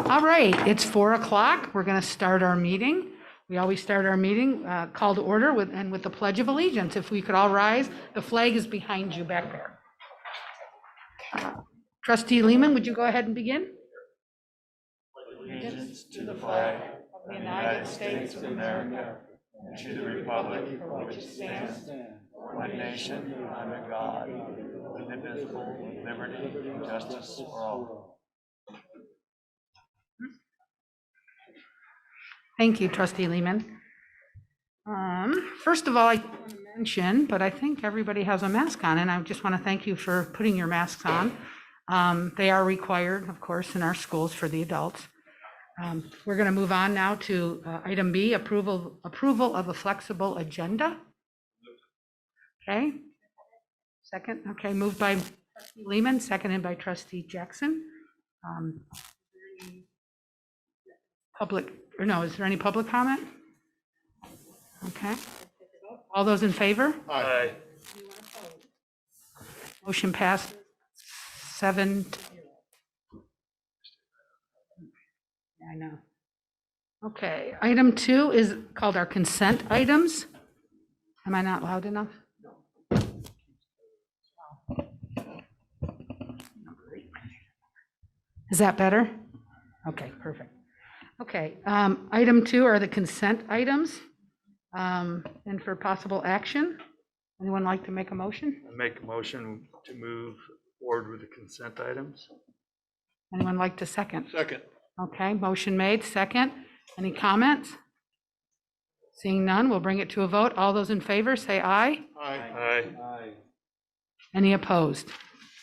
All right, it's 4 o'clock. We're going to start our meeting. We always start our meeting, call to order with the Pledge of Allegiance. If we could all rise, the flag is behind you back there. Trustee Lehman, would you go ahead and begin? Allegiance to the flag of the United States of America and to the republic for which it stands, one nation under God, indivisible, with liberty and justice for all. Thank you, Trustee Lehman. First of all, I want to mention, but I think everybody has a mask on, and I just want to thank you for putting your masks on. They are required, of course, in our schools for the adults. We're going to move on now to item B, approval of a flexible agenda. Okay. Second. Okay, moved by Trustee Lehman, seconded by Trustee Jackson. Is there any public comment? Okay. All those in favor? Aye. Motion passed 7-0. I know. Okay, item 2 is called our consent items. Am I not loud enough? Is that better? Okay, perfect. Okay, item 2 are the consent items, and for possible action. Anyone like to make a motion? I make a motion to move forward with the consent items. Anyone like to second? Second. Okay, motion made, second. Any comments? Seeing none, we'll bring it to a vote. All those in favor, say aye. Aye. Aye. Any opposed?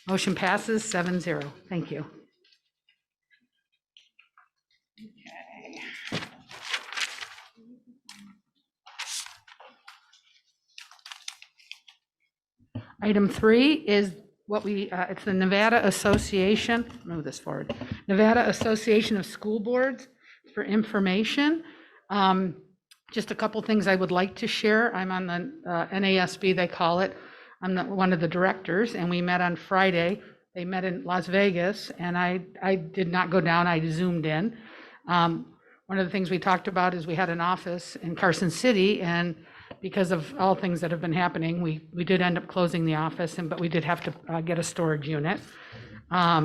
Motion passes 7-0. Thank you. Okay. Item 3 is what it's the Nevada Association, move this forward, Nevada Association of School Boards for information. Just a couple things I would like to share. I'm on the NASB, they call it. I'm one of the directors, and we met on Friday. They met in Las Vegas, and I did not go down, I zoomed in. One of the things we talked about is we had an office in Carson City, and because of all things that have been happening, we did end up closing the office, but we did have to get a storage unit. I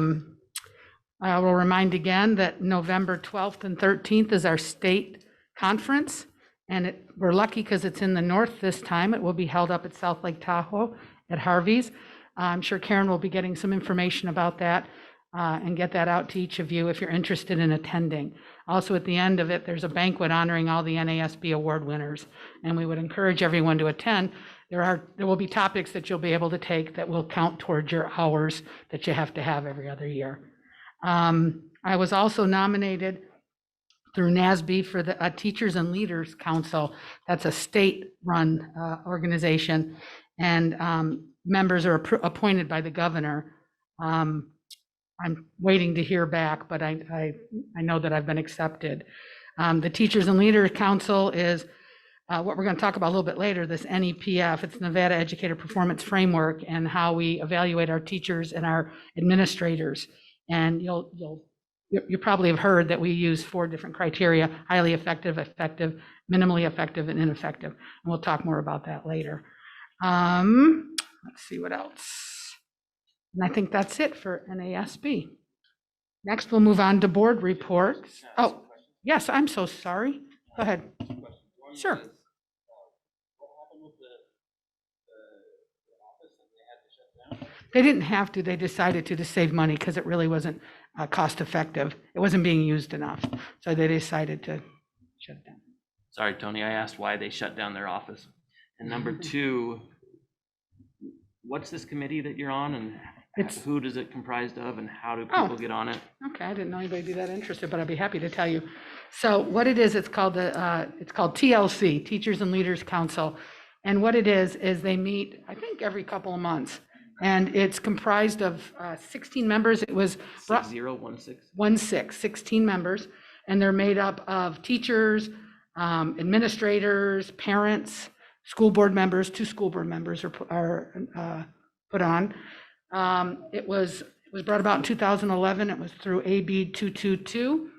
will remind again that November 12th and 13th is our state conference, and we're lucky because it's in the north this time. It will be held up at South Lake Tahoe at Harvey's. I'm sure Karen will be getting some information about that and get that out to each of you if you're interested in attending. Also, at the end of it, there's a banquet honoring all the NASB award winners, and we would encourage everyone to attend. There will be topics that you'll be able to take that will count towards your hours that you have to have every other year. I was also nominated through NASB for the Teachers and Leaders Council. That's a state-run organization, and members are appointed by the governor. I'm waiting to hear back, but I know that I've been accepted. The Teachers and Leaders Council is what we're going to talk about a little bit later, this NEPF. It's Nevada Educator Performance Framework, and how we evaluate our teachers and our administrators. And you probably have heard that we use 4 different criteria: highly effective, effective, minimally effective, and ineffective. And we'll talk more about that later. Let's see what else. And I think that's it for NASB. Next, we'll move on to board reports. Oh, yes, I'm so sorry. Go ahead. Sure. They didn't have to. They decided to save money because it really wasn't cost effective. It wasn't being used enough. So they decided to shut it down. Sorry, Tony, I asked why they shut down their office. And number 2, what's this committee that you're on, and who does it comprised of, and how do people get on it? Okay, I didn't know anybody would be that interested, but I'd be happy to tell you. So what it is, it's called TLC, Teachers and Leaders Council. And what it is they meet, I think, every couple of months. And it's comprised of 16 members. It was 16 members, and they're made up of teachers, administrators, parents, school board members. 2 school board members are put on. It was brought about in 2011. It was through AB 222,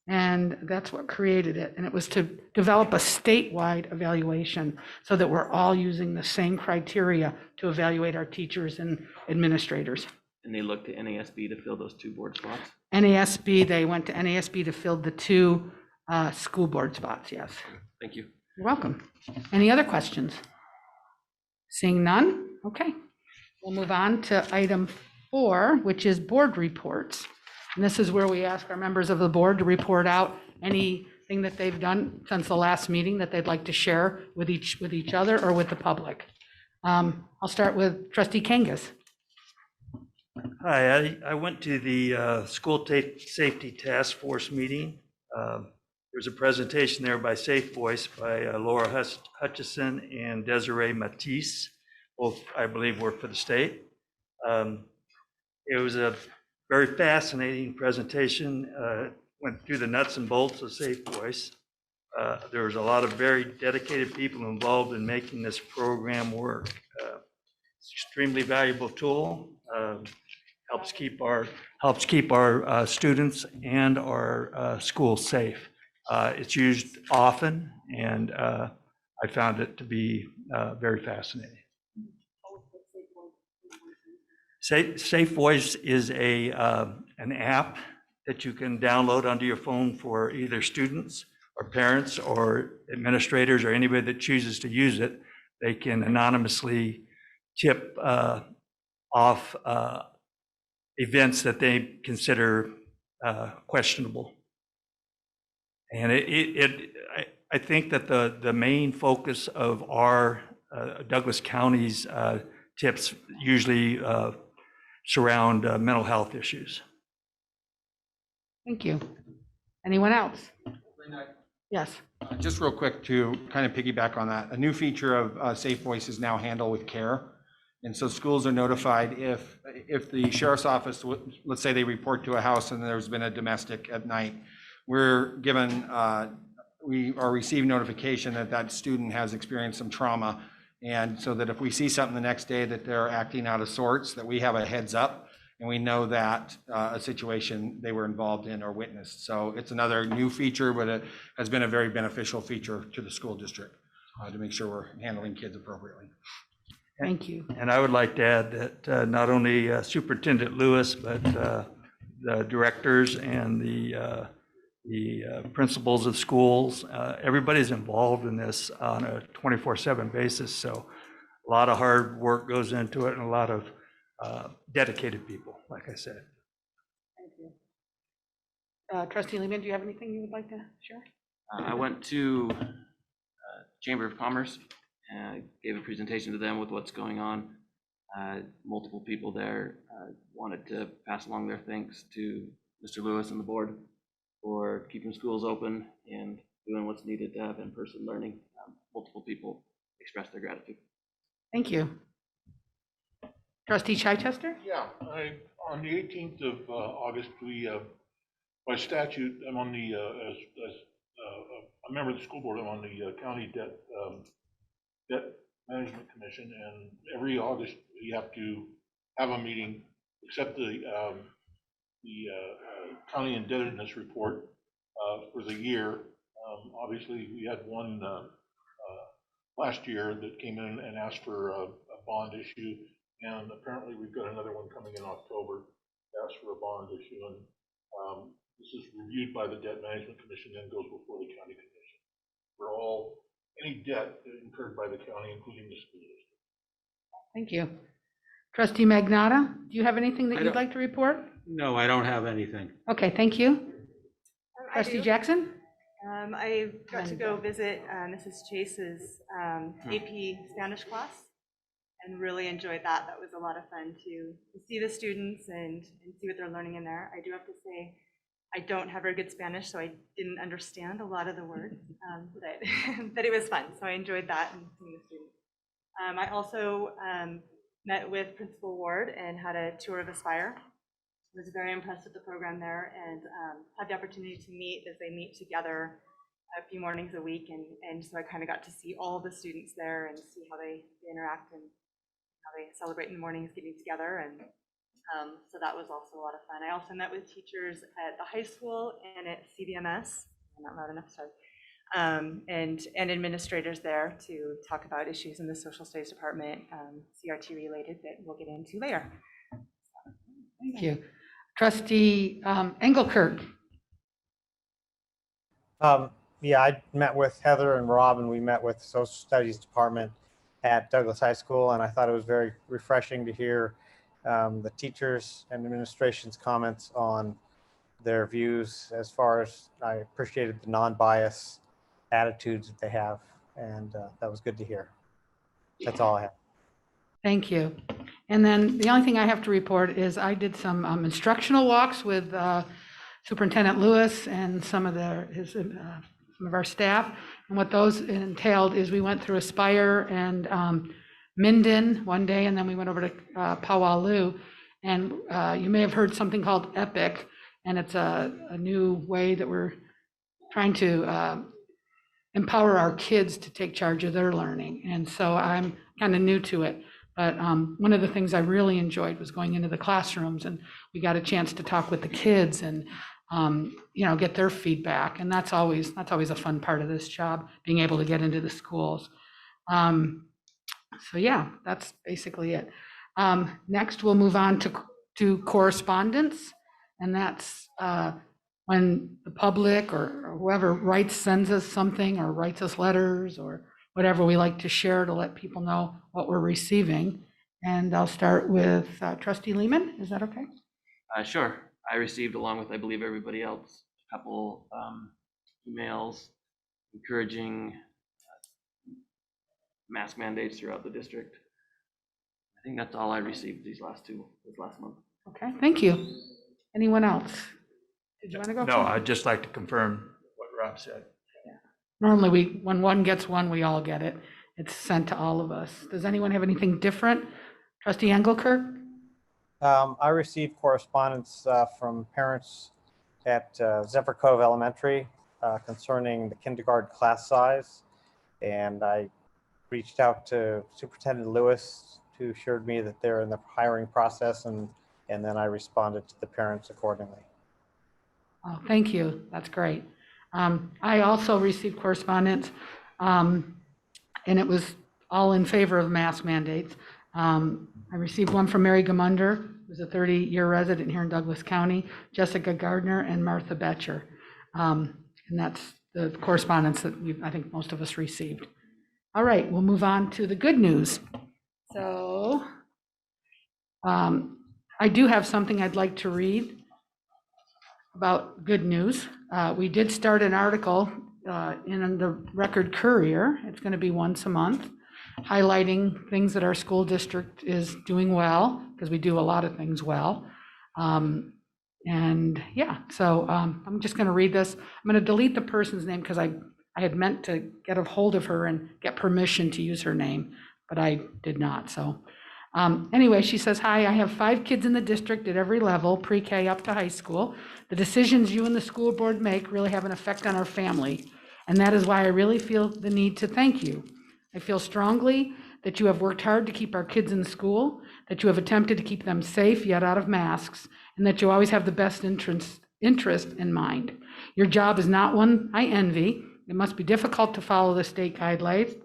And that's what created it. And it was to develop a statewide evaluation so that we're all using the same criteria to evaluate our teachers and administrators. And they looked to NASB to fill those 2 board spots? NASB, they went to NASB to fill the 2 school board spots, yes. Thank you. You're welcome. Any other questions? Seeing none? Okay. We'll move on to item 4, which is board reports. And this is where we ask our members of the board to report out anything that they've done since the last meeting that they'd like to share with each other or with the public. I'll start with Trustee Kangas. Hi, I went to the School Safety Task Force meeting. There was a presentation there by Safe Voice by Laura Hutchison and Desiree Matisse. Both, I believe, work for the state. It was a very fascinating presentation. Went through the nuts and bolts of Safe Voice. There was a lot of very dedicated people involved in making this program work. It's an extremely valuable tool. Helps keep our students and our schools safe. It's used often, and I found it to be very fascinating. Safe Voice is an app that you can download onto your phone for either students or parents or administrators or anybody that chooses to use it. They can anonymously tip off events that they consider questionable. And I think that the main focus of our Douglas County's tips usually surround mental health issues. Thank you. Anyone else? Yes. Just real quick to kind of piggyback on that, a new feature of Safe Voice is now Handle with Care. And so schools are notified if the sheriff's office, let's say they report to a house and there's been a domestic at night, we're given, we are receiving notification that that student has experienced some trauma. And so that if we see something the next day that they're acting out of sorts, that we have a heads up and we know that a situation they were involved in or witnessed. So it's another new feature, but it has been a very beneficial feature to the school district to make sure we're handling kids appropriately. Thank you. And I would like to add that not only Superintendent Lewis, but the directors and the principals of schools, everybody's involved in this on a 24/7 basis. So a lot of hard work goes into it and a lot of dedicated people, like I said. Thank you. Trustee Lehman, do you have anything you would like to share? I went to Chamber of Commerce and gave a presentation to them with what's going on. Multiple people there wanted to pass along their thanks to Mr. Lewis and the board for keeping schools open and doing what's needed to have in-person learning. Multiple people expressed their gratitude. Thank you. Trustee Chichester? Yeah, on the 18th of August, we, by statute, I'm on the, as a member of the school board, I'm on the county debt management commission, and every August you have to have a meeting, except the county indebtedness report for the year. Obviously, we had one last year that came in and asked for a bond issue, and apparently we've got another one coming in October to ask for a bond issue. And this is reviewed by the Debt Management Commission, then goes before the county commission for any debt incurred by the county, including the school district. Thank you. Trustee Magnata, do you have anything that you'd like to report? No, I don't have anything. Okay, thank you. I Trustee do. I I got to go visit Mrs. Chase's AP Spanish class and really enjoyed that. That was a lot of fun to see the students and see what they're learning in there. I do have to say, I don't have very good Spanish, so I didn't understand a lot of the words, but it was fun. So I enjoyed that and seeing the students. I also met with Principal Ward and had a tour of Aspire. I was very impressed with the program there and had the opportunity to meet as they meet together a few mornings a week. And so I kind of got to see all the students there and see how they interact and how they celebrate in the mornings getting together. And So that was also a lot of fun. I also met with teachers at the high school and at CVMS. I'm not loud enough, sorry. And administrators there to talk about issues in the social studies department, CRT related, that we'll get into later. Thank you. Trustee Engelkirk. Yeah, I met with Heather and Rob, and we met with the Social Studies Department at Douglas High School, and I thought it was very refreshing to hear the teachers and administration's comments on their views, as far as I appreciated the non-bias attitudes that they have, and that was good to hear. That's all I have. Thank you. And then the only thing I have to report is I did some instructional walks with Superintendent Lewis and some of some of our staff. And what those entailed is we went through Aspire and Minden one day, and then we went over to Powaloo. And you may have heard something called EPIC, and it's a new way that we're trying to empower our kids to take charge of their learning. And so I'm kind of new to it. But one of the things I really enjoyed was going into the classrooms, and we got a chance to talk with the kids and get their feedback. And that's always a fun part of this job, being able to get into the schools. So yeah, that's basically it. Next, we'll move on to correspondence, and that's when the public or whoever sends us something or writes us letters or whatever, we like to share to let people know what we're receiving. And I'll start with Trustee Lehman. Is that okay? Sure. I received, along with, I believe, everybody else, a couple emails encouraging mask mandates throughout the district. I think that's all I received this last month. Okay, thank you. Anyone else? Did you want to go? No, I'd just like to confirm what Rob said. Normally, when one gets one, we all get it. It's sent to all of us. Does anyone have anything different? Trustee Engelkirk? I received correspondence from parents at Zephyr Cove Elementary concerning the kindergarten class size. And I reached out to Superintendent Lewis, who assured me that they're in the hiring process, and then I responded to the parents accordingly. Oh, thank you. That's great. I also received correspondence, and it was all in favor of mask mandates. I received one from Mary Gamunder, who's a 30-year resident here in Douglas County, Jessica Gardner, and Martha Betcher. And that's the correspondence that I think most of us received. All right, we'll move on to the good news. So I do have something I'd like to read about good news. We did start an article in the Record Courier. It's going to be once a month, highlighting things that our school district is doing well, because we do a lot of things well. And yeah, so I'm just going to read this. I'm going to delete the person's name because I had meant to get a hold of her and get permission to use her name, but I did not. So anyway, she says, "Hi, I have 5 kids in the district at every level, pre-K up to high school. The decisions you and the school board make really have an effect on our family, and that is why I really feel the need to thank you. I feel strongly that you have worked hard to keep our kids in school, that you have attempted to keep them safe yet out of masks, and that you always have the best interest in mind. Your job is not one I envy. It must be difficult to follow the state guidelines,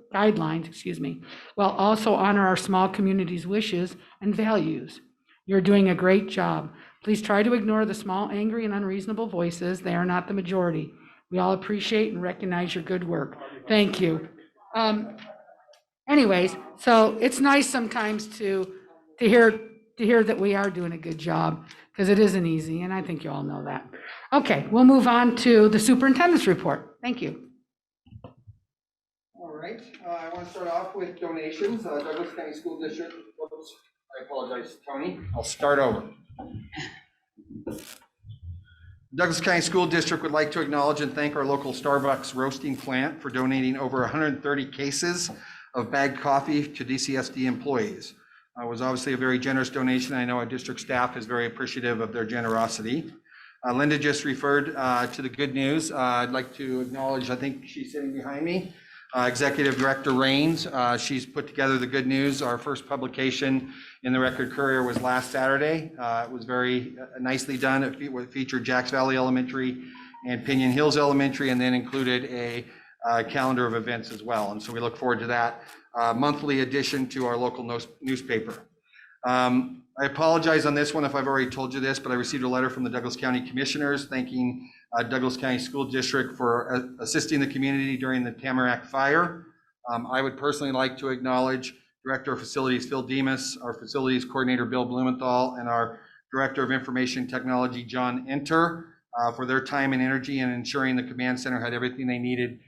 while also honor our small community's wishes and values. You're doing a great job. Please try to ignore the small, angry, and unreasonable voices. They are not the majority. We all appreciate and recognize your good work. Thank you." Anyways, so it's nice sometimes to hear that we are doing a good job, because it isn't easy, and I think you all know that. Okay, we'll move on to the superintendent's report. Thank you. All right, I want to start off with donations. Douglas County School District, oops, I apologize, Tony. I'll start over. Douglas County School District would like to acknowledge and thank our local Starbucks roasting plant for donating over 130 cases of bagged coffee to DCSD employees. It was obviously a very generous donation. I know our district staff is very appreciative of their generosity. Linda just referred to the good news. I'd like to acknowledge, I think she's sitting behind me, Executive Director Rains. She's put together the good news. Our first publication in the Record Courier was last Saturday. It was very nicely done. It featured Jacks Valley Elementary and Pinion Hills Elementary, and then included a calendar of events as well. And so we look forward to that monthly addition to our local newspaper. I apologize on this one if I've already told you this, but I received a letter from the Douglas County Commissioners thanking Douglas County School District for assisting the community during the Tamarack fire. I would personally like to acknowledge Director of Facilities Phil Demas, our Facilities Coordinator Bill Blumenthal, and our Director of Information Technology John Enter for their time and energy in ensuring the command center had everything they needed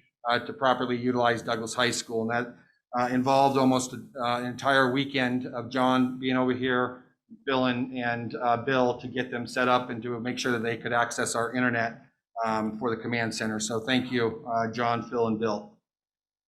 to properly utilize Douglas High School. And that involved almost an entire weekend of John being over here, Bill and Bill, to get them set up and to make sure that they could access our internet for the command center. So thank you, John, Phil, and Bill.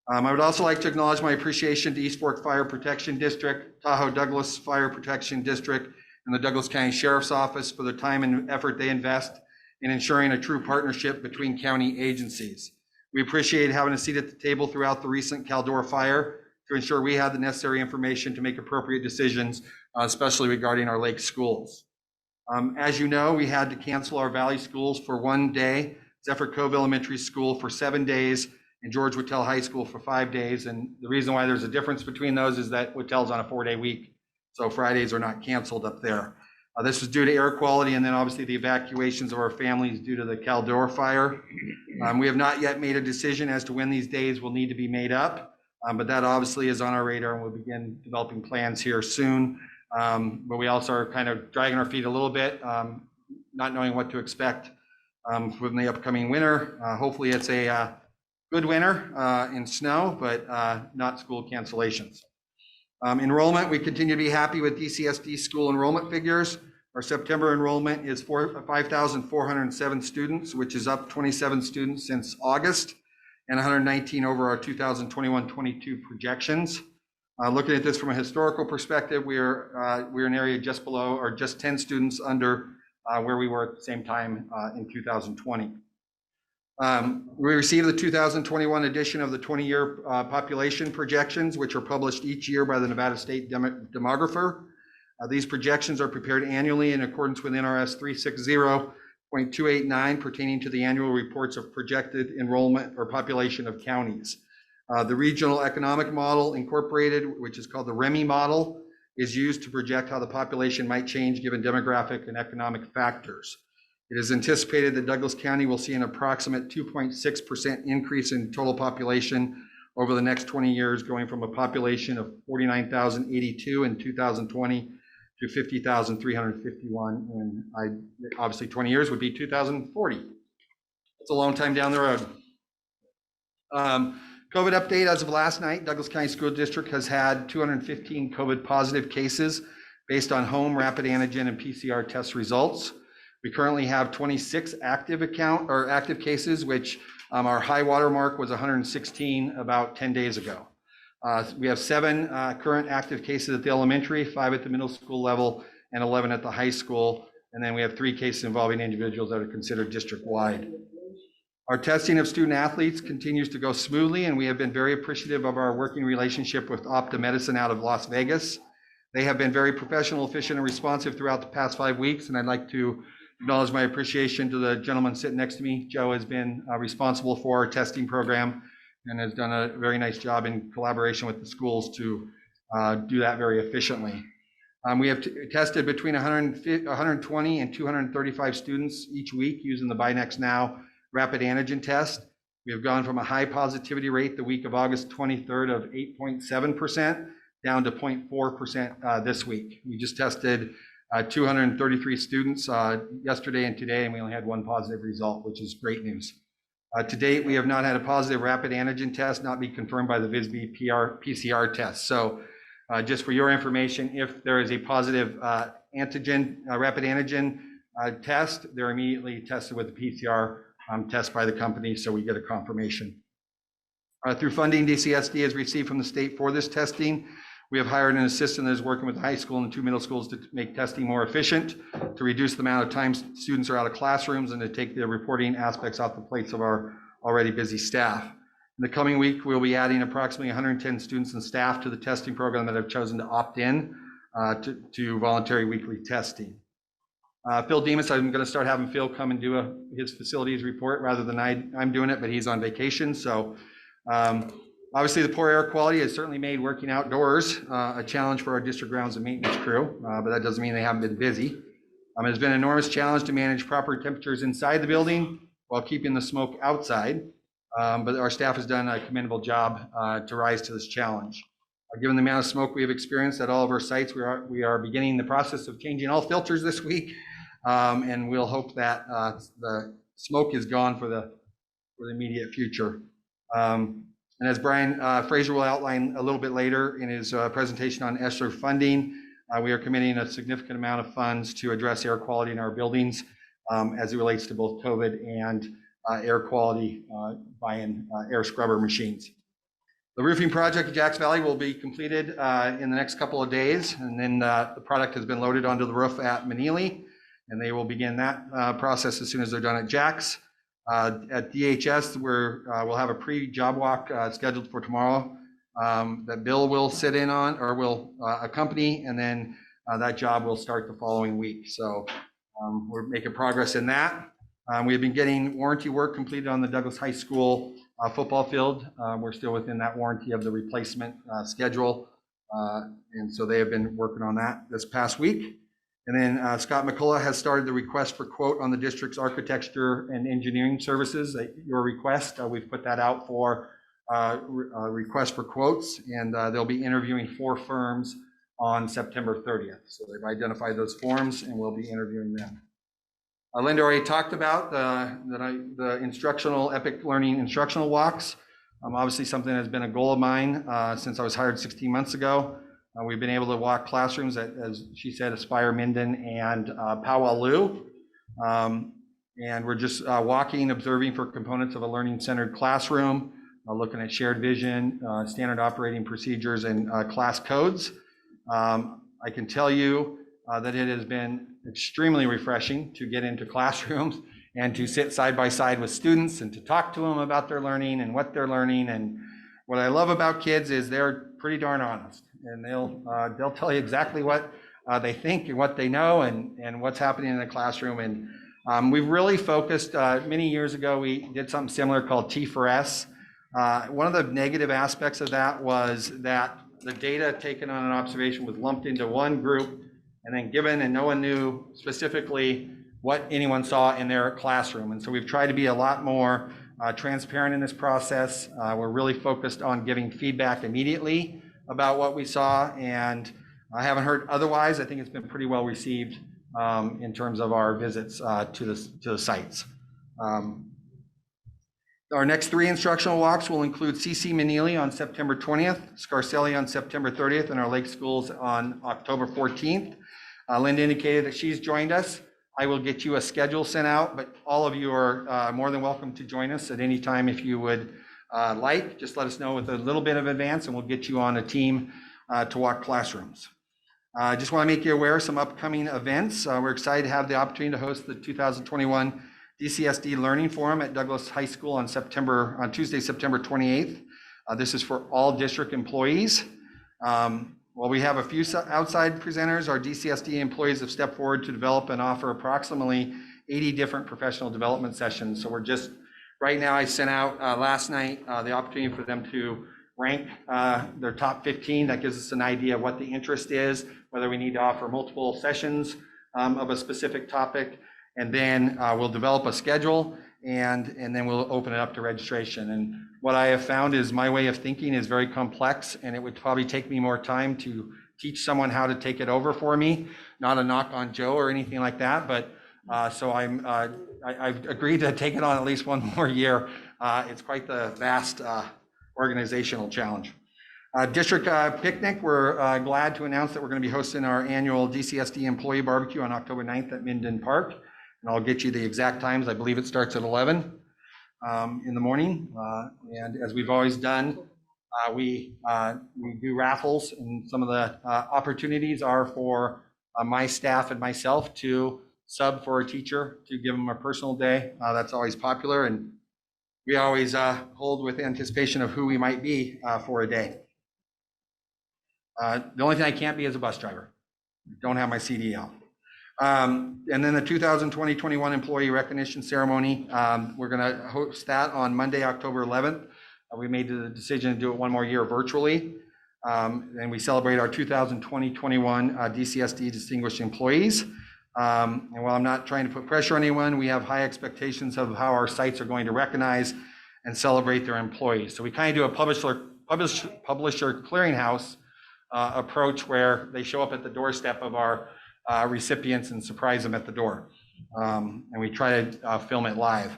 I would also like to acknowledge my appreciation to East Fork Fire Protection District, Tahoe Douglas Fire Protection District, and the Douglas County Sheriff's Office for the time and effort they invest in ensuring a true partnership between county agencies. We appreciate having a seat at the table throughout the recent Caldor fire to ensure we had the necessary information to make appropriate decisions, especially regarding our lake schools. As you know, we had to cancel our Valley schools for 1 day, Zephyr Cove Elementary School for 7 days, and George Whittle High School for 5 days. And the reason why there's a difference between those is that Whittle's on a 4-day week, so Fridays are not canceled up there. This was due to air quality and then obviously the evacuations of our families due to the Caldor fire. We have not yet made a decision as to when these days will need to be made up, but that obviously is on our radar, and we'll begin developing plans here soon. But we also are kind of dragging our feet a little bit, not knowing what to expect from the upcoming winter. Hopefully it's a good winter in snow, but not school cancellations. Enrollment, we continue to be happy with Dcsd school enrollment figures. Our September enrollment is 5,407 students, which is up 27 students since August, and 119 over our 2021-22 projections. Looking at this from a historical perspective, we're an area just below, or just 10 students under where we were at the same time in 2020. We received the 2021 edition of the 20-year population projections, which are published each year by the Nevada State Demographer. These projections are prepared annually in accordance with NRS 360.289 pertaining to the annual reports of projected enrollment or population of counties. The Regional Economic Model Incorporated, which is called the REMI model, is used to project how the population might change given demographic and economic factors. It is anticipated that Douglas County will see an approximate 2.6% increase in total population over the next 20 years, going from a population of 49,082 in 2020 to 50,351 in obviously 20 years would be 2040. It's a long time down the road. COVID update as of last night, Douglas County School District has had 215 COVID positive cases based on home rapid antigen and PCR test results. We currently have 26 active cases, which our high water mark was 116 about 10 days ago. We have 7 current active cases at the elementary, 5 at the middle school level, and 11 at the high school. And then we have 3 cases involving individuals that are considered district-wide. Our testing of student athletes continues to go smoothly, and we have been very appreciative of our working relationship with Opta Medicine out of Las Vegas. They have been very professional, efficient, and responsive throughout the past 5 weeks, and I'd like to acknowledge my appreciation to the gentleman sitting next to me. Joe has been responsible for our testing program and has done a very nice job in collaboration with the schools to do that very efficiently. We have tested between 120 and 235 students each week using the BinaxNOW Now rapid antigen test. We have gone from a high positivity rate the week of August 23rd of 8.7% down to 0.4% this week. We just tested 233 students yesterday and today, and we only had 1 positive result, which is great news. To date, we have not had a positive rapid antigen test not be confirmed by the VISB PCR test. So just for your information, if there is a positive rapid antigen test, they're immediately tested with the PCR test by the company, so we get a confirmation. Through funding Dcsd has received from the state for this testing, we have hired an assistant that is working with the high school and 2 middle schools to make testing more efficient, to reduce the amount of time students are out of classrooms, and to take the reporting aspects off the plates of our already busy staff. And In the coming week, we'll be adding approximately 110 students and staff to the testing program that have chosen to opt in to voluntary weekly testing. Phil Demas, I'm going to start having Phil come and do his facilities report rather than I'm doing it, but he's on vacation. So obviously the poor air quality has certainly made working outdoors a challenge for our district grounds and maintenance crew, but that doesn't mean they haven't been busy. It's been an enormous challenge to manage proper temperatures inside the building while keeping the smoke outside. But our staff has done a commendable job to rise to this challenge. Given the amount of smoke we have experienced at all of our sites, we are beginning the process of changing all filters this week. And we'll hope that the smoke is gone for the immediate future. And as Brian Fraser will outline a little bit later in his presentation on ESSER funding, we are committing a significant amount of funds to address air quality in our buildings as it relates to both COVID and air quality buying air scrubber machines. The roofing project at Jacks Valley will be completed in the next couple of days, and then the product has been loaded onto the roof at Manili, and they will begin that process as soon as they're done at Jacks. At DHS, we'll have a pre-job walk scheduled for tomorrow that Bill will sit in on or will accompany, and then that job will start the following week. So we're making progress in that. We've been getting warranty work completed on the Douglas High School football field. We're still within that warranty of the replacement schedule. And so they have been working on that this past week. And then Scott McCullough has started the request for quote on the district's architecture and engineering services. At your request, we've put that out for request for quotes, and they'll be interviewing 4 firms on September 30th. So they've identified those forms and we'll be interviewing them. Linda already talked about the instructional Epic Learning instructional walks. Obviously something that has been a goal of mine since I was hired 16 months ago. We've been able to walk classrooms at, as she said, Aspire, Minden, and Powalloo. And we're just walking, observing for components of a learning-centered classroom, looking at shared vision, standard operating procedures, and class codes. I can tell you that it has been extremely refreshing to get into classrooms and to sit side by side with students and to talk to them about their learning and what they're learning. And what I love about kids is they're pretty darn honest, and they'll tell you exactly what they think and what they know and what's happening in the classroom. And we've really focused, many years ago, we did something similar called T4S. One of the negative aspects of that was that the data taken on an observation was lumped into one group and then given, and no one knew specifically what anyone saw in their classroom. And so we've tried to be a lot more transparent in this process. We're really focused on giving feedback immediately about what we saw, and I haven't heard otherwise. I think it's been pretty well received in terms of our visits to the sites. Our next 3 instructional walks will include CC Manili on September 20th, Scarcelli on September 30th, and our Lake Schools on October 14th. Linda indicated that she's joined us. I will get you a schedule sent out, but all of you are more than welcome to join us at any time if you would like. Just let us know with a little bit of advance and we'll get you on a team to walk classrooms. I just want to make you aware of some upcoming events. We're excited to have the opportunity to host the 2021 Dcsd Learning Forum at Douglas High School on Tuesday, September 28th. This is for all district employees. While we have a few outside presenters, our Dcsd employees have stepped forward to develop and offer approximately 80 different professional development sessions. So we're just, right now I sent out last night the opportunity for them to rank their top 15. That gives us an idea of what the interest is, whether we need to offer multiple sessions of a specific topic. And then we'll develop a schedule and then we'll open it up to registration. And what I have found is my way of thinking is very complex, and it would probably take me more time to teach someone how to take it over for me. Not a knock on Joe or anything like that, but so I've agreed to take it on at least one more year. It's quite the vast organizational challenge. District picnic, we're glad to announce that we're going to be hosting our annual DCSD employee barbecue on October 9th at Minden Park. And I'll get you the exact times. I believe it starts at 11 in the morning. And as we've always done, we do raffles, and some of the opportunities are for my staff and myself to sub for a teacher to give them a personal day. That's always popular. And we always hold with anticipation of who we might be for a day. The only thing I can't be is a bus driver. Don't have my CDL. And then the 2020-21 Employee Recognition Ceremony, we're going to host that on Monday, October 11th. We made the decision to do it one more year virtually. And we celebrate our 2020-21 Dcsd Distinguished Employees. And while I'm not trying to put pressure on anyone, we have high expectations of how our sites are going to recognize and celebrate their employees. So we kind of do a publisher clearinghouse approach where they show up at the doorstep of our recipients and surprise them at the door. And we try to film it live.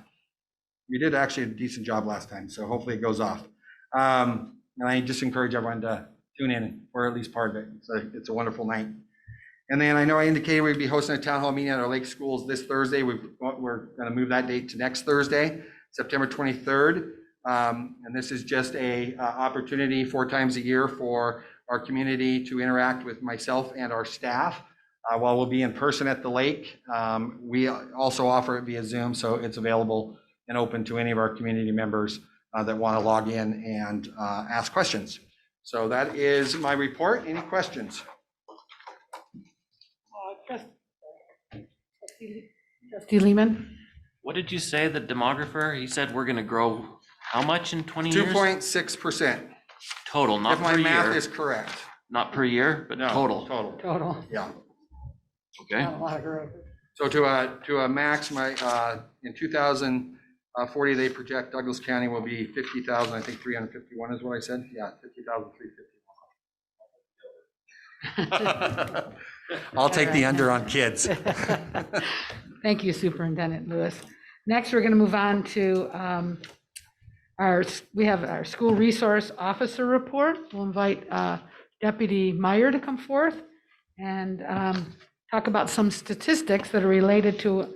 We did actually a decent job last time, so hopefully it goes off. And I just encourage everyone to tune in for at least part of it. It's a wonderful night. And then I know I indicated we'd be hosting a town hall meeting at our lake schools this Thursday. We're going to move that date to next Thursday, September 23rd. And this is just a opportunity 4 times a year for our community to interact with myself and our staff. While we'll be in person at the lake, we also offer it via Zoom, so it's available and open to any of our community members that want to log in and ask questions. So that is my report. Any questions? Trustee Lehman? What did you say, the demographer? He said we're gonna grow how much in 20 years? 2.6%. Total, not If my per math year. is correct. Not per year, but No, total. Total. Yeah. Okay. Not a lot of growth. So to a max, in 2040, they project Douglas County will be 50,000. I think 351 is what I said. Yeah, 50,351. I'll take the under on kids. Thank you, Superintendent Lewis. Next, we're going to move on to we have our school resource officer report. We'll invite Deputy Meyer to come forth and talk about some statistics that are related to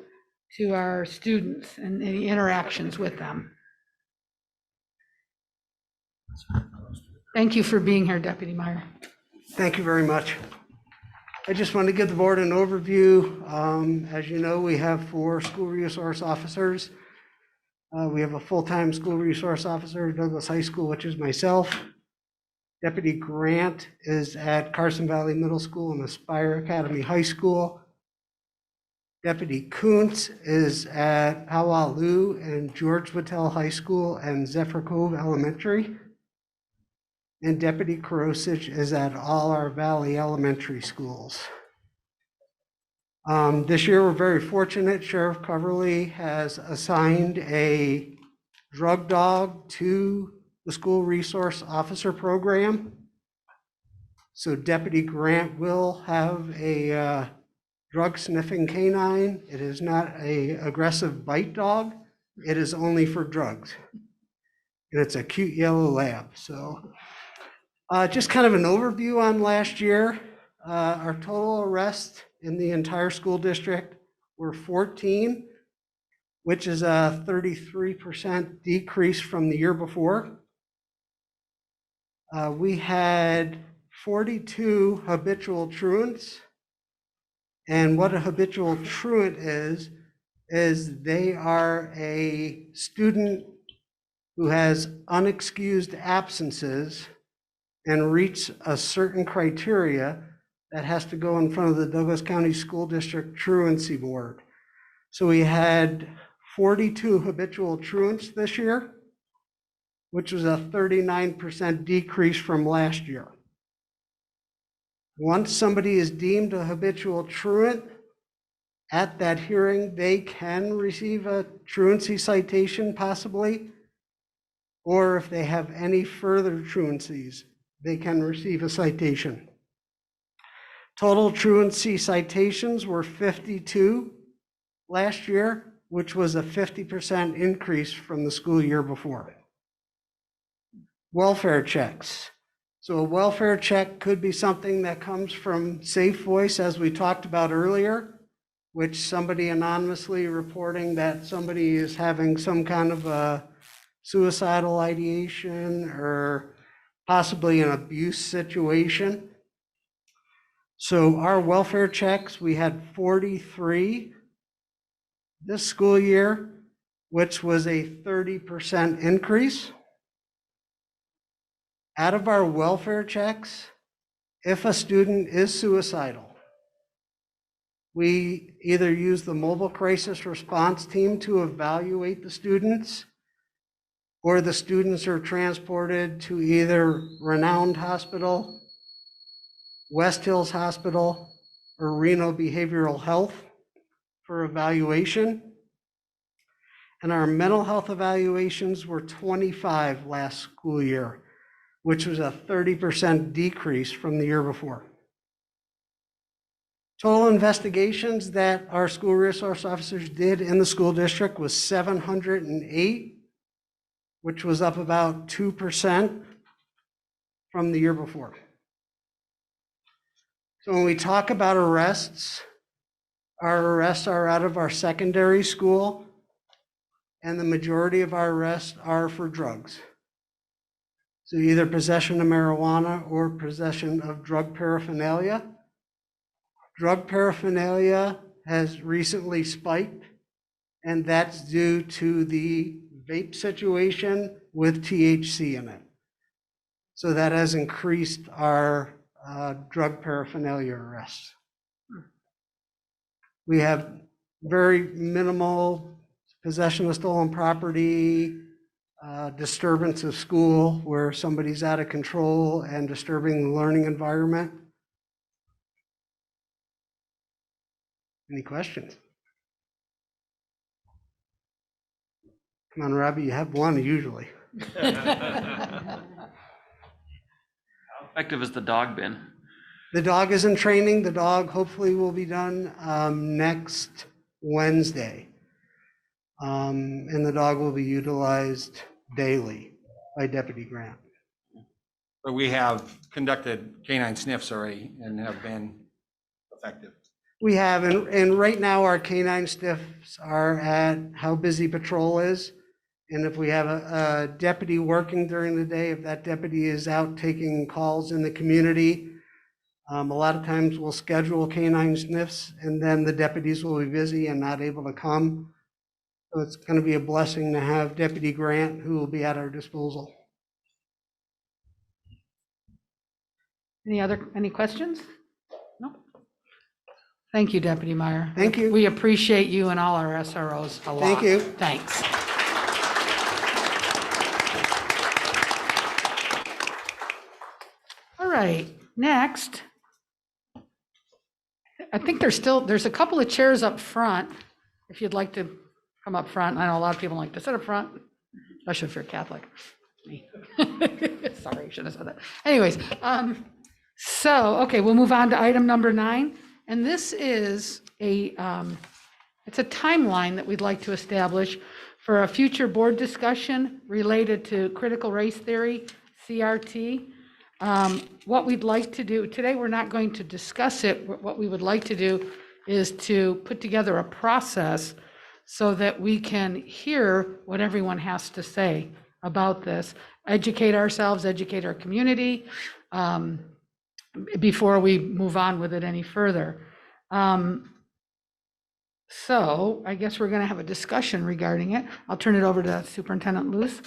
our students and the interactions with them. Thank you for being here, Deputy Meyer. Thank you very much. I just want to give the board an overview. As you know, we have 4 school resource officers. We have a full-time school resource officer at Douglas High School, which is myself. Deputy Grant is at Carson Valley Middle School and Aspire Academy High School. Deputy Kuntz is at Powaloo and George Whittle High School and Zephyr Cove Elementary. And Deputy Karosich is at all our Valley Elementary schools. This year, we're very fortunate. Sheriff Coverly has assigned a drug dog to the school resource officer program. So Deputy Grant will have a drug sniffing canine. It is not an aggressive bite dog. It is only for drugs. And it's a cute yellow lab. So just kind of an overview on last year. Our total arrests in the entire school district were 14, which is a 33% decrease from the year before. We had 42 habitual truants. And what a habitual truant is they are a student who has unexcused absences and reach a certain criteria that has to go in front of the Douglas County School District Truancy Board. So we had 42 habitual truants this year, which was a 39% decrease from last year. Once somebody is deemed a habitual truant, at that hearing, they can receive a truancy citation possibly, or if they have any further truancies, they can receive a citation. Total truancy citations were 52 last year, which was a 50% increase from the school year before. Welfare checks. So a welfare check could be something that comes from Safe Voice, as we talked about earlier, which somebody anonymously reporting that somebody is having some kind of a suicidal ideation or possibly an abuse situation. So our welfare checks, we had 43 this school year. which was a 30% increase. Out of our welfare checks, if a student is suicidal, we either use the mobile crisis response team to evaluate the students, or the students are transported to either Renowned Hospital, West Hills Hospital, or Reno Behavioral Health for evaluation. And our mental health evaluations were 25 last school year, which was a 30% decrease from the year before. Total investigations that our school resource officers did in the school district was 708, which was up about 2% from the year before. So when we talk about arrests, our arrests are out of our secondary school, and the majority of our arrests are for drugs. So either possession of marijuana or possession of drug paraphernalia. Drug paraphernalia has recently spiked, and that's due to the vape situation with THC in it. So that has increased our drug paraphernalia arrests. We have very minimal possession of stolen property, disturbance of school where somebody's out of control and disturbing the learning environment. Any questions? Come on, Robbie, you have one usually. How effective has the dog been? The dog is in training. The dog hopefully will be done next Wednesday. And the dog will be utilized daily by Deputy Grant. But we have conducted canine sniffs already and have been effective. We have, and right now our canine sniffs are at how busy patrol is. And if we have a deputy working during the day, if that deputy is out taking calls in the community, a lot of times we'll schedule canine sniffs and then the deputies will be busy and not able to come. So it's going to be a blessing to have Deputy Grant who will be at our disposal. Any questions? No? Thank you, Deputy Meyer. Thank you. We appreciate you and all our SROs a lot. Thank you. Thanks. All right, next. I think there's a couple of chairs up front, if you'd like to come up front. I know a lot of people like to sit up front, especially if you're Catholic. Me. Sorry, I should have said that. Anyways, okay, we'll move on to item number 9. And this is it's a timeline that we'd like to establish for a future board discussion related to critical race theory, CRT. What we'd like to do, today we're not going to discuss it. What we would like to do is to put together a process so that we can hear what everyone has to say about this, educate ourselves, educate our community, before we move on with it any further. So I guess we're going to have a discussion regarding it. I'll turn it over to Superintendent Lewis.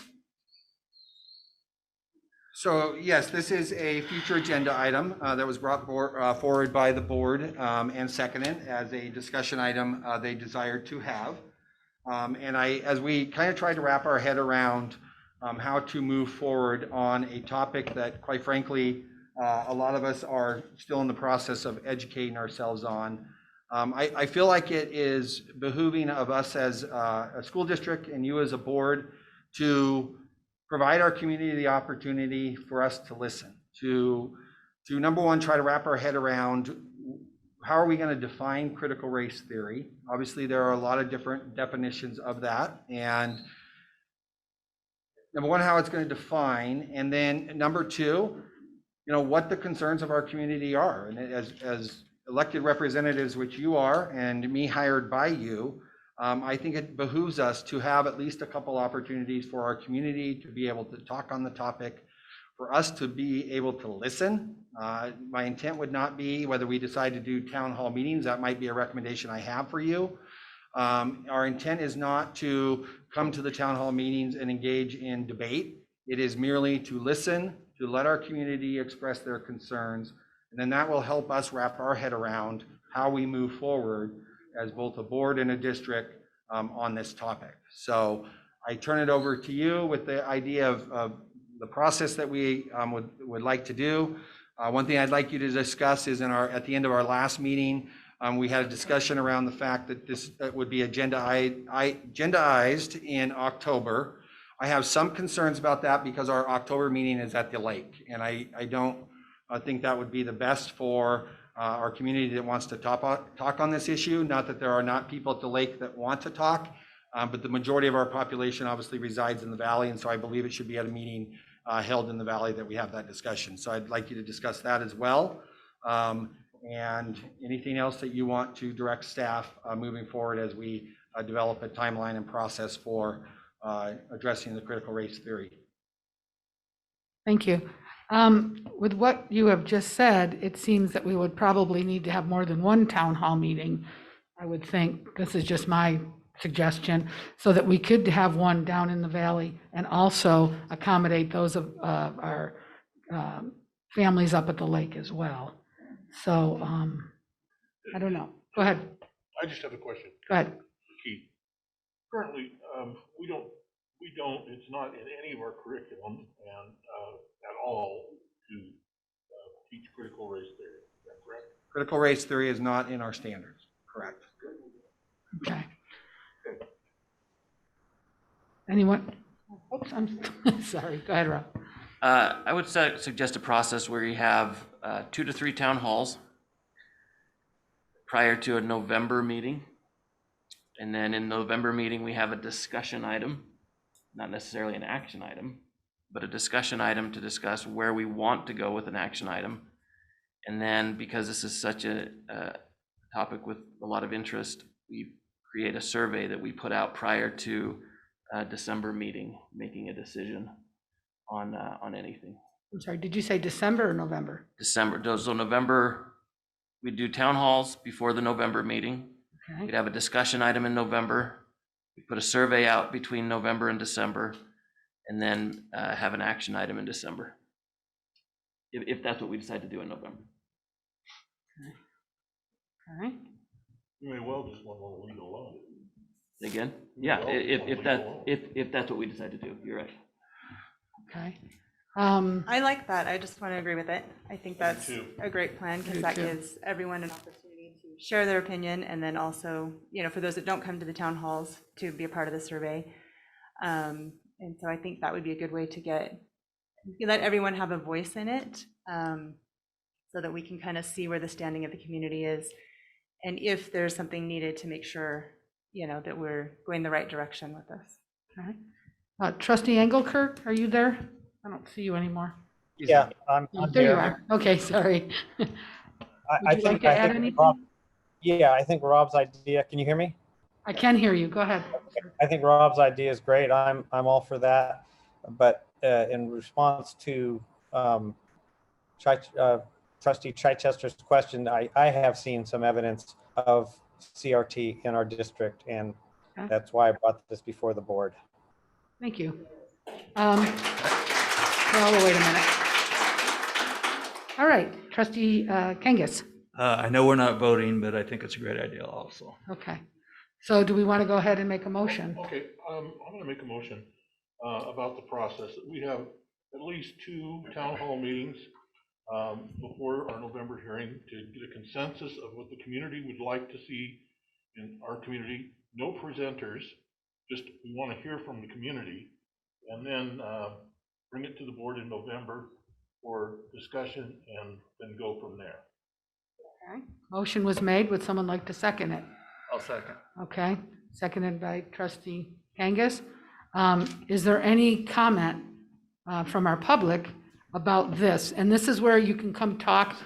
So yes, this is a future agenda item that was brought forward by the board and seconded as a discussion item they desired to have. And as we kind of tried to wrap our head around how to move forward on a topic that, quite frankly, a lot of us are still in the process of educating ourselves on, I feel like it is behooving of us as a school district and you as a board to provide our community the opportunity for us to listen, to number one, try to wrap our head around how are we going to define critical race theory. Obviously, there are a lot of different definitions of that. And number one, how it's going to define. And then number two, what the concerns of our community are. And as elected representatives, which you are, and me hired by you, I think it behooves us to have at least a couple opportunities for our community to be able to talk on the topic, for us to be able to listen. My intent would not be whether we decide to do town hall meetings, that might be a recommendation I have for you. Our intent is not to come to the town hall meetings and engage in debate. It is merely to listen, to let our community express their concerns, and then that will help us wrap our head around how we move forward as both a board and a district on this topic. So I turn it over to you with the idea of the process that we would like to do. One thing I'd like you to discuss is at the end of our last meeting, we had a discussion around the fact that this would be agendized in October. I have some concerns about that because our October meeting is at the lake, and I don't think that would be the best for our community that wants to talk on this issue. Not that there are not people at the lake that want to talk, but the majority of our population obviously resides in the valley, and so I believe it should be at a meeting held in the valley that we have that discussion. So I'd like you to discuss that as well. And anything else that you want to direct staff moving forward as we develop a timeline and process for addressing the critical race theory. Thank you. With what you have just said, it seems that we would probably need to have more than one town hall meeting, I would think. This is just my suggestion, so that we could have one down in the valley and also accommodate those of our families up at the lake as well. So I don't know. Go ahead. I just have a question. Go ahead. Keith. Currently, we don't, it's not in any of our curriculum and at all to teach critical race theory. Is that correct? Critical race theory is not in our standards, correct? Okay. Anyone? Oops, I'm sorry. Go ahead, Rob. I would suggest a process where you have 2 to 3 town halls prior to a November meeting. And then in November meeting, we have a discussion item, not necessarily an action item, but a discussion item to discuss where we want to go with an action item. And then because this is such a topic with a lot of interest, we create a survey that we put out prior to December meeting, making a decision on anything. I'm sorry, did you say December or November? December, so November, we do town halls before the November meeting. Okay. We'd have a discussion item in November. We put a survey out between November and December, and then have an action item in December, if that's what we decide to do in November. All right. You may well just want to leave it alone. Again, yeah, if that's what we decide to do, you're right. Okay. I like that. I just want to agree with it. I think that's too. a great plan Me because that too. gives everyone an opportunity to share their opinion, and then also, for those that don't come to the town halls, to be a part of the survey. And so I think that would be a good way to let everyone have a voice in it, so that we can kind of see where the standing of the community is, and if there's something needed to make sure, that we're going the right direction with this. Okay. Trustee Engelkirk, are you there? I don't see you anymore. Yeah, I'm There you here. are. Okay, sorry. I Would you like to add anything? I think Rob's idea, can you hear me? I can hear you. Go ahead. I think Rob's idea is great. I'm all for that. But in response to Trustee Chichester's question, I have seen some evidence of CRT in our district, and Okay. that's why I brought this before the board. Thank you. Well, we'll wait a minute. All right, Trustee Kangas. I know we're not voting, but I think it's a great idea also. Okay. So do we want to go ahead and make a motion? Okay, I'm going to make a motion about the process. We have at least 2 town hall meetings before our November hearing to get a consensus of what the community would like to see in our community. No presenters, just we want to hear from the community, and then bring it to the board in November for discussion and then go from there. Okay. Motion was made. Would someone like to second it? I'll second. Okay, seconded by Trustee Kangas. Is there any comment from our public about this? And this is where you can come talk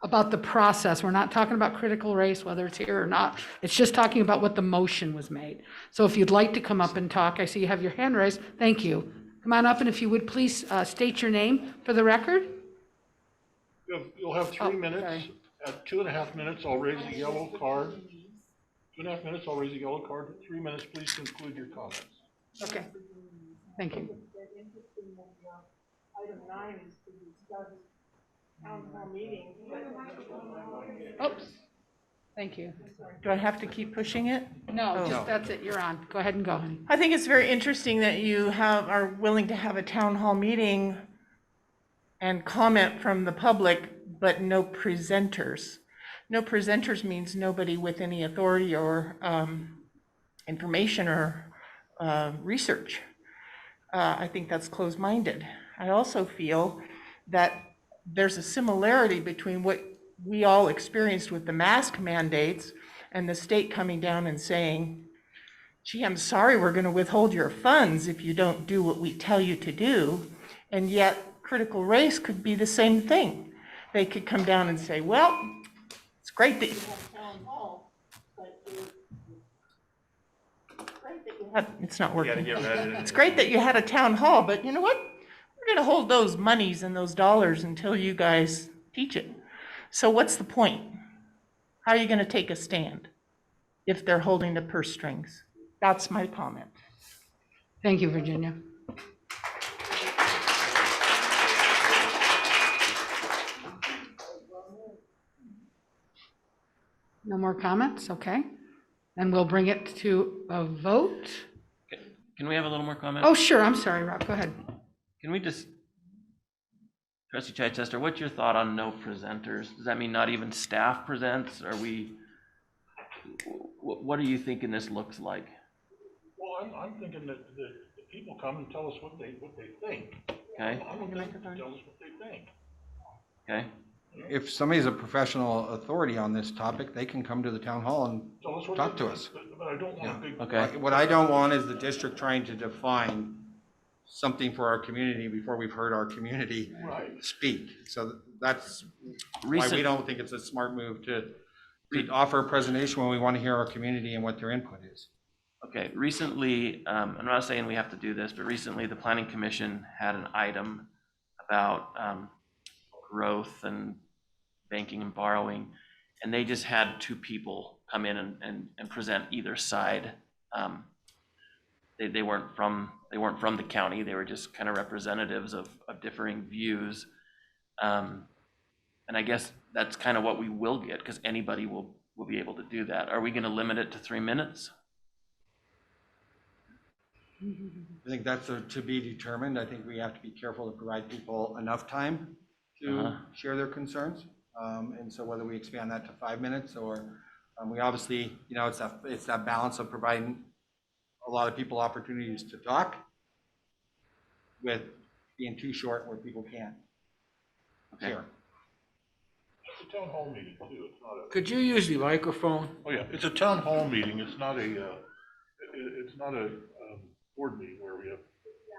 about the process. We're not talking about critical race, whether it's here or not. It's just talking about what the motion was made. So if you'd like to come up and talk, I see you have your hand raised. Thank you. Come on up, and if you would please state your name for the record. You'll have 3 Oh, minutes. sorry. At 2.5 minutes, I'll raise the yellow card. 2.5 minutes, I'll raise a yellow card. 3 minutes, please conclude your comments. Okay. Thank you. Item 9 is to discuss town hall meeting. Oops. Thank you. Do I have to keep pushing it? No, Oh. just, that's it, you're on. Go ahead and go, honey. I think it's very interesting that you are willing to have a town hall meeting and comment from the public, but no presenters. No presenters means nobody with any authority or information or research. I think that's closed-minded. I also feel that there's a similarity between what we all experienced with the mask mandates and the state coming down and saying, gee, I'm sorry, we're going to withhold your funds if you don't do what we tell you to do. And yet critical race could be the same thing. They could come down and say, well, it's great that you have town hall, but it's not working. It's great that you had a town hall, but you know what? We're going to hold those monies and those dollars until you guys teach it. So what's the point? How are you going to take a stand if they're holding the purse strings? That's my comment. Thank you, Virginia. No more comments? Okay. And we'll bring it to a vote. Can we have a little more comment? Oh, sure. I'm sorry, Rob. Go ahead. Can we just, Trustee Chichester, what's your thought on no presenters? Does that mean not even staff presents? Are we, what are you thinking this looks like? Well, I'm thinking that the people come and tell us what they think. Okay, I want them to tell us what they think. okay. If somebody's a professional authority on this topic, they can come to the town hall and Tell us what talk they to think, us. But I don't want a big. Okay. What I don't want is the district trying to define something for our community before we've heard our community Right. speak. So that's why Recent- we don't think it's a smart move to offer a presentation when we want to hear our community and what their input is. Okay, recently, I'm not saying we have to do this, but recently the Planning Commission had an item about growth and banking and borrowing, and they just had 2 people come in and present either side. They weren't from the county, they were just kind of representatives of differing views. And I guess that's kind of what we will get, because anybody will be able to do that. Are we going to limit it to 3 minutes? I think that's to be determined. I think we have to be careful to provide people enough time to Uh-huh. share their concerns. And so whether we expand that to 5 minutes or we obviously, you know, it's that balance of providing a lot of people opportunities to talk with being too short where people can't share. It's a town hall meeting too. It's not a. Could you use the microphone? Oh yeah, it's a town hall meeting. It's not a. It's not a board meeting where we have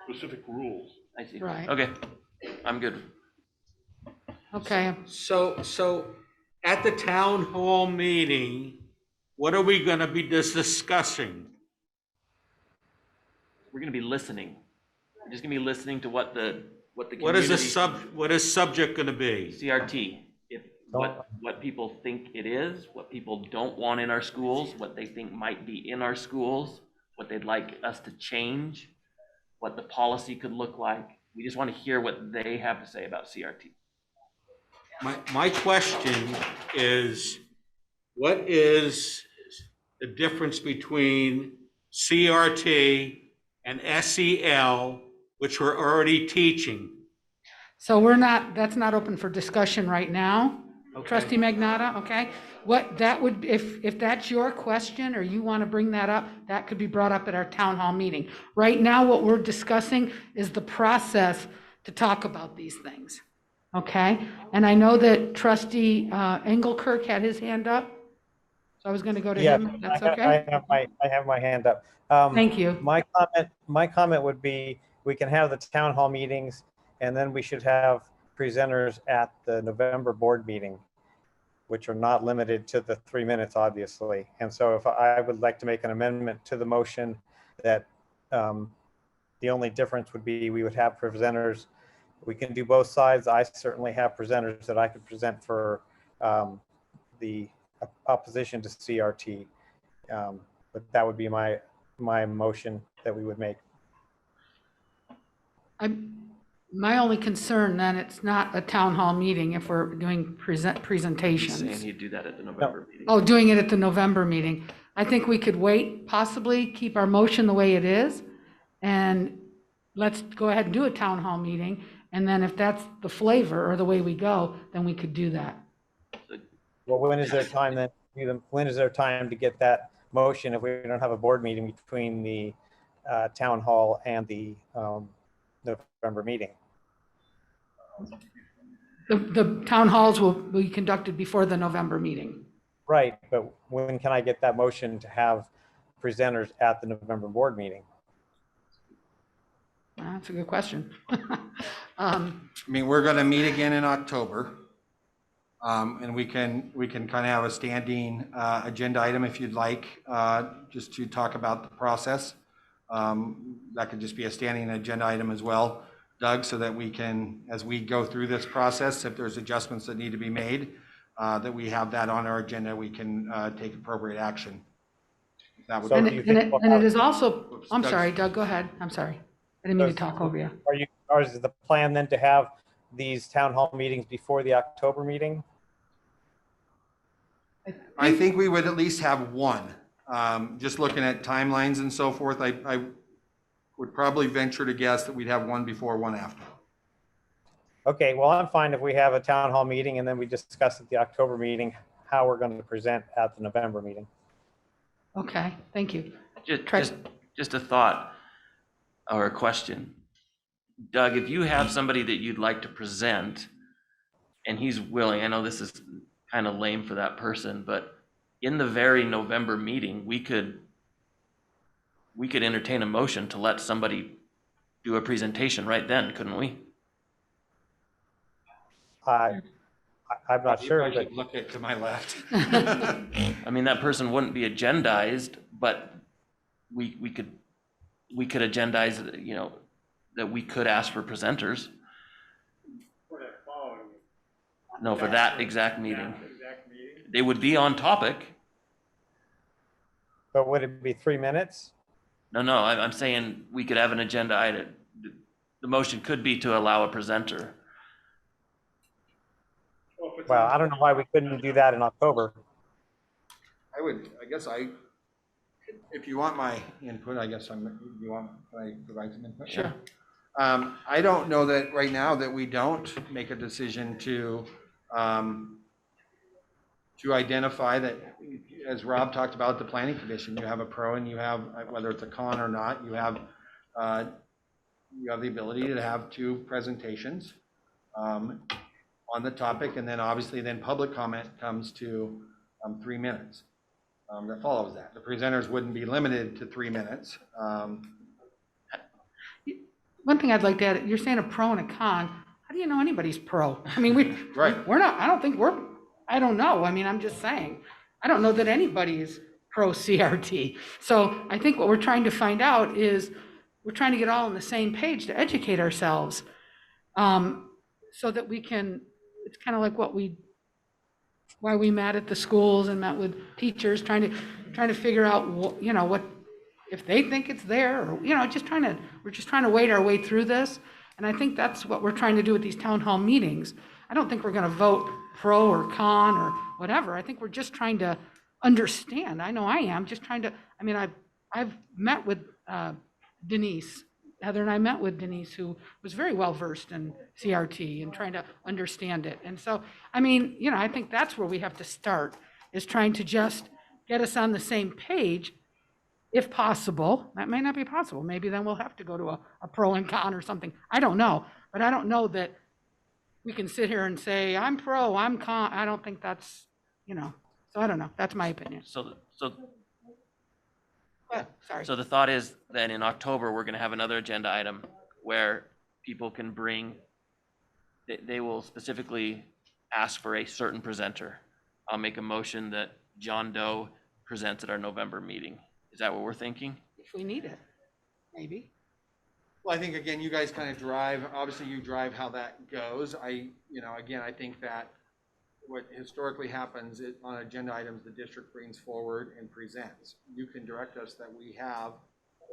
specific rules. I see. Right. Okay, I'm good. Okay. So at the town hall meeting, what are we gonna be discussing? We're gonna be listening. We're just gonna be listening to what the community. What is subject gonna be? CRT, if what people think it is, what people don't want in our schools, what they think might be in our schools, what they'd like us to change, what the policy could look like. We just want to hear what they have to say about CRT. My question is, what is the difference between CRT and SEL, which we're already teaching? So that's not open for discussion right now. Okay. Trustee Magnata, okay? What that would, if that's your question or you want to bring that up, that could be brought up at our town hall meeting. Right now, what we're discussing is the process to talk about these things, okay? And I know that Trustee Engelkirk had his hand up, so I was going to go to Yeah, him. That's okay? I have my hand up. Thank you. My comment would be, we can have the town hall meetings, and then we should have presenters at the November board meeting, which are not limited to the 3 minutes, obviously. And so if I would like to make an amendment to the motion that the only difference would be we would have presenters. We can do both sides. I certainly have presenters that I could present for the opposition to CRT. But that would be my motion that we would make. My only concern, then, it's not a town hall meeting if we're doing He's saying presentations. he'd do that at the November meeting. Oh, doing it at the November meeting. I think we could wait, possibly keep our motion the way it is, and let's go ahead and do a town hall meeting. And then if that's the flavor or the way we go, then we could do that. Well, when is there time then? When is there time to get that motion if we don't have a board meeting between the town hall and the November meeting? The town halls will be conducted before the November meeting. Right, but when can I get that motion to have presenters at the November board meeting? That's a good question. I mean, we're going to meet again in October. And we can kind of have a standing agenda item if you'd like, just to talk about the process. That could just be a standing agenda item as well, Doug, so that we can, as we go through this process, if there's adjustments that need to be made, that we have that on our agenda, we can take appropriate action. That would So And do you it think and it is also, Oops, I'm Doug's- sorry, Doug, go ahead. I'm sorry. I didn't mean to talk over you. Or is the plan then to have these town hall meetings before the October meeting? I think we would at least have one. Just looking at timelines and so forth, I would probably venture to guess that we'd have one before, one after. Okay, well, I'm fine if we have a town hall meeting and then we discuss at the October meeting how we're going to present at the November meeting. Okay, thank you. Just a thought or a question. Doug, if you have somebody that you'd like to present and he's willing, I know this is kind of lame for that person, but in the very November meeting, we could entertain a motion to let somebody do a presentation right then, couldn't we? I'm not sure, but Look at to my left. I mean, that person wouldn't be agendized, but we could agendize, you know, that we could ask for presenters. No, for that exact meeting. They would be on topic. but would it be 3 minutes? No, I'm saying we could have an agenda item. The motion could be to allow a presenter. Well, I don't know why we couldn't do that in October. If you want my input, I guess can I provide some input? Sure. I don't know that right now that we don't make a decision to identify that, as Rob talked about, the planning commission, you have a pro and you have, whether it's a con or not, you have the ability to have 2 presentations on the topic, and then obviously then public comment comes to 3 minutes. That follows that. The presenters wouldn't be limited to 3 minutes. One thing I'd like to add, you're saying a pro and a con. How do you know anybody's pro? I mean, Right. we're not, I don't know. I mean, I'm just saying, I don't know that anybody is pro CRT. So I think what we're trying to find out is, we're trying to get all on the same page to educate ourselves, so that we can, it's kind of like why we met at the schools and met with teachers, trying to figure out what, if they think it's there, or, we're just trying to wade our way through this. And I think that's what we're trying to do with these town hall meetings. I don't think we're going to vote pro or con or whatever. I think we're just trying to understand. I know I am just trying to, I mean, I've met with Denise. Heather and I met with Denise, who was very well versed in CRT and trying to understand it. And so, I mean, I think that's where we have to start, is trying to just get us on the same page, if possible. That may not be possible. Maybe then we'll have to go to a pro and con or something. I don't know. But I don't know that we can sit here and say, I'm pro, I'm con. I don't think that's, so I don't know. That's my opinion. Sorry. So the thought is that in October, we're going to have another agenda item where people can bring, they will specifically ask for a certain presenter. I'll make a motion that John Doe presents at our November meeting. Is that what we're thinking? If we need it, maybe. Well, I think, again, you guys kind of drive, obviously you drive how that goes. I think that what historically happens on agenda items, the district brings forward and presents. You can direct us that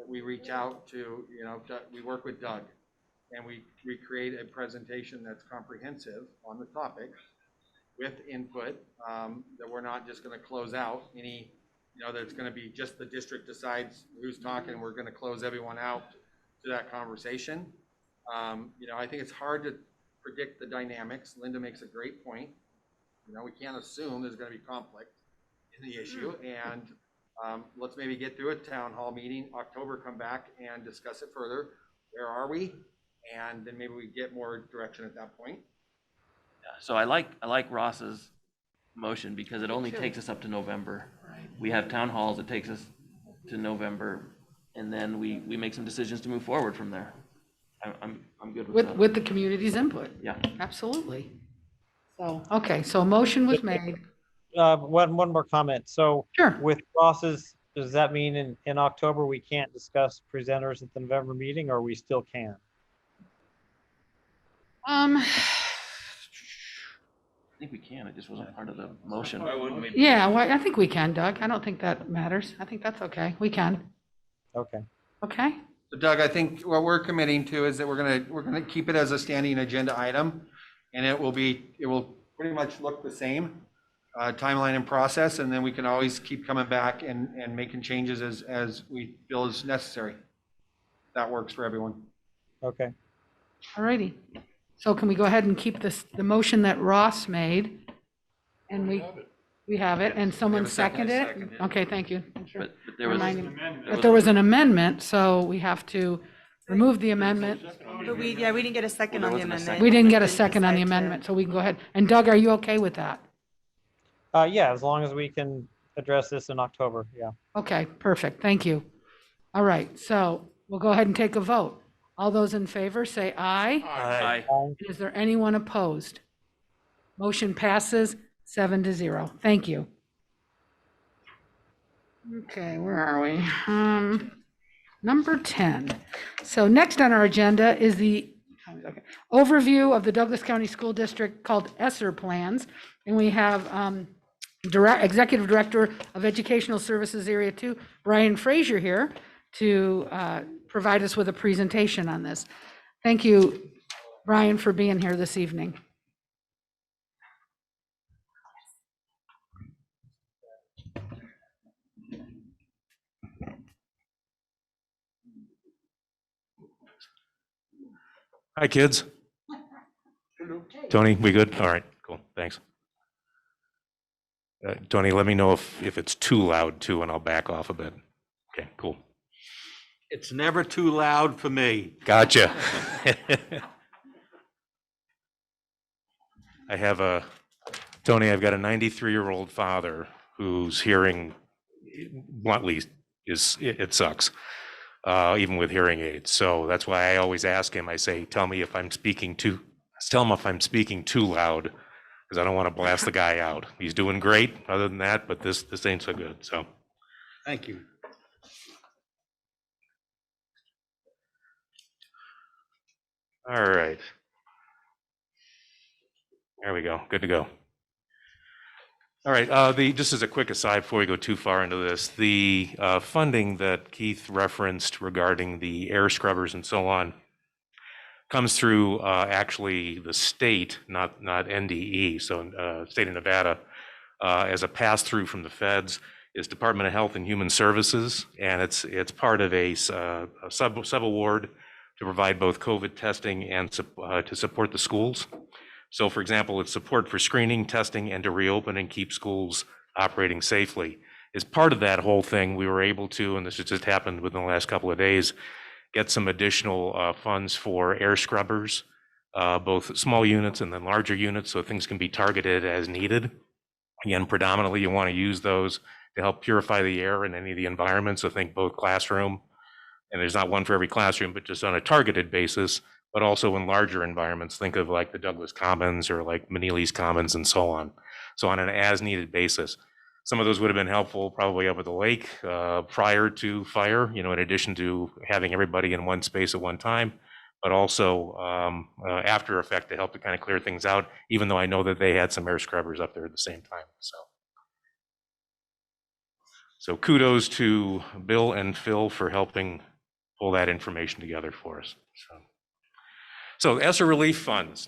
we reach out to, we work with Doug and we create a presentation that's comprehensive on the topic with input, that we're not just going to close out any, that it's going to be just the district decides who's talking. We're going to close everyone out to that conversation. I think it's hard to predict the dynamics. Linda makes a great point. We can't assume there's going to be conflict in the issue, and let's maybe get through a town hall meeting, October, come back and discuss it further. Where are we? And then maybe we get more direction at that point. So I like Ross's motion because it only takes us up to November. We have town halls, it takes us to November, and then we make some decisions to move forward from there. I'm good with that. With the community's input. Yeah. Absolutely. So, okay, so a motion was made. One more comment. So Sure. with Ross's, does that mean in October we can't discuss presenters at the November meeting, or we still can? I think we can, it just wasn't part of the motion. Yeah, well, I think we can, Doug. I don't think that matters. I think that's okay. We can. Okay. Okay? So Doug, I think what we're committing to is that we're gonna keep it as a standing agenda item, and it will pretty much look the same, timeline and process, and then we can always keep coming back and making changes as we feel is necessary. That works for everyone. Okay. All righty. So can we go ahead and keep the motion that Ross made? And we have it, and someone seconded it? Seconded it. Okay, thank you. But there was, But there was an amendment, so we have to remove the amendment. But we didn't get a second Well, on there the wasn't a amendment. second. We didn't get a Didn't second on the decide to- amendment, so we can go ahead. And Doug, are you okay with that? Yeah, as long as we can address this in October, yeah. Okay, perfect. Thank you. All right, so we'll go ahead and take a vote. All those in favor, say aye. aye. Is there anyone opposed? Motion passes 7-0. Thank you. Okay, where are we? Number 10. So next on our agenda is the overview of the Douglas County School District called ESSER plans. And we have Executive Director of Educational Services Area 2, Brian Frazier, here to provide us with a presentation on this. Thank you, Brian, for being here this evening. Hi, kids. Tony, we good? All right, cool, thanks. Tony, let me know if it's too loud too, and I'll back off a bit. Okay, cool. It's never too loud for me. Gotcha. Tony, I've got a 93-year-old father whose hearing, bluntly, it sucks, even with hearing aids. So that's why I always ask him, I say, tell him if I'm speaking too loud, because I don't want to blast the guy out. He's doing great other than that, but this ain't so good, so. Thank you. All right. There we go, good to go. All right, just as a quick aside before we go too far into this, the funding that Keith referenced regarding the air scrubbers and so on comes through actually the state, not NDE, so state of Nevada, as a pass-through from the feds is Department of Health and Human Services, and it's part of a sub-award to provide both COVID testing and to support the schools. So for example, it's support for screening, testing, and to reopen and keep schools operating safely. As part of that whole thing, we were able to, and this has just happened within the last couple of days, get some additional funds for air scrubbers, both small units and then larger units, so things can be targeted as needed. Again, predominantly you want to use those to help purify the air in any of the environments, so think both classroom, and there's not one for every classroom, but just on a targeted basis, but also in larger environments, think of like the Douglas Commons or like Meneely's Commons and so on. So on an as-needed basis. Some of those would have been helpful probably up at the lake prior to fire, in addition to having everybody in one space at one time. but also after effect to help to kind of clear things out, even though I know that they had some air scrubbers up there at the same time. So kudos to Bill and Phil for helping pull that information together for us. So ESSER relief funds.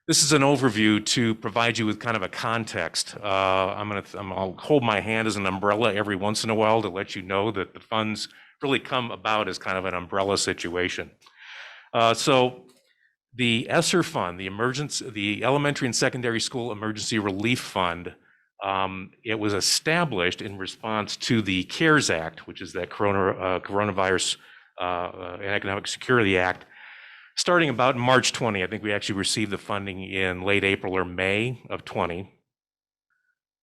This is an overview to provide you with kind of a context. I'll hold my hand as an umbrella every once in a while to let you know that the funds really come about as kind of an umbrella situation. So the ESSER fund, the Elementary and Secondary School Emergency Relief Fund, it was established in response to the CARES Act, which is that Coronavirus and Economic Security Act. Starting about March 20, I think we actually received the funding in late April or May of 20.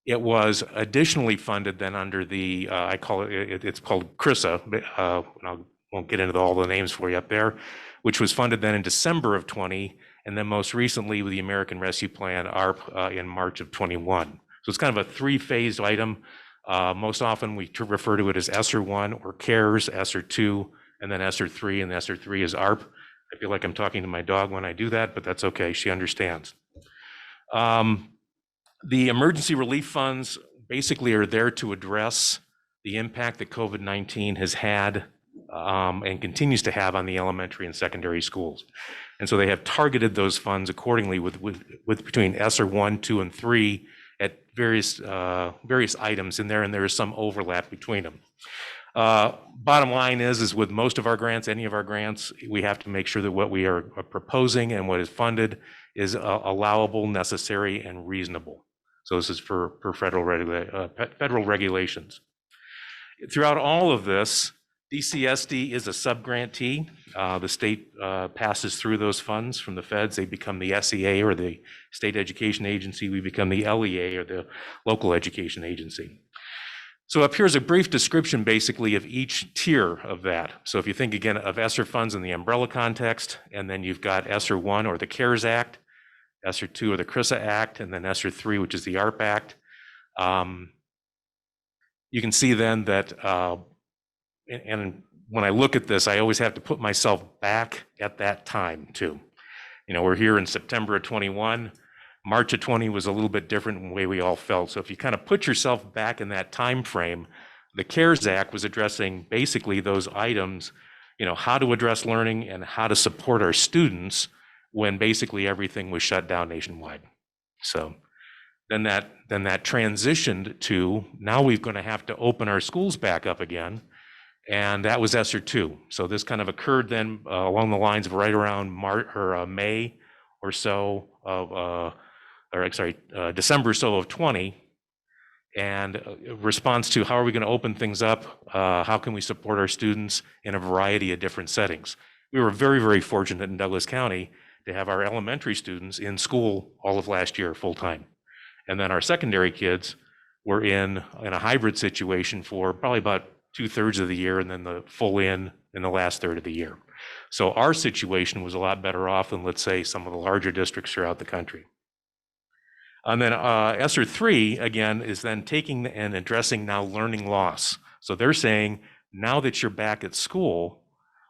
It was additionally funded then under the, it's called CRISA, I won't get into all the names for you up there, which was funded then in December of 20, and then most recently with the American Rescue Plan, ARP, in March of 21. So it's kind of a three-phased item. Most often we refer to it as ESSER 1 or CARES, ESSER 2, and then ESSER 3, and ESSER 3 is ARP. I feel like I'm talking to my dog when I do that, but that's okay, she understands. The emergency relief funds basically are there to address the impact that COVID-19 has had and continues to have on the elementary and secondary schools. And so they have targeted those funds accordingly with between ESSER 1, 2, and 3 at various items in there, and there is some overlap between them. Bottom line is with most of our grants, any of our grants, we have to make sure that what we are proposing and what is funded is allowable, necessary, and reasonable. So this is for federal regulations. Throughout all of this, Dcsd is a subgrantee. The state passes through those funds from the feds. They become the SEA, or the state education agency. We become the LEA, or the local education agency. So up here is a brief description basically of each tier of that. So if you think again of ESSER funds in the umbrella context, and then you've got ESSER 1 or the CARES Act, ESSER 2 or the CRISA Act, and then ESSER 3, which is the ARP Act. You can see then that, and when I look at this, I always have to put myself back at that time too. You know, we're here in September of 21. March of 20 was a little bit different in the way we all felt. So if you kind of put yourself back in that time frame, the CARES Act was addressing basically those items, you know, how to address learning and how to support our students when basically everything was shut down nationwide. So then that transitioned to, now we're going to have to open our schools back up again, and that was ESSER 2. So this kind of occurred then along the lines of right around May or so of December or so of 20, and response to how are we going to open things up, how can we support our students in a variety of different settings. We were very, very fortunate in Douglas County to have our elementary students in school all of last year full time. And then our secondary kids were in a hybrid situation for probably about 2/3 of the year, and then the full in the last third of the year. So our situation was a lot better off than, let's say, some of the larger districts throughout the country. And then ESSER 3, again, is then taking and addressing now learning loss. So they're saying, now that you're back at school,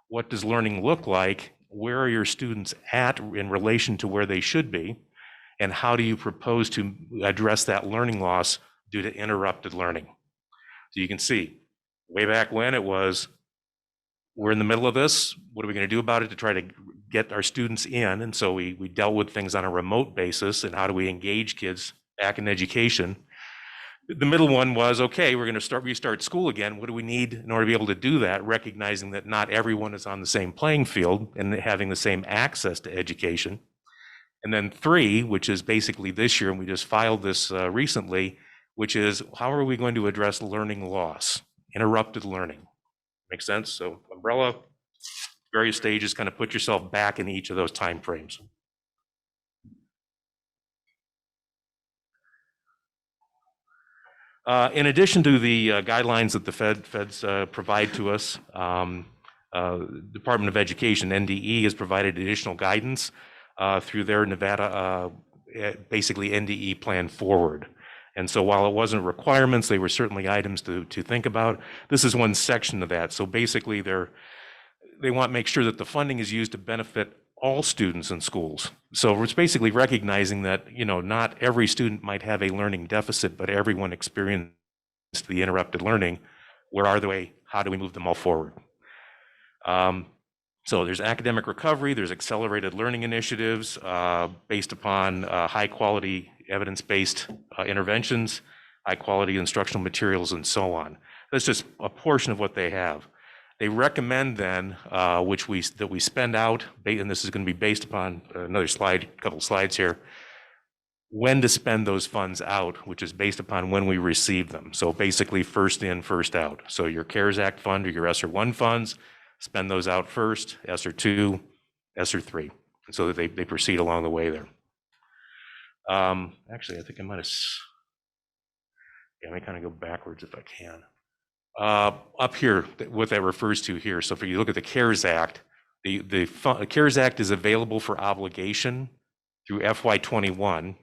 what does learning look like? Where are your students at in relation to where they should be? And how do you propose to address that learning loss due to interrupted learning? So you can see, way back when it was, we're in the middle of this, what are we going to do about it to try to get our students in? And so we dealt with things on a remote basis, and how do we engage kids back in education? The middle one was, okay, we're going to restart school again. What do we need in order to be able to do that, recognizing that not everyone is on the same playing field and having the same access to education? And then 3, which is basically this year, and we just filed this recently, which is, how are we going to address learning loss, interrupted learning? Make sense? So umbrella, various stages, kind of put yourself back in each of those time frames. In addition to the guidelines that the feds provide to us, Department of Education, NDE, has provided additional guidance through their Nevada, basically NDE plan forward. And so while it wasn't requirements, they were certainly items to think about. This is one section of that. So basically they want to make sure that the funding is used to benefit all students in schools. So it's basically recognizing that, not every student might have a learning deficit, but everyone experienced the interrupted learning. Where are they? How do we move them all forward? So there's academic recovery, there's accelerated learning initiatives based upon high quality evidence-based interventions, high quality instructional materials, and so on. That's just a portion of what they have. They recommend then, that we spend out, and this is going to be based upon another slide, a couple slides here, when to spend those funds out, which is based upon when we receive them. So basically first in, first out. So your CARES Act fund or your ESSER 1 funds, spend those out first, ESSER 2, ESSER 3, and so that they proceed along the way there. Actually, I think I might have, let me kind of go backwards if I can. Up here, what that refers to here. So if you look at the CARES Act, the CARES Act is available for obligation through FY21.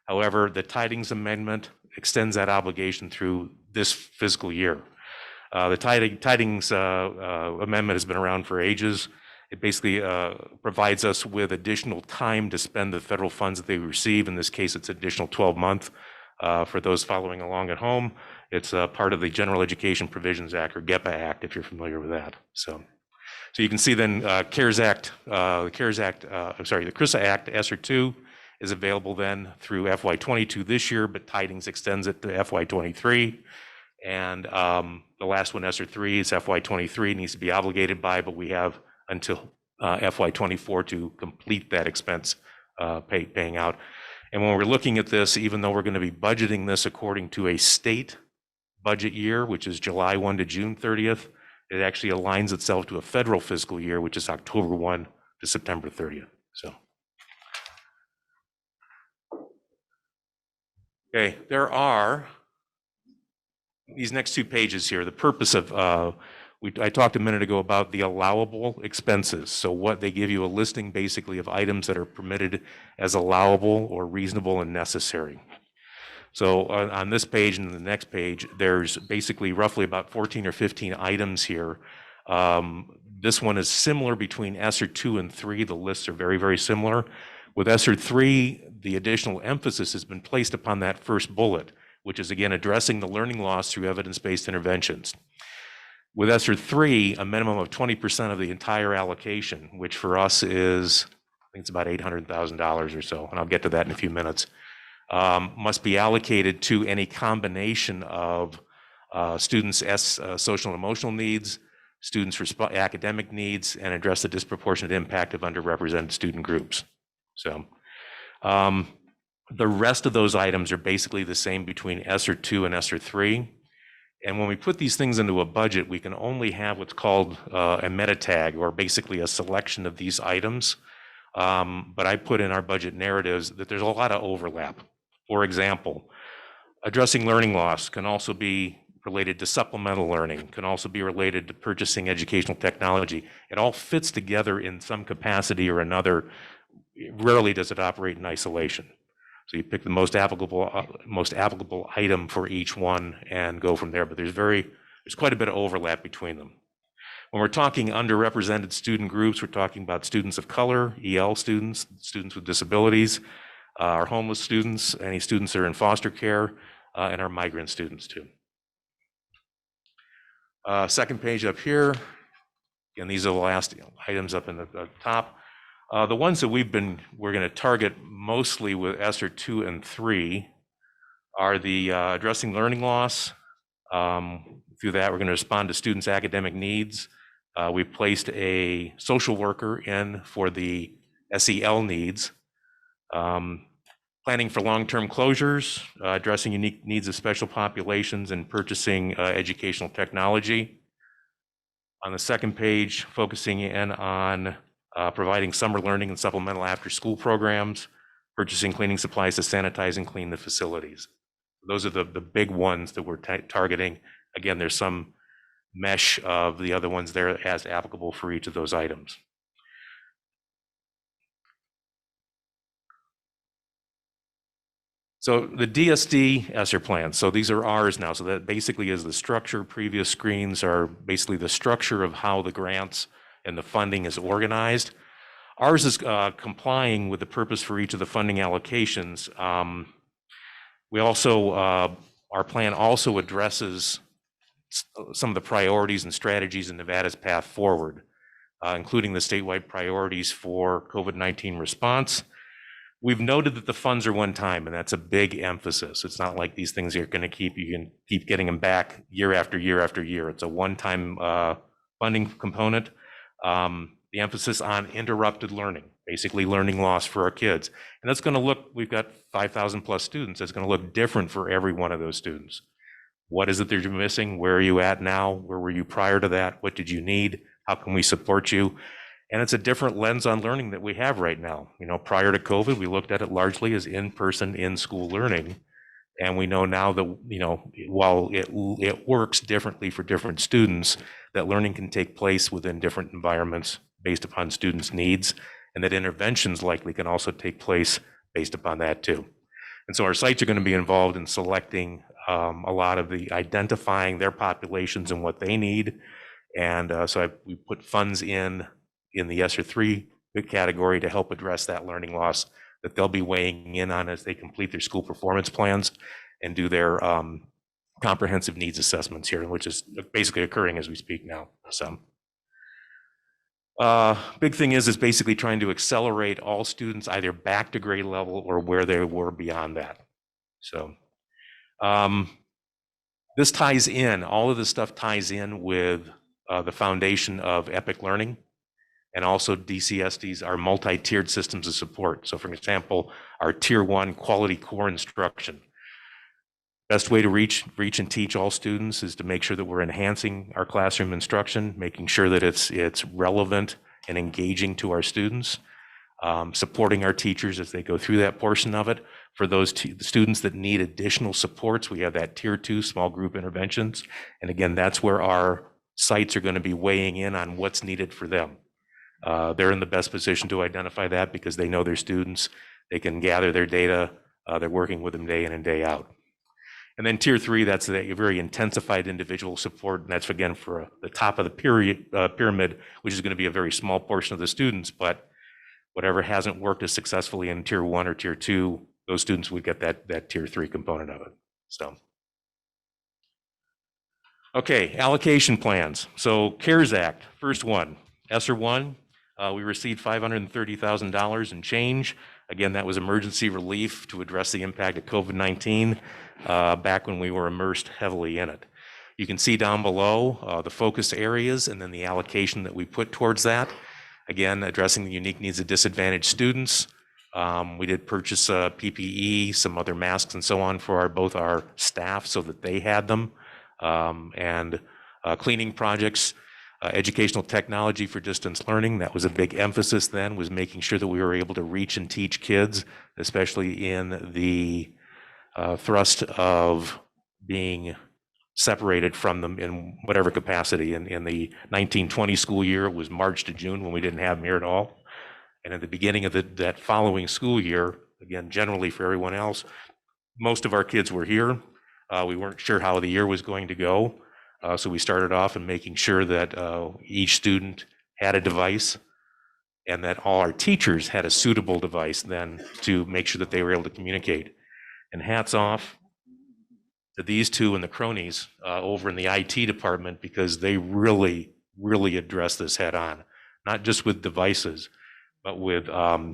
However, the Tidings Amendment extends that obligation through this fiscal year. The Tidings Amendment has been around for ages. It basically provides us with additional time to spend the federal funds that they receive. In this case, it's additional 12-month. For those following along at home, it's part of the General Education Provisions Act, or GEPA Act, if you're familiar with that. So you can see then the CRISA Act, ESSER 2, is available then through FY22 this year, but Tidings extends it to FY23. And the last one, ESSER 3, is FY23, needs to be obligated by, but we have until FY24 to complete that expense paying out. And when we're looking at this, even though we're going to be budgeting this according to a state budget year, which is July 1 to June 30th, it actually aligns itself to a federal fiscal year, which is October 1 to September 30th. So, okay, there are these next two pages here. The purpose of, I talked a minute ago about the allowable expenses. So what they give you a listing basically of items that are permitted as allowable or reasonable and necessary. So on this page and the next page, there's basically roughly about 14 or 15 items here. This one is similar between ESSER 2 and 3. The lists are very, very similar. With ESSER 3, the additional emphasis has been placed upon that first bullet, which is again addressing the learning loss through evidence-based interventions. With ESSER 3, a minimum of 20% of the entire allocation, which for us is, I think it's about $800,000 or so, and I'll get to that in a few minutes, must be allocated to any combination of students' social and emotional needs, students' academic needs, and address the disproportionate impact of underrepresented student groups. So the rest of those items are basically the same between ESSER 2 and ESSER 3. And when we put these things into a budget, we can only have what's called a meta tag, or basically a selection of these items. But I put in our budget narratives that there's a lot of overlap. For example, addressing learning loss can also be related to supplemental learning, can also be related to purchasing educational technology. It all fits together in some capacity or another. Rarely does it operate in isolation. So you pick the most applicable item for each one and go from there. But there's quite a bit of overlap between them. When we're talking underrepresented student groups, we're talking about students of color, EL students, students with disabilities, our homeless students, any students that are in foster care, and our migrant students too. Second page up here, and these are the last items up in the top. The ones that we're going to target mostly with ESSER 2 and 3 are the addressing learning loss. Through that, we're going to respond to students' academic needs. We've placed a social worker in for the SEL needs. Planning for long-term closures, addressing unique needs of special populations, and purchasing educational technology. On the second page, focusing in on providing summer learning and supplemental after-school programs, purchasing cleaning supplies to sanitize and clean the facilities. Those are the big ones that we're targeting. Again, there's some mesh of the other ones there as applicable for each of those items. So the DSD ESSER plans, so these are ours now. So that basically is the structure. Previous screens are basically the structure of how the grants and the funding is organized. Ours is complying with the purpose for each of the funding allocations. We also, our plan also addresses some of the priorities and strategies in Nevada's path forward, including the statewide priorities for COVID-19 response. We've noted that the funds are one time, and that's a big emphasis. It's not like these things are going to you can keep getting them back year after year after year. It's a one-time funding component. The emphasis on interrupted learning, basically learning loss for our kids. And that's going to look, we've got 5,000 plus students. It's going to look different for every one of those students. What is it that you're missing? Where are you at now? Where were you prior to that? What did you need? How can we support you? And it's a different lens on learning that we have right now. You know, prior to COVID, we looked at it largely as in-person, in-school learning. And we know now that, you know, while it works differently for different students, that learning can take place within different environments based upon students' needs, and that interventions likely can also take place based upon that too. And so our sites are going to be involved in selecting a lot of the identifying their populations and what they need. And we put funds in the ESSER 3 category to help address that learning loss that they'll be weighing in on as they complete their school performance plans and do their comprehensive needs assessments here, which is basically occurring as we speak now. So big thing is basically trying to accelerate all students either back to grade level or where they were beyond that. So this ties in, all of this stuff ties in with the foundation of EPIC learning and also DCSD's, our multi-tiered systems of support. So for example, our tier 1 quality core instruction. Best way to reach and teach all students is to make sure that we're enhancing our classroom instruction, making sure that it's relevant and engaging to our students, supporting our teachers as they go through that portion of it. For those students that need additional supports, we have that tier 2 small group interventions. And again, that's where our sites are going to be weighing in on what's needed for them. They're in the best position to identify that because they know their students, they can gather their data, they're working with them day in and day out. And then tier 3, that's the very intensified individual support, and that's again for the top of the pyramid, which is going to be a very small portion of the students, but whatever hasn't worked as successfully in tier 1 or tier 2, those students would get that tier 3 component of it. So, okay, allocation plans. So CARES Act, first one, ESSER 1, we received $530,000 in change. Again, that was emergency relief to address the impact of COVID-19 back when we were immersed heavily in it. You can see down below the focus areas and then the allocation that we put towards that. Again, addressing the unique needs of disadvantaged students. We did purchase PPE, some other masks and so on for both our staff so that they had them, and cleaning projects. Educational technology for distance learning, that was a big emphasis then, was making sure that we were able to reach and teach kids, especially in the thrust of being separated from them in whatever capacity. In the 1920 school year, it was March to June when we didn't have them here at all. And at the beginning of that following school year, again, generally for everyone else, most of our kids were here. We weren't sure how the year was going to go. So we started off in making sure that each student had a device and that all our teachers had a suitable device then to make sure that they were able to communicate. And hats off to these two and the cronies over in the IT department because they really, really addressed this head on, not just with devices, but with, help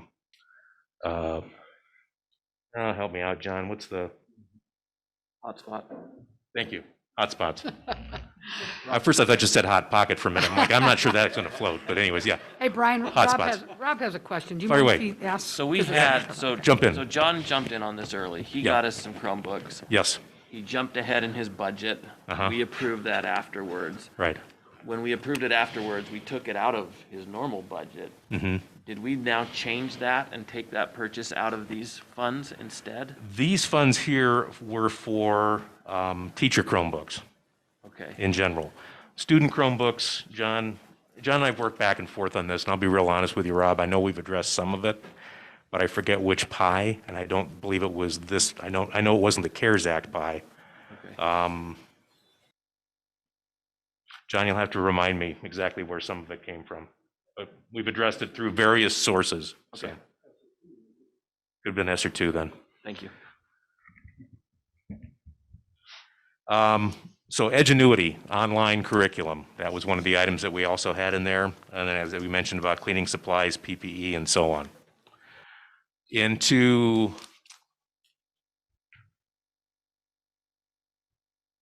me out, John, what's the? Hotspot. Thank you. Hotspots. At first I thought you said hot pocket for a minute. I'm like, I'm not sure that's going to float, but anyways, yeah. Hey, Brian, Hotspots. Rob has a question. Do you Fire mind away. if he asks? So we had, Jump in. So John jumped in on this early. He Yeah. got us some Chromebooks. Yes, He jumped ahead in his budget. Uh-huh. We approved that afterwards. right. When we approved it afterwards, we took it out of his normal budget. Mhm. Did we now change that and take that purchase out of these funds instead? These funds here were for teacher Chromebooks Okay. in general. Student Chromebooks, John and I have worked back and forth on this, and I'll be real honest with you, Rob. I know we've addressed some of it, but I forget which pie, and I don't believe it was this. I know it wasn't the CARES Act pie. Okay. John, you'll have to remind me exactly where some of it came from. We've addressed it through various sources. So Okay. could have been ESER 2 then. Thank you. So Edgenuity, online curriculum, that was one of the items that we also had in there. And then as we mentioned about cleaning supplies, PPE, and so on. Into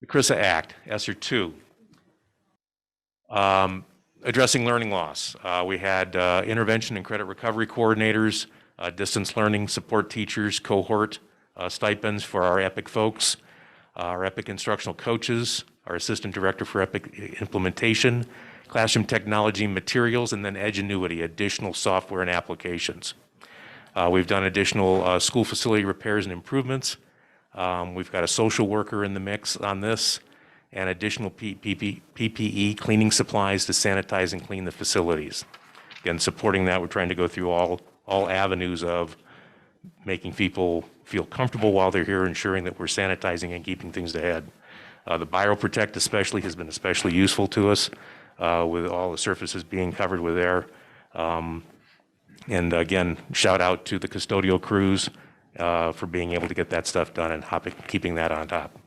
the CRISA Act, ESER 2. Addressing learning loss. We had intervention and credit recovery coordinators, distance learning support teachers, cohort stipends for our EPIC folks, our EPIC instructional coaches, our assistant director for EPIC implementation, classroom technology materials, and then Edgenuity, additional software and applications. We've done additional school facility repairs and improvements. We've got a social worker in the mix on this, and additional PPE, cleaning supplies to sanitize and clean the facilities. Again, supporting that, we're trying to go through all avenues of making people feel comfortable while they're here, ensuring that we're sanitizing and keeping things ahead. The BioProtect especially has been especially useful to us with all the surfaces being covered with air. And again, shout out to the custodial crews for being able to get that stuff done and keeping that on top.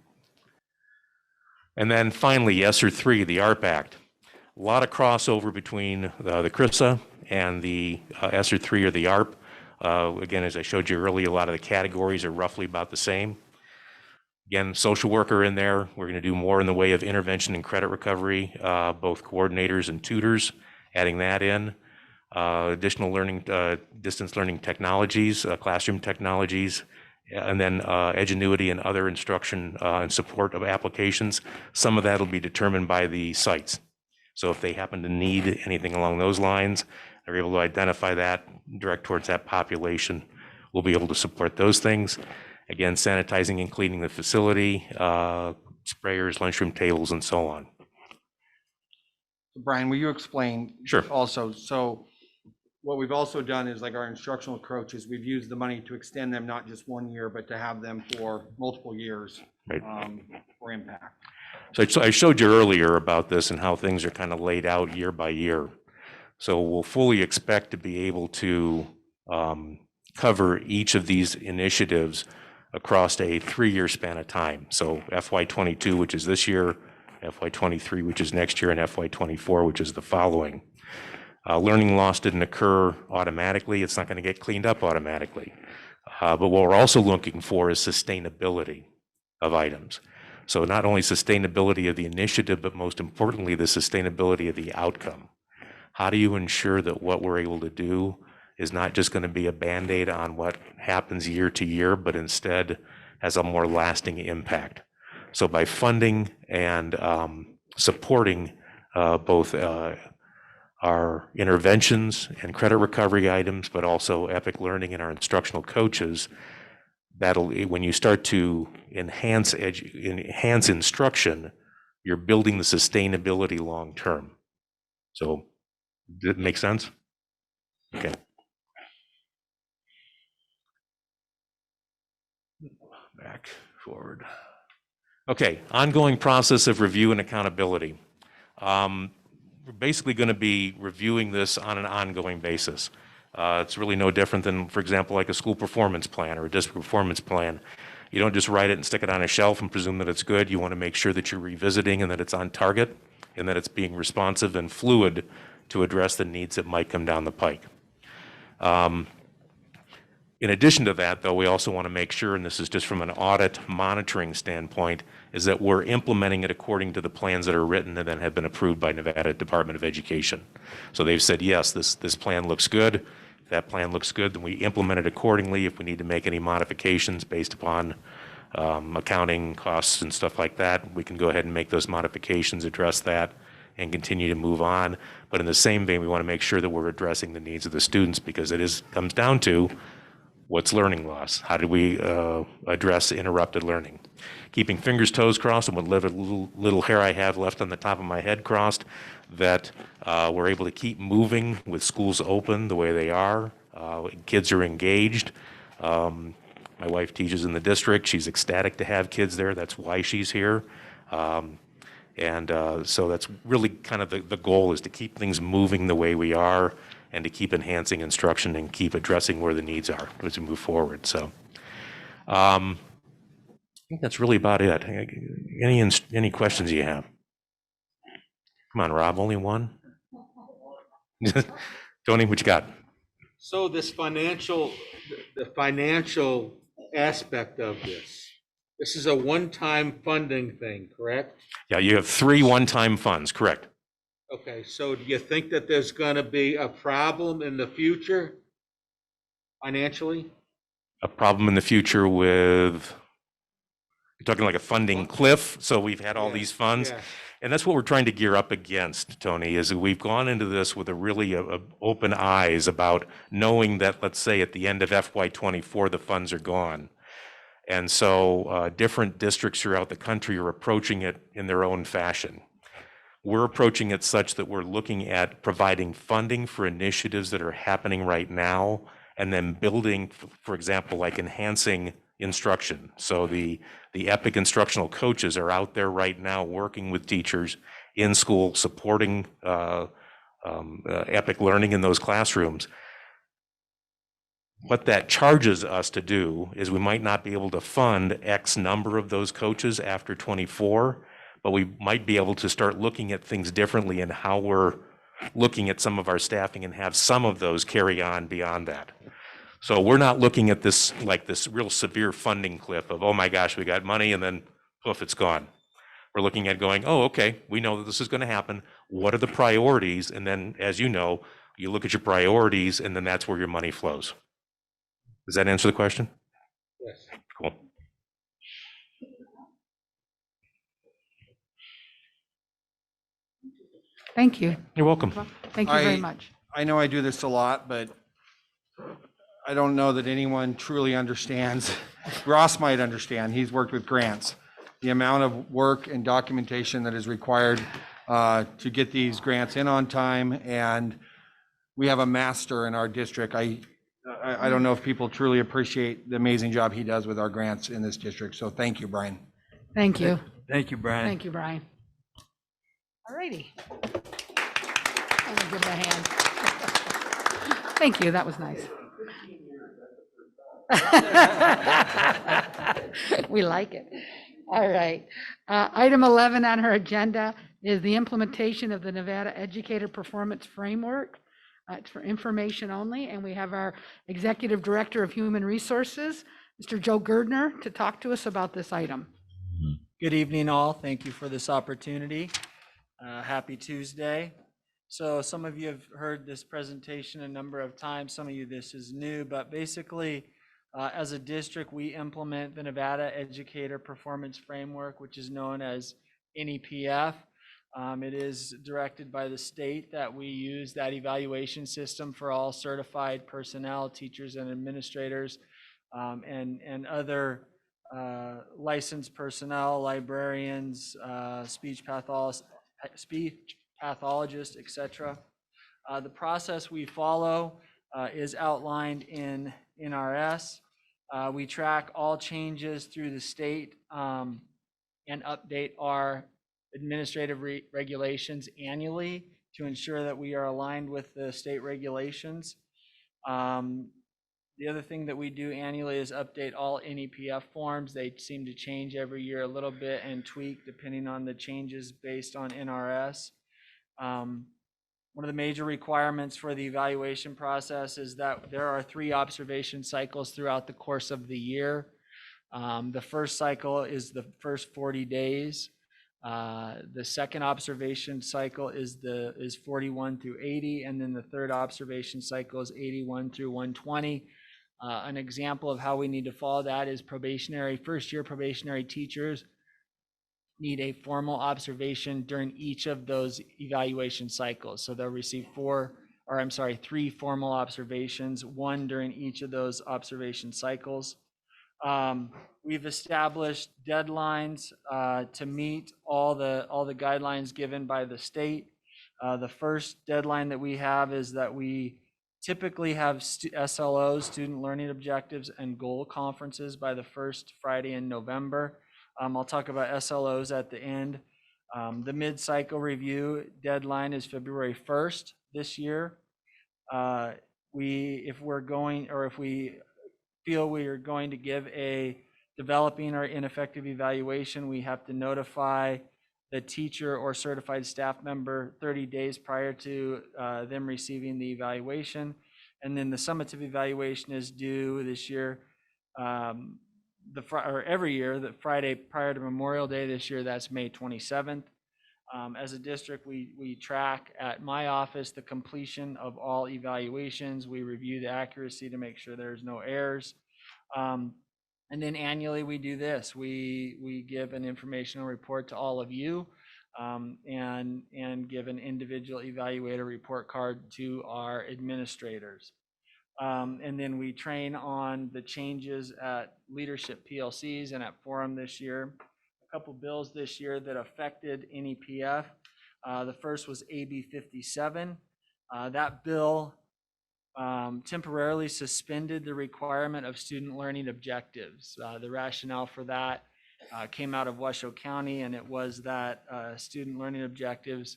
And then finally, ESER 3, the ARP Act. A lot of crossover between the CRISA and the ESER 3 or the ARP. Again, as I showed you earlier, a lot of the categories are roughly about the same. Again, social worker in there. We're going to do more in the way of intervention and credit recovery, both coordinators and tutors, adding that in. Additional learning, distance learning technologies, classroom technologies, and then Edgenuity and other instruction and support of applications. Some of that will be determined by the sites. So if they happen to need anything along those lines, they're able to identify that, direct towards that population. We'll be able to support those things. Again, sanitizing and cleaning the facility, sprayers, lunchroom tables, and so on. Brian, will you explain? Sure. Also, so what we've also done is like our instructional coaches, we've used the money to extend them not just 1 year, but to have them for multiple years Right. For impact. So I showed you earlier about this and how things are kind of laid out year by year. So we'll fully expect to be able to cover each of these initiatives across a 3-year span of time. So FY22, which is this year, FY23, which is next year, and FY24, which is the following. Learning loss didn't occur automatically. It's not going to get cleaned up automatically. But what we're also looking for is sustainability of items. So not only sustainability of the initiative, but most importantly, the sustainability of the outcome. How do you ensure that what we're able to do is not just going to be a Band-Aid on what happens year to year, but instead has a more lasting impact? So by funding and supporting both our interventions and credit recovery items, but also EPIC learning and our instructional coaches, that'll, when you start to enhance instruction, you're building the sustainability long term. So, does it make sense? Okay. Back, forward. Okay, ongoing process of review and accountability. We're basically going to be reviewing this on an ongoing basis. It's really no different than, for example, like a school performance plan or a district performance plan. You don't just write it and stick it on a shelf and presume that it's good. You want to make sure that you're revisiting and that it's on target and that it's being responsive and fluid to address the needs that might come down the pike. In addition to that, though, we also want to make sure, and this is just from an audit monitoring standpoint, is that we're implementing it according to the plans that are written and then have been approved by Nevada Department of Education. So they've said, yes, this plan looks good. If that plan looks good, then we implement it accordingly. If we need to make any modifications based upon accounting costs and stuff like that, we can go ahead and make those modifications, address that, and continue to move on. But in the same vein, we want to make sure that we're addressing the needs of the students, because it comes down to what's learning loss? How do we address interrupted learning? Keeping fingers, toes crossed, and with little hair I have left on the top of my head crossed, that we're able to keep moving with schools open the way they are. Kids are engaged. My wife teaches in the district. She's ecstatic to have kids there. That's why she's here. So that's really kind of the goal, is to keep things moving the way we are and to keep enhancing instruction and keep addressing where the needs are as we move forward. So I think that's really about it. Any questions you have? Come on, Rob, only one? Tony, what you got? So this financial, the financial aspect of this is a one-time funding thing, correct? Yeah, you have 3 one-time funds, correct? Okay, so do you think that there's gonna be a problem in the future financially? A problem in the future with, you're talking like a funding cliff, so we've had all these funds. Yeah. And that's what we're trying to gear up against, Tony, is that we've gone into this with a really open eyes about knowing that, let's say, at the end of FY24, the funds are gone. And so different districts throughout the country are approaching it in their own fashion. We're approaching it such that we're looking at providing funding for initiatives that are happening right now, and then building, for example, like enhancing instruction. So the EPIC instructional coaches are out there right now working with teachers in school, supporting EPIC learning in those classrooms. What that charges us to do is we might not be able to fund X number of those coaches after 24, but we might be able to start looking at things differently in how we're looking at some of our staffing and have some of those carry on beyond that. So we're not looking at this like this real severe funding cliff of, oh my gosh, we got money and then poof, it's gone. We're looking at going, oh, okay, we know that this is going to happen. What are the priorities? And then, as you know, you look at your priorities and then that's where your money flows. Does that answer the question? Yes. Cool. Thank you. You're welcome. Thank you very much. I know I do this a lot, but I don't know that anyone truly understands. Ross might understand. He's worked with grants. The amount of work and documentation that is required to get these grants in on time. And we have a master in our district. I don't know if people truly appreciate the amazing job he does with our grants in this district. So thank you, Brian. Thank you. Thank you, Brian. Thank you, Brian. All righty. I'm gonna give him a hand. Thank you, that was nice. We like it. All right. Item 11 on her agenda is the implementation of the Nevada Educator Performance Framework. It's for information only, and we have our Executive Director of Human Resources, Mr. Joe Girdner, to talk to us about this item. Good evening, all. Thank you for this opportunity. Happy Tuesday. So some of you have heard this presentation a number of times. Some of you, this is new, but basically, as a district, we implement the Nevada Educator Performance Framework, which is known as NEPF. It is directed by the state that we use that evaluation system for all certified personnel, teachers and administrators, and other licensed personnel, librarians, speech pathologists, etc. The process we follow is outlined in NRS. We track all changes through the state and update our administrative regulations annually to ensure that we are aligned with the state regulations. The other thing that we do annually is update all NEPF forms. They seem to change every year a little bit and tweak depending on the changes based on NRS. One of the major requirements for the evaluation process is that there are 3 observation cycles throughout the course of the year. The first cycle is the first 40 days. The second observation cycle is 41 through 80, and then the third observation cycle is 81 through 120. An example of how we need to follow that is first-year probationary teachers need a formal observation during each of those evaluation cycles. So they'll receive 3 formal observations, 1 during each of those observation cycles. We've established deadlines to meet all the guidelines given by the state. The first deadline that we have is that we typically have SLOs, student learning objectives, and goal conferences by the first Friday in November. I'll talk about SLOs at the end. The mid-cycle review deadline is February 1st this year. if we're going, or if we feel we are going to give a developing or ineffective evaluation, we have to notify the teacher or certified staff member 30 days prior to them receiving the evaluation. And then the summative evaluation is due this year, or every year, the Friday prior to Memorial Day. This year, that's May 27th. As a district, we track at my office the completion of all evaluations. We review the accuracy to make sure there's no errors. And then annually we do this. We give an informational report to all of you, and give an individual evaluator report card to our administrators. And then we train on the changes at leadership PLCs and at Forum this year. A couple bills this year that affected NEPF. The first was AB 57. That bill temporarily suspended the requirement of student learning objectives. The rationale for that came out of Washoe County, and it was that student learning objectives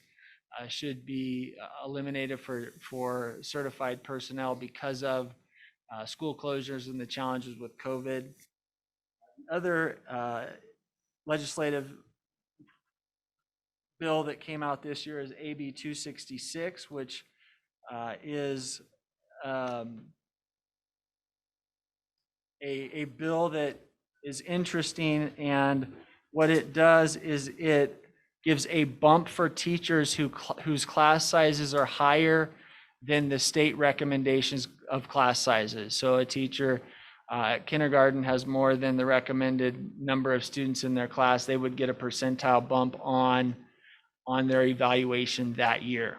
should be eliminated for certified personnel because of school closures and the challenges with COVID. Other legislative bill that came out this year is AB 266, which is a bill that is interesting, and what it does is it gives a bump for teachers whose class sizes are higher than the state recommendations of class sizes. So a teacher at kindergarten has more than the recommended number of students in their class, they would get a percentile bump on their evaluation that year.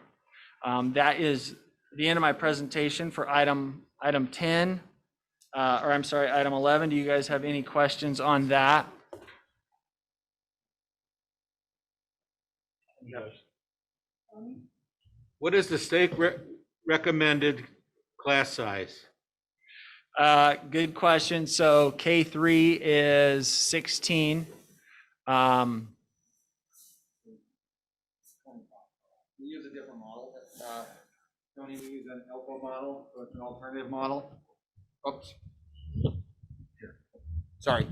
That is the end of my presentation for item 10, or I'm sorry, item 11. Do you guys have any questions on that? Yes. What is the state recommended class size? Good question. So K3 is 16. We use a different model. Tony, we use an ELCO model, so it's an alternative model. Oops. Here. Sorry.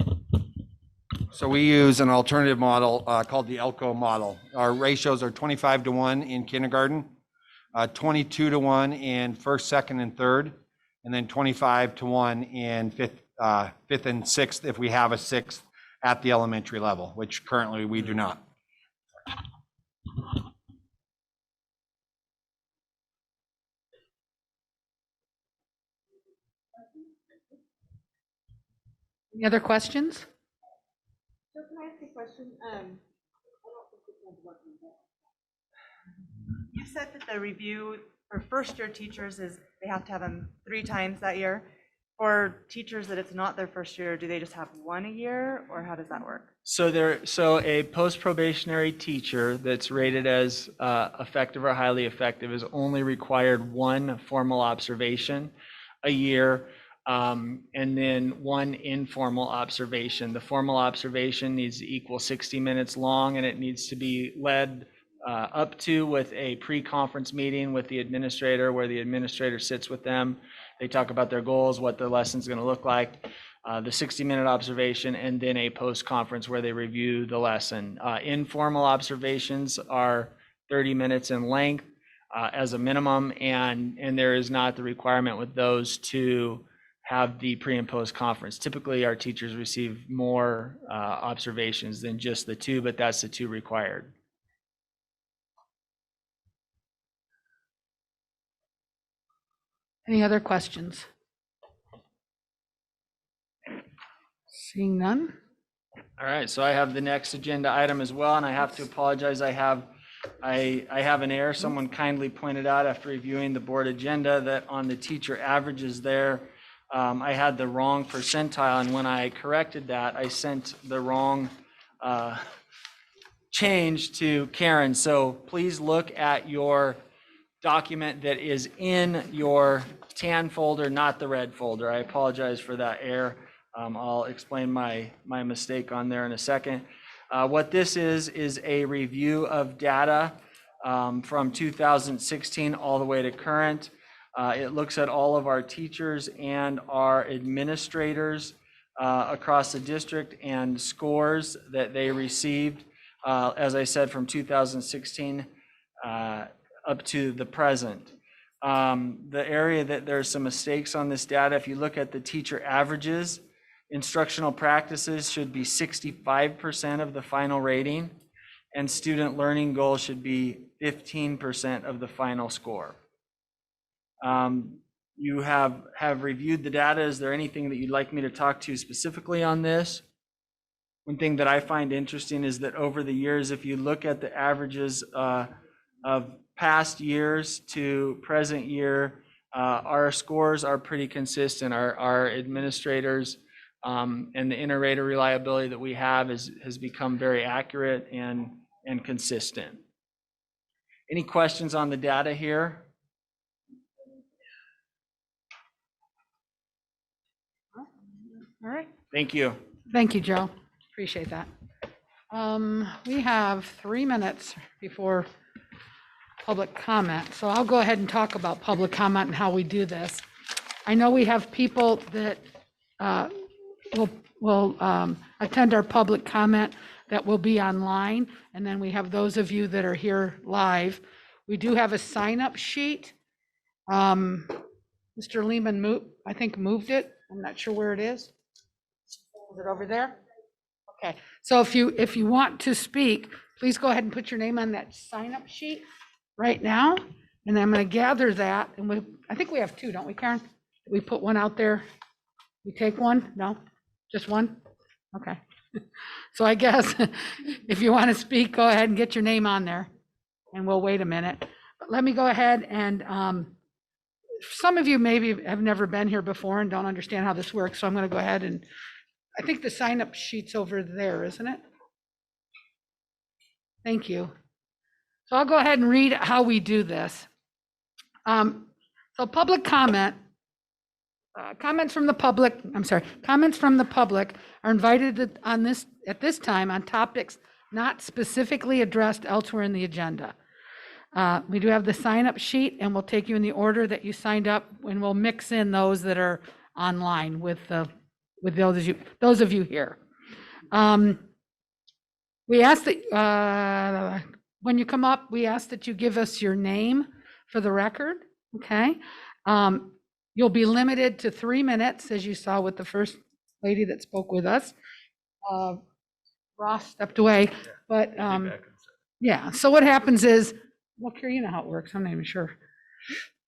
So we use an alternative model called the ELCO model. Our ratios are 25-1 in kindergarten, 22-1 in first, second, and third, and then 25-1 in fifth and sixth if we have a sixth at the elementary level, which currently we do not. Any other questions? So can I ask a question? You said that the review for first-year teachers is they have to have them 3 times that year. For teachers that it's not their first year, do they just have 1 a year, or how does that work? So a post-probationary teacher that's rated as effective or highly effective is only required 1 formal observation a year, and then 1 informal observation. The formal observation needs to equal 60 minutes long, and it needs to be led up to with a pre-conference meeting with the administrator, where the administrator sits with them. They talk about their goals, what the lesson's going to look like, the 60-minute observation, and then a post-conference where they review the lesson. Informal observations are 30 minutes in length as a minimum, and there is not the requirement with those to have the pre and post conference. Typically, our teachers receive more observations than just the 2, but that's the 2 required. Any other questions? Seeing none? All right, so I have the next agenda item as well, and I have to apologize. I have an error. Someone kindly pointed out after reviewing the board agenda that on the teacher averages there, I had the wrong percentile, and when I corrected that, I sent the wrong change to Karen. So please look at your document that is in your tan folder, not the red folder. I apologize for that error. I'll explain my mistake on there in a second. What this is a review of data from 2016 all the way to current. It looks at all of our teachers and our administrators across the district and scores that they received, as I said, from 2016 up to the present. The area that there's some mistakes on this data, if you look at the teacher averages, instructional practices should be 65% of the final rating, and student learning goals should be 15% of the final score. You have reviewed the data. Is there anything that you'd like me to talk to specifically on this? One thing that I find interesting is that over the years, if you look at the averages of past years to present year, our scores are pretty consistent. Our administrators and the inter-rater reliability that we have has become very accurate and consistent. Any questions on the data here? All right. Thank you. Thank you, Joe. Appreciate that. We have 3 minutes before public comment, so I'll go ahead and talk about public comment and how we do this. I know we have people that will attend our public comment that will be online, and then we have those of you that are here live. We do have a sign-up sheet. Mr. Lehman, I think, moved it. I'm not sure where it is. Is it over there? Okay, so if you want to speak, please go ahead and put your name on that sign-up sheet right now, and then I'm going to gather that, and I think we have 2, don't we, Karen? We put one out there. We take one? No, just one? Okay. So I guess if you want to speak, go ahead and get your name on there, and we'll wait a minute. But let me go ahead and some of you maybe have never been here before and don't understand how this works, so I'm going to go ahead and I think the sign-up sheet's over there, isn't it? Thank you. So I'll go ahead and read how we do this. So public comment, comments from the public are invited at this time on topics not specifically addressed elsewhere in the agenda. We do have the sign-up sheet, and we'll take you in the order that you signed up, and we'll mix in those that are online with those of you here. We ask that when you come up, we ask that you give us your name for the record, okay? You'll be limited to 3 minutes, as you saw with the first lady that spoke with us. Ross stepped away, but yeah, so what happens is, well, Carrie, you know how it works, I'm not even sure.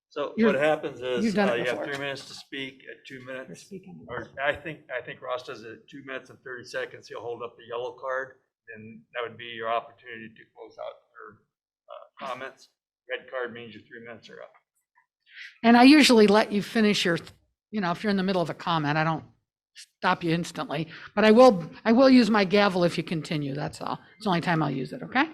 So what happens is you've you done it have before. 3 minutes to speak at 2 You're minutes. speaking. Or I think Ross does it at 2 minutes and 30 seconds. He'll hold up the yellow card, and that would be your opportunity to close out your comments. Red card means your 3 minutes are up. And I usually let you finish your, if you're in the middle of a comment, I don't stop you instantly, but I will use my gavel if you continue, that's all. It's the only time I'll use it, okay?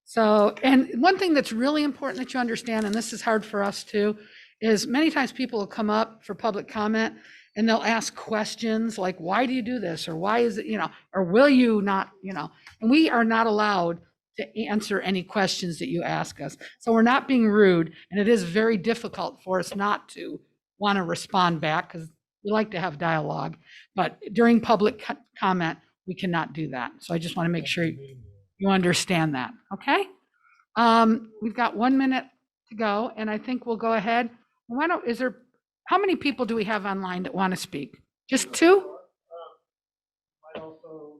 So, and one thing that's really important that you understand, and this is hard for us too, is many times people will come up for public comment and they'll ask questions like, why do you do this? Or why is it, or will you not, and we are not allowed to answer any questions that you ask us. So we're not being rude, and it is very difficult for us not to want to respond back because we like to have dialogue, but during public comment, we cannot do that. So I just want to make sure you understand that, okay? We've got 1 minute to go, and I think we'll go ahead. How many people do we have online that want to speak? Just 2? Might also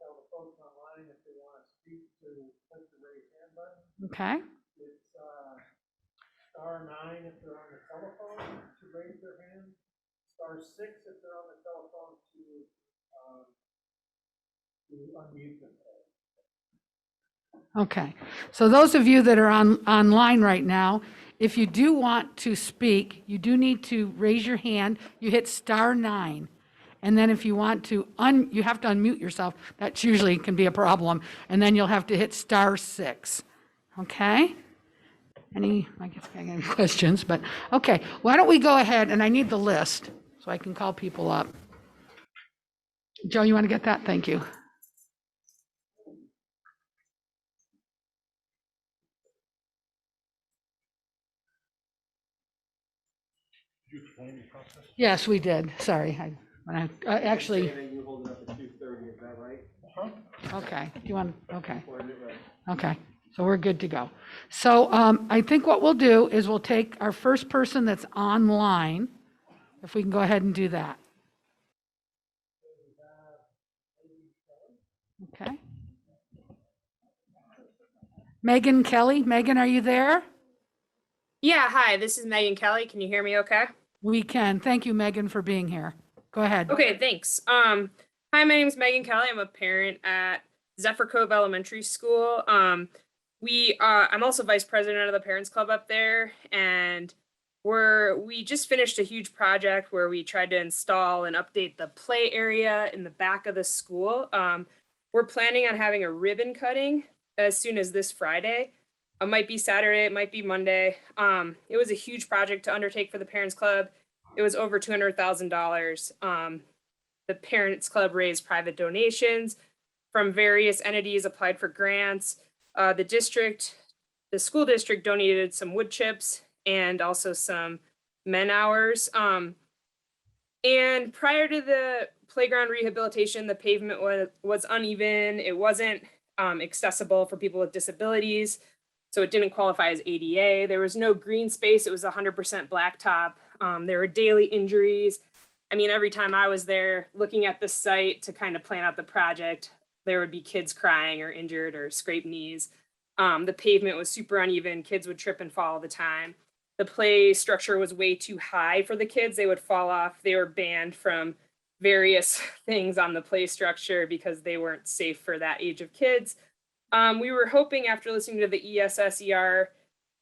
tell the folks online if they want to speak to click the raise hand button. Okay, It's *9 if they're on the telephone to raise their hand, *6 if they're on the telephone to unmute themselves. okay. So those of you that are online right now, if you do want to speak, you do need to raise your hand. You hit *9. And then if you want to, you have to unmute yourself. That usually can be a problem. And then you'll have to hit *6. Okay? I guess I got any questions, but okay. Why don't we go ahead, and I need the list so I can call people up. Joe, you want to get that? Thank you. you explain the process? Yes, we did. Sorry. Actually, You hold it up at 2:30, is that right? okay. Do you want, okay. Okay, so we're good to go. So I think what we'll do is we'll take our first person that's online, if we can go ahead and do that. Okay. Megan Kelly. Megan, are you there? Yeah, hi, this is Megan Kelly. Can you hear me okay? We can. Thank you, Megan, for being here. Go ahead. Okay, thanks. Hi, my name is Megan Kelly. I'm a parent at Zephyr Cove Elementary School. I'm also vice president of the Parents Club up there, and we just finished a huge project where we tried to install and update the play area in the back of the school. We're planning on having a ribbon cutting as soon as this Friday. It might be Saturday, it might be Monday. It was a huge project to undertake for the Parents Club. It was over $200,000. The Parents Club raised private donations from various entities, applied for grants. The school district donated some wood chips and also some men hours. And prior to the playground rehabilitation, the pavement was uneven. It wasn't accessible for people with disabilities, so it didn't qualify as ADA. There was no green space. It was 100% blacktop. There were daily injuries. I mean, every time I was there looking at the site to kind of plan out the project, there would be kids crying or injured or scraped knees. The pavement was super uneven. Kids would trip and fall all the time. The play structure was way too high for the kids. They would fall off. They were banned from various things on the play structure because they weren't safe for that age of kids. We were hoping after listening to the ESSER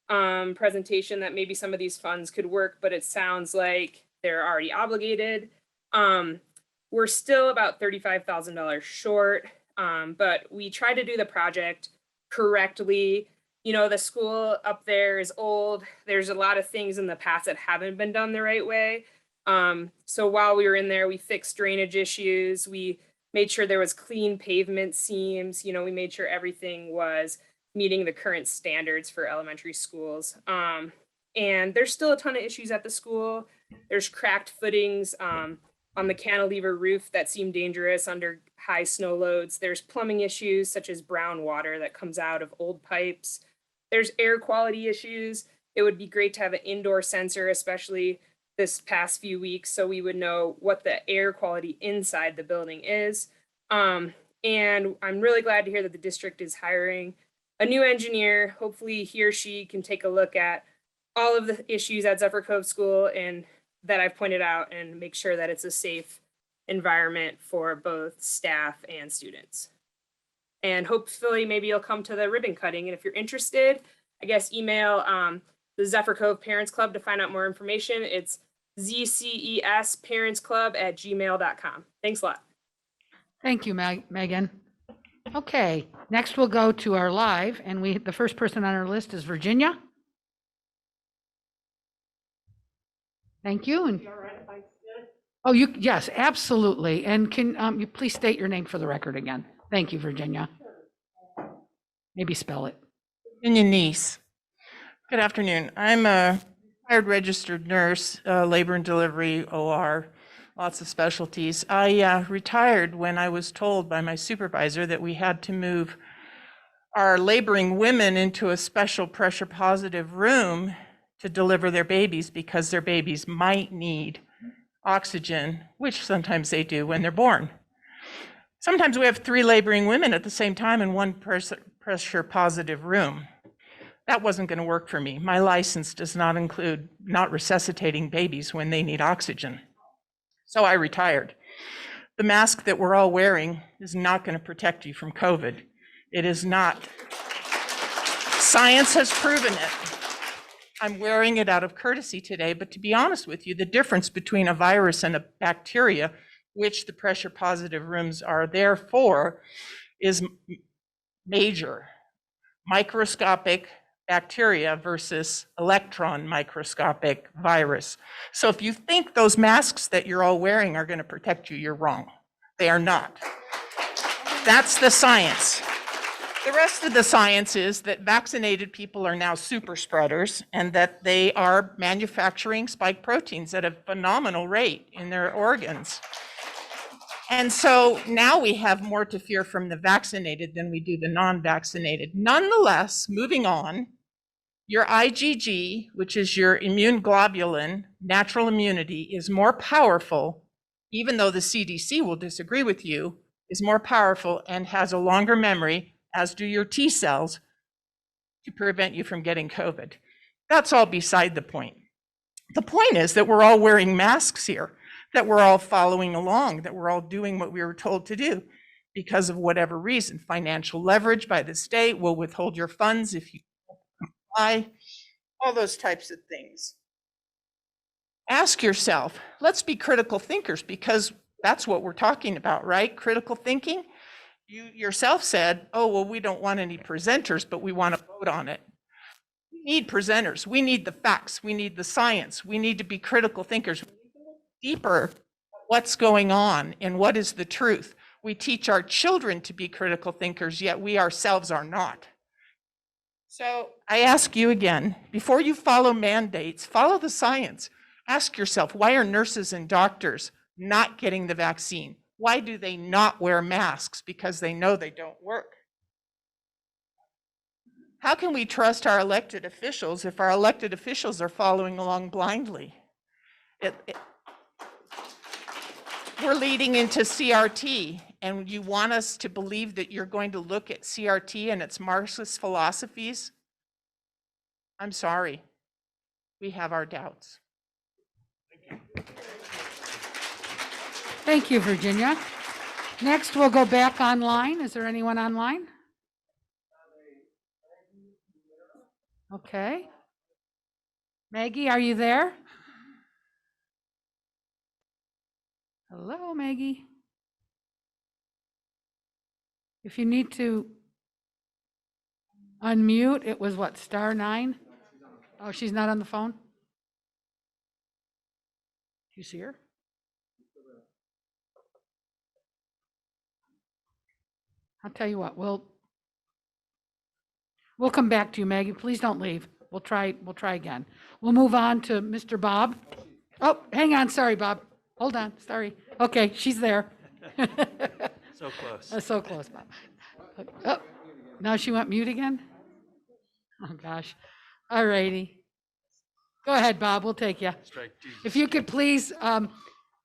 presentation that maybe some of these funds could work, but it sounds like they're already obligated. We're still about $35,000 short, but we tried to do the project correctly. You know, the school up there is old. There's a lot of things in the past that haven't been done the right way. So while we were in there, we fixed drainage issues. We made sure there was clean pavement seams. You know, we made sure everything was meeting the current standards for elementary schools. And there's still a ton of issues at the school. There's cracked footings on the cantilever roof that seem dangerous under high snow loads. There's plumbing issues such as brown water that comes out of old pipes. There's air quality issues. It would be great to have an indoor sensor, especially this past few weeks, so we would know what the air quality inside the building is. And I'm really glad to hear that the district is hiring a new engineer. Hopefully he or she can take a look at all of the issues at Zephyr Cove School and that I've pointed out and make sure that it's a safe environment for both staff and students. And hopefully maybe you'll come to the ribbon cutting. And if you're interested, I guess email the Zephyr Cove Parents Club to find out more information. It's zcesparentsclub@gmail.com. Thanks a lot. Thank you, Megan. Okay, next we'll go to our live, and the first person on our list is Virginia. Thank you. And oh, yes, absolutely. And can you please state your name for the record again? Thank you, Virginia. Maybe spell it. Virginia Niece. Good afternoon. I'm a retired registered nurse, labor and delivery, OR, lots of specialties. I retired when I was told by my supervisor that we had to move our laboring women into a special pressure positive room to deliver their babies because their babies might need oxygen, which sometimes they do when they're born. Sometimes we have 3 laboring women at the same time in one pressure positive room. That wasn't going to work for me. My license does not include not resuscitating babies when they need oxygen. So I retired. The mask that we're all wearing is not going to protect you from COVID. It is not. Science has proven it. I'm wearing it out of courtesy today, but to be honest with you, the difference between a virus and a bacteria, which the pressure positive rooms are there for, is major. Microscopic bacteria versus electron microscopic virus. So if you think those masks that you're all wearing are going to protect you, you're wrong. They are not. That's the science. The rest of the science is that vaccinated people are now super spreaders and that they are manufacturing spike proteins at a phenomenal rate in their organs. And so now we have more to fear from the vaccinated than we do the non-vaccinated. Nonetheless, moving on, your IgG, which is your immune globulin, natural immunity, is more powerful, even though the CDC will disagree with you, is more powerful and has a longer memory, as do your T cells, to prevent you from getting COVID. That's all beside the point. The point is that we're all wearing masks here, that we're all following along, that we're all doing what we were told to do because of whatever reason. Financial leverage by the state will withhold your funds if you comply, all those types of things. Ask yourself, let's be critical thinkers, because that's what we're talking about, right? Critical thinking. You yourself said, oh, well, we don't want any presenters, but we want to vote on it. We need presenters. We need the facts. We need the science. We need to be critical thinkers. We need to look deeper at what's going on and what is the truth. We teach our children to be critical thinkers, yet we ourselves are not. So I ask you again, before you follow mandates, follow the science. Ask yourself, why are nurses and doctors not getting the vaccine? Why do they not wear masks? Because they know they don't work. How can we trust our elected officials if our elected officials are following along blindly? We're leading into CRT, and you want us to believe that you're going to look at CRT and its Marxist philosophies? I'm sorry. We have our doubts. Thank you, Virginia. Next, we'll go back online. Is there anyone online? Okay. Maggie, are you there? Hello, Maggie. If you need to unmute, it was what, *9? Oh, she's not on the phone? Do you see her? I'll tell you what, we'll come back to you, Maggie. Please don't leave. We'll try again. We'll move on to Mr. Bob. Oh, hang on, sorry, Bob. Hold on, sorry. Okay, she's there. So close. So close, Bob. Oh, now she went mute again? Oh, gosh. All righty. Go ahead, Bob, we'll take you. If you could please,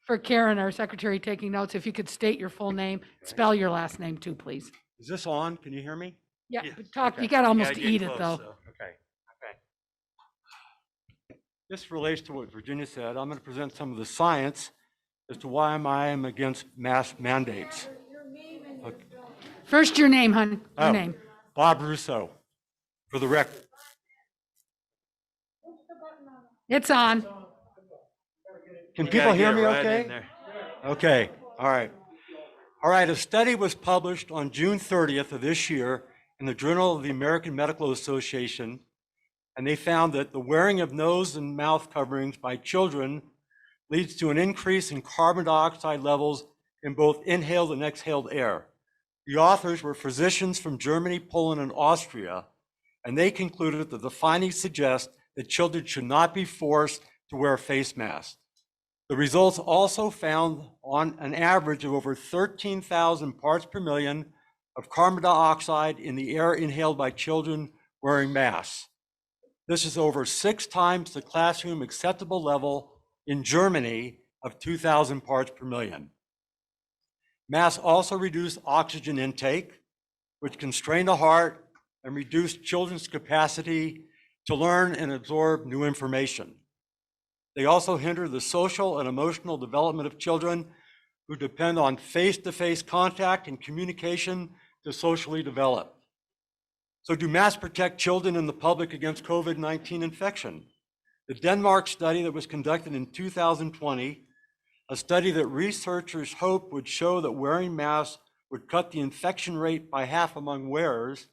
for Karen, our secretary taking notes, if you could state your full name, spell your last name too, please. Is this on? Can you hear me? Yeah, Yeah, talk, okay. you got almost Yeah, to get eat it, close, though. so. Okay. This relates to what Virginia said. I'm going to present some of the science as to why I am against mask mandates. Okay. First, your name, hon, your Oh, name. Bob Russo, for the record. It's on. Can You people gotta hear get me right in okay? there. Okay, all right. All right, a study was published on June 30th of this year in the Journal of the American Medical Association, and they found that the wearing of nose and mouth coverings by children leads to an increase in carbon dioxide levels in both inhaled and exhaled air. The authors were physicians from Germany, Poland, and Austria, and they concluded that the findings suggest that children should not be forced to wear face masks. The results also found on an average of over 13,000 parts per million of carbon dioxide in the air inhaled by children wearing masks. This is over 6 times the classroom acceptable level in Germany of 2,000 parts per million. Masks also reduce oxygen intake, which can strain the heart and reduce children's capacity to learn and absorb new information. They also hinder the social and emotional development of children who depend on face-to-face contact and communication to socially develop. So do masks protect children and the public against COVID-19 infection? The Denmark study that was conducted in 2020, a study that researchers hoped would show that wearing masks would cut the infection rate by half among wearers,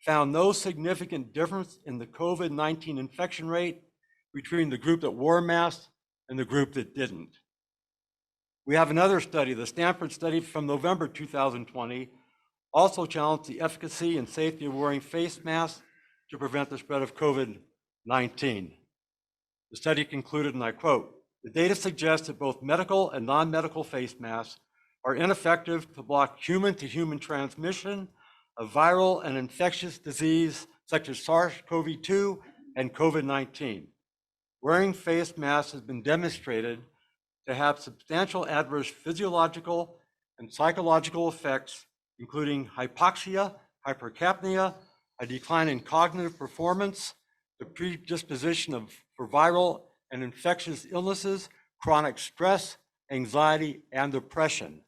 found no significant difference in the COVID-19 infection rate between the group that wore masks and the group that didn't. We have another study, the Stanford study from November 2020, also challenged the efficacy and safety of wearing face masks to prevent the spread of COVID-19. The study concluded, and I quote, "The data suggests that both medical and non-medical face masks are ineffective to block human-to-human transmission of viral and infectious disease such as SARS-CoV-2 and COVID-19. Wearing face masks has been demonstrated to have substantial adverse physiological and psychological effects, including hypoxia, hypercapnia, a decline in cognitive performance, the predisposition for viral and infectious illnesses, chronic stress, anxiety, and depression.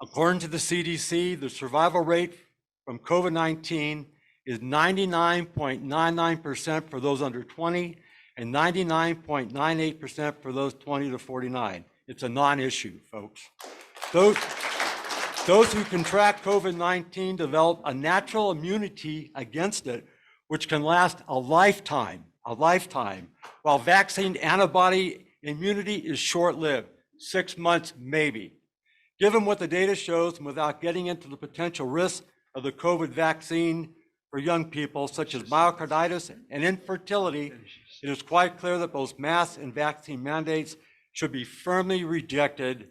According to the CDC, the survival rate from COVID-19 is 99.99% for those under 20 and 99.98% for those 20 to 49. It's a non-issue, folks. Those who contract COVID-19 develop a natural immunity against it, which can last a lifetime, while vaccine antibody immunity is short-lived, 6 months maybe. Given what the data shows, and without getting into the potential risks of the COVID vaccine for young people, such as myocarditis and infertility, it is quite clear that both masks and vaccine mandates should be firmly rejected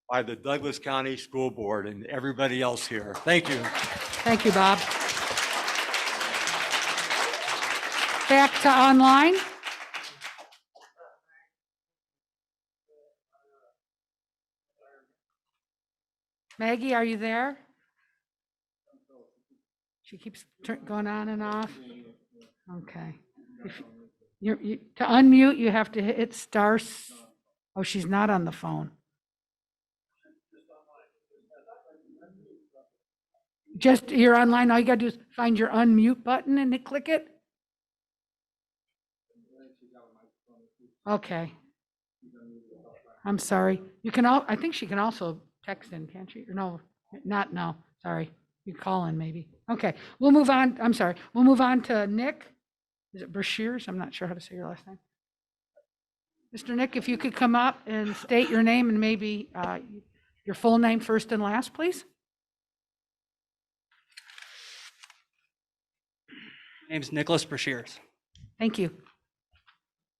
by the Douglas County School Board and everybody else here. Thank you. Thank you, Bob. Back to online. Maggie, are you there? She keeps going on and off. Okay. To unmute, you have to hit star. Oh, she's not on the phone. Just, you're online, all you gotta do is find your unmute button and then click it. Okay. I'm sorry. You can I think she can also text in, can't she? Or no, no, sorry. You call in maybe. Okay, we'll move on. I'm sorry. We'll move on to Nick. Is it Brashears? I'm not sure how to say your last name. Mr. Nick, if you could come up and state your name and maybe your full name first and last, please. My name is Nicholas Brashears. Thank you.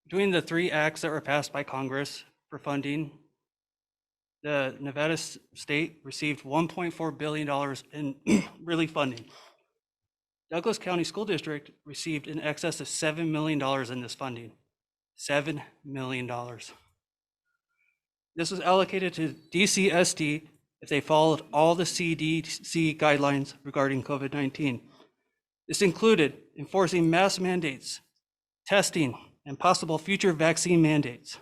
Between the 3 acts that were passed by Congress for funding, the Nevada state received $1.4 billion in relief funding. Douglas County School District received in excess of $7 million in this funding. $7 million. This was allocated to Dcsd if they followed all the CDC guidelines regarding COVID-19. This included enforcing mask mandates, testing, and possible future vaccine mandates.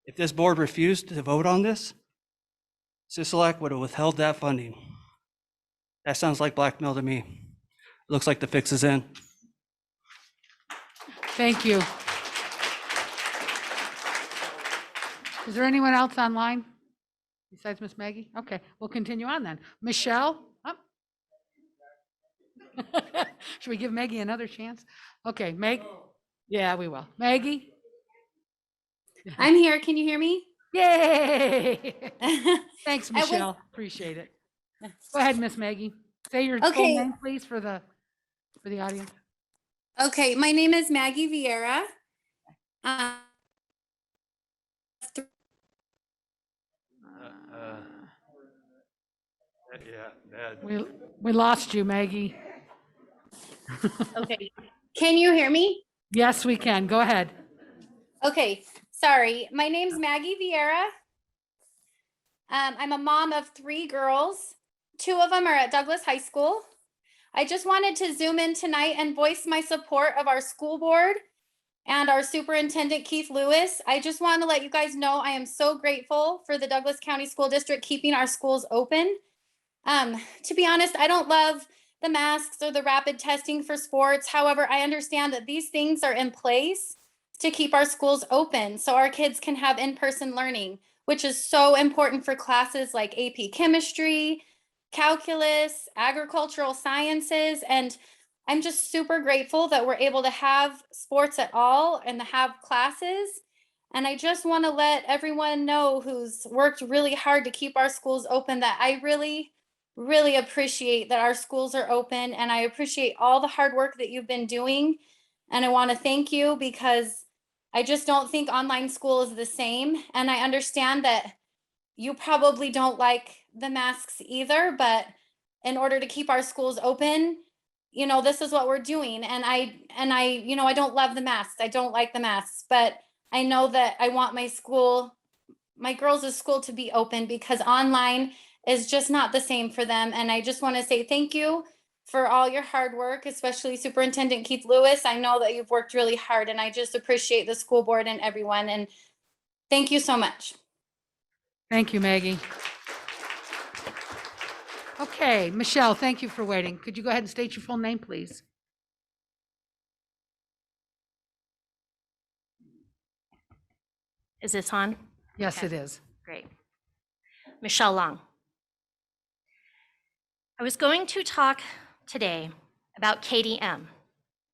If this board refused to vote on this, Sisolak would have withheld that funding. That sounds like blackmail to me. Looks like the fix is in. Thank you. Is there anyone else online besides Miss Maggie? Okay, we'll continue on then. Michelle? Oh. Should we give Maggie another chance? Okay, Meg? Yeah, we will. Maggie? I'm here. Can you hear me? Yay! Thanks, Michelle. Appreciate it. Go ahead, Miss Maggie. Say your full name, please, for the audience. Okay, my name is Maggie Vieira. We lost you, Maggie. Okay, can you hear me? Yes, we can. Go ahead. Okay, sorry. My name's Maggie Vieira. I'm a mom of 3 girls. 2 of them are at Douglas High School. I just wanted to zoom in tonight and voice my support of our school board and our superintendent, Keith Lewis. I just want to let you guys know I am so grateful for the Douglas County School District keeping our schools open. To be honest, I don't love the masks or the rapid testing for sports. However, I understand that these things are in place to keep our schools open so our kids can have in-person learning, which is so important for classes like AP Chemistry, Calculus, Agricultural Sciences, and I'm just super grateful that we're able to have sports at all and to have classes. And I just want to let everyone know who's worked really hard to keep our schools open that I really really appreciate that our schools are open, and I appreciate all the hard work that you've been doing. And I want to thank you because I just don't think online school is the same. And I understand that you probably don't like the masks either, but in order to keep our schools open, this is what we're doing. And I don't love the masks. I don't like the masks, but I know that I want my girls' school to be open because online is just not the same for them. And I just want to say thank you for all your hard work, especially Superintendent Keith Lewis. I know that you've worked really hard, and I just appreciate the school board and everyone. And thank you so much. Thank you, Maggie. Okay, Michelle, thank you for waiting. Could you go ahead and state your full name, please? Is this on? Yes, Okay. it is. Great. Michelle Long. I was going to talk today about Katie M.,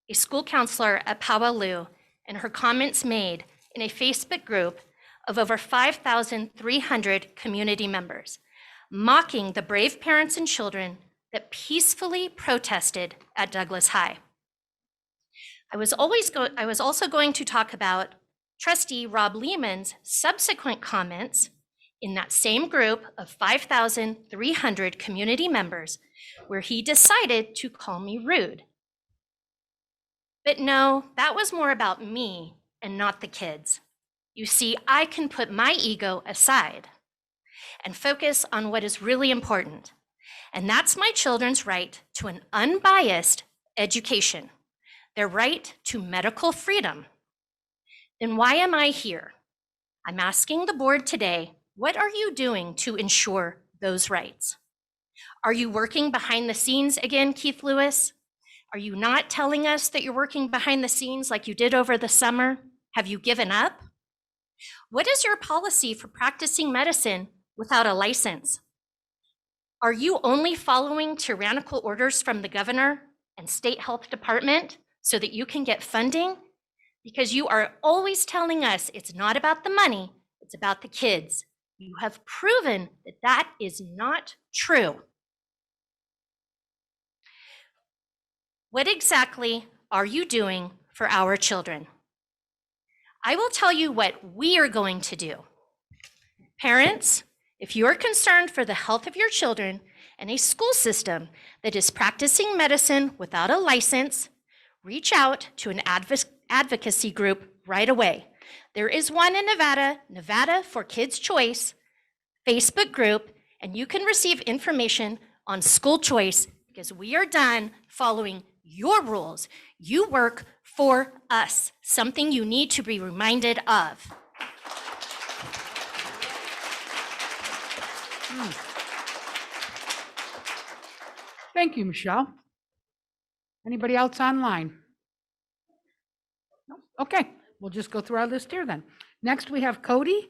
a school counselor at Powaloo, and her comments made in a Facebook group of over 5,300 community members, mocking the brave parents and children that peacefully protested at Douglas High. I was also going to talk about Trustee Rob Lehman's subsequent comments in that same group of 5,300 community members, where he decided to call me rude. But no, that was more about me and not the kids. You see, I can put my ego aside and focus on what is really important, and that's my children's right to an unbiased education, their right to medical freedom. Then why am I here? I'm asking the board today, what are you doing to ensure those rights? Are you working behind the scenes again, Keith Lewis? Are you not telling us that you're working behind the scenes like you did over the summer? Have you given up? What is your policy for practicing medicine without a license? Are you only following tyrannical orders from the governor and state health department so that you can get funding? Because you are always telling us it's not about the money, it's about the kids. You have proven that that is not true. What exactly are you doing for our children? I will tell you what we are going to do. Parents, if you are concerned for the health of your children and a school system that is practicing medicine without a license, reach out to an advocacy group right away. There is one in Nevada, Nevada for Kids' Choice Facebook group, and you can receive information on school choice because we are done following your rules. You work for us, something you need to be reminded of. Thank you, Michelle. Anybody else online? No? Okay, we'll just go through our list here then. Next, we have Cody.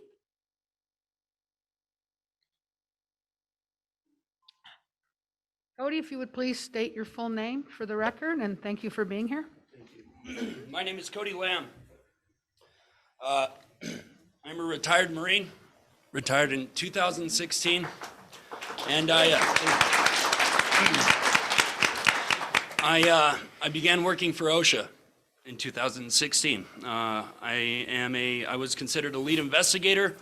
Cody, if you would please state your full name for the record, and thank you for being here. My name is Cody Lamb. I'm a retired Marine, retired in 2016, and I began working for OSHA in 2016. I was considered a lead investigator.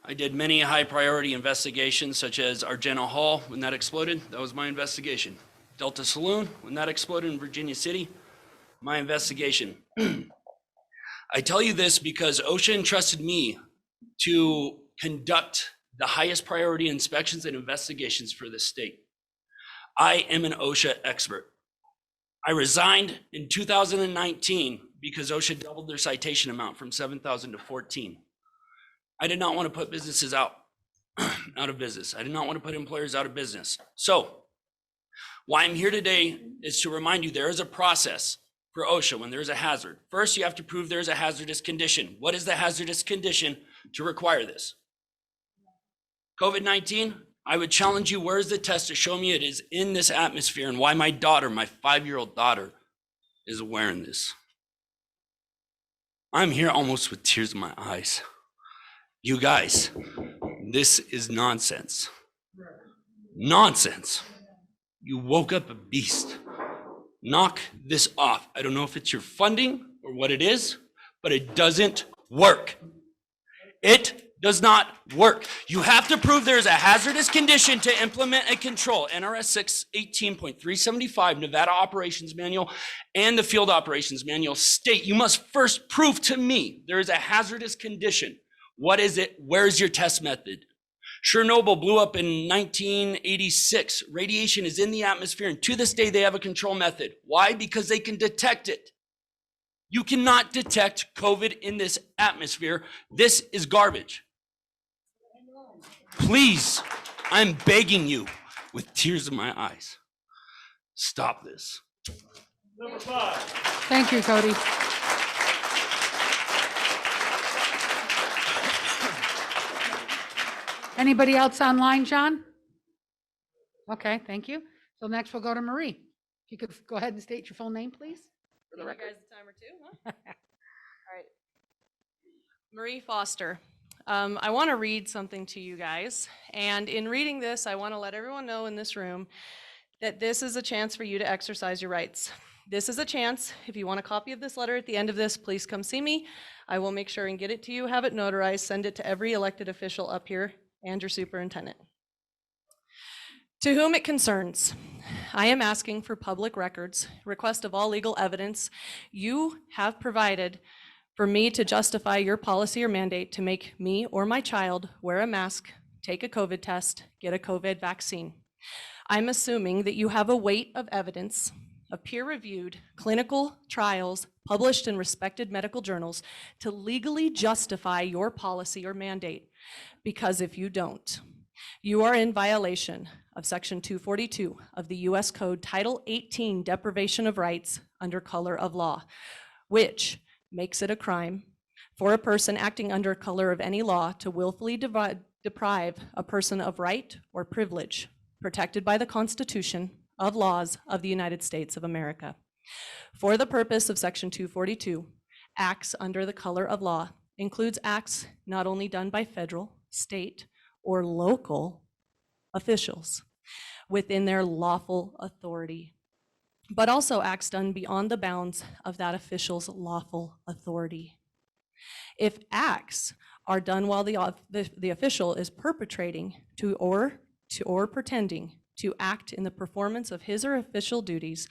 I did many high priority investigations, such as Argenta Hall, when that exploded, that was my investigation. Delta Saloon, when that exploded in Virginia City, my investigation. I tell you this because OSHA entrusted me to conduct the highest priority inspections and investigations for this state. I am an OSHA expert. I resigned in 2019 because OSHA doubled their citation amount from 7,000 to 14. I did not want to put businesses out of business. I did not want to put employers out of business. So why I'm here today is to remind you there is a process for OSHA when there's a hazard. First, you have to prove there's a hazardous condition. What is the hazardous condition to require this? COVID-19, I would challenge you, where's the test to show me it is in this atmosphere and why my daughter, my 5-year-old daughter, is wearing this? I'm here almost with tears in my eyes. You guys, this is nonsense. Nonsense. You woke up a beast. Knock this off. I don't know if it's your funding or what it is, but it doesn't work. It does not work. You have to prove there is a hazardous condition to implement a control. NRS 618.375, Nevada Operations Manual, and the Field Operations Manual state you must first prove to me there is a hazardous condition. What is it? Where is your test method? Chernobyl blew up in 1986. Radiation is in the atmosphere, and to this day, they have a control method. Why? Because they can detect it. You cannot detect COVID in this atmosphere. This is garbage. Please, I'm begging you with tears in my eyes, stop this. Number 5. Thank you, Cody. Anybody else online, John? Okay, thank you. So next we'll go to Marie. If you could go ahead and state your full name, please, for the Give you record. guys a time or two, huh? All right. Marie Foster. I want to read something to you guys. And in reading this, I want to let everyone know in this room that this is a chance for you to exercise your rights. This is a chance. If you want a copy of this letter at the end of this, please come see me. I will make sure and get it to you, have it notarized, send it to every elected official up here and your superintendent. To whom it concerns, I am asking for public records, request of all legal evidence you have provided for me to justify your policy or mandate to make me or my child wear a mask, take a COVID test, get a COVID vaccine. I'm assuming that you have a weight of evidence of peer-reviewed clinical trials published in respected medical journals to legally justify your policy or mandate. Because if you don't, you are in violation of Section 242 of the U.S. Code, Title 18, Deprivation of Rights under color of law, which makes it a crime for a person acting under color of any law to willfully deprive a person of right or privilege protected by the Constitution of laws of the United States of America. For the purpose of Section 242, acts under the color of law includes acts not only done by federal, state, or local officials within their lawful authority, but also acts done beyond the bounds of that official's lawful authority. If acts are done while the official is perpetrating or pretending to act in the performance of his or official duties,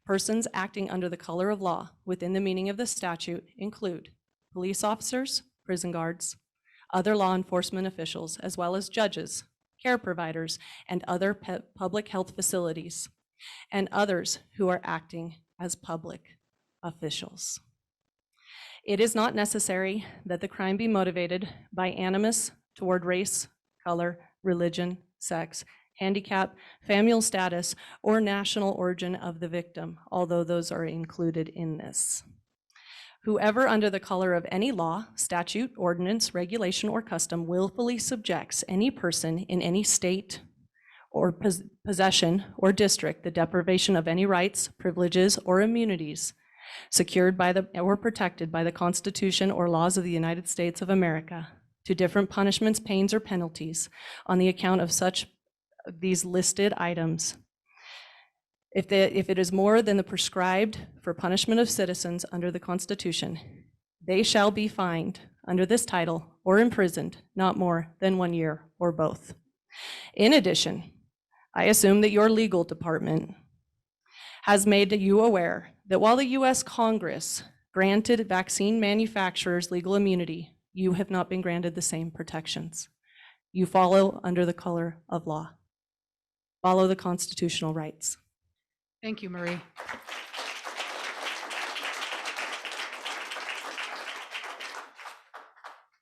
persons acting under the color of law within the meaning of the statute include police officers, prison guards, other law enforcement officials, as well as judges, care providers, and other public health facilities, and others who are acting as public officials. It is not necessary that the crime be motivated by animus toward race, color, religion, sex, handicap, familial status, or national origin of the victim, although those are included in this. Whoever under the color of any law, statute, ordinance, regulation, or custom willfully subjects any person in any state or possession or district the deprivation of any rights, privileges, or immunities secured by or protected by the Constitution or laws of the United States of America to different punishments, pains, or penalties on the account of such these listed items. If it is more than the prescribed for punishment of citizens under the Constitution, they shall be fined under this title or imprisoned not more than 1 year or both. In addition, I assume that your legal department has made you aware that while the U.S. Congress granted vaccine manufacturers legal immunity, you have not been granted the same protections. You follow under the color of law. Follow the constitutional rights. Thank you, Marie.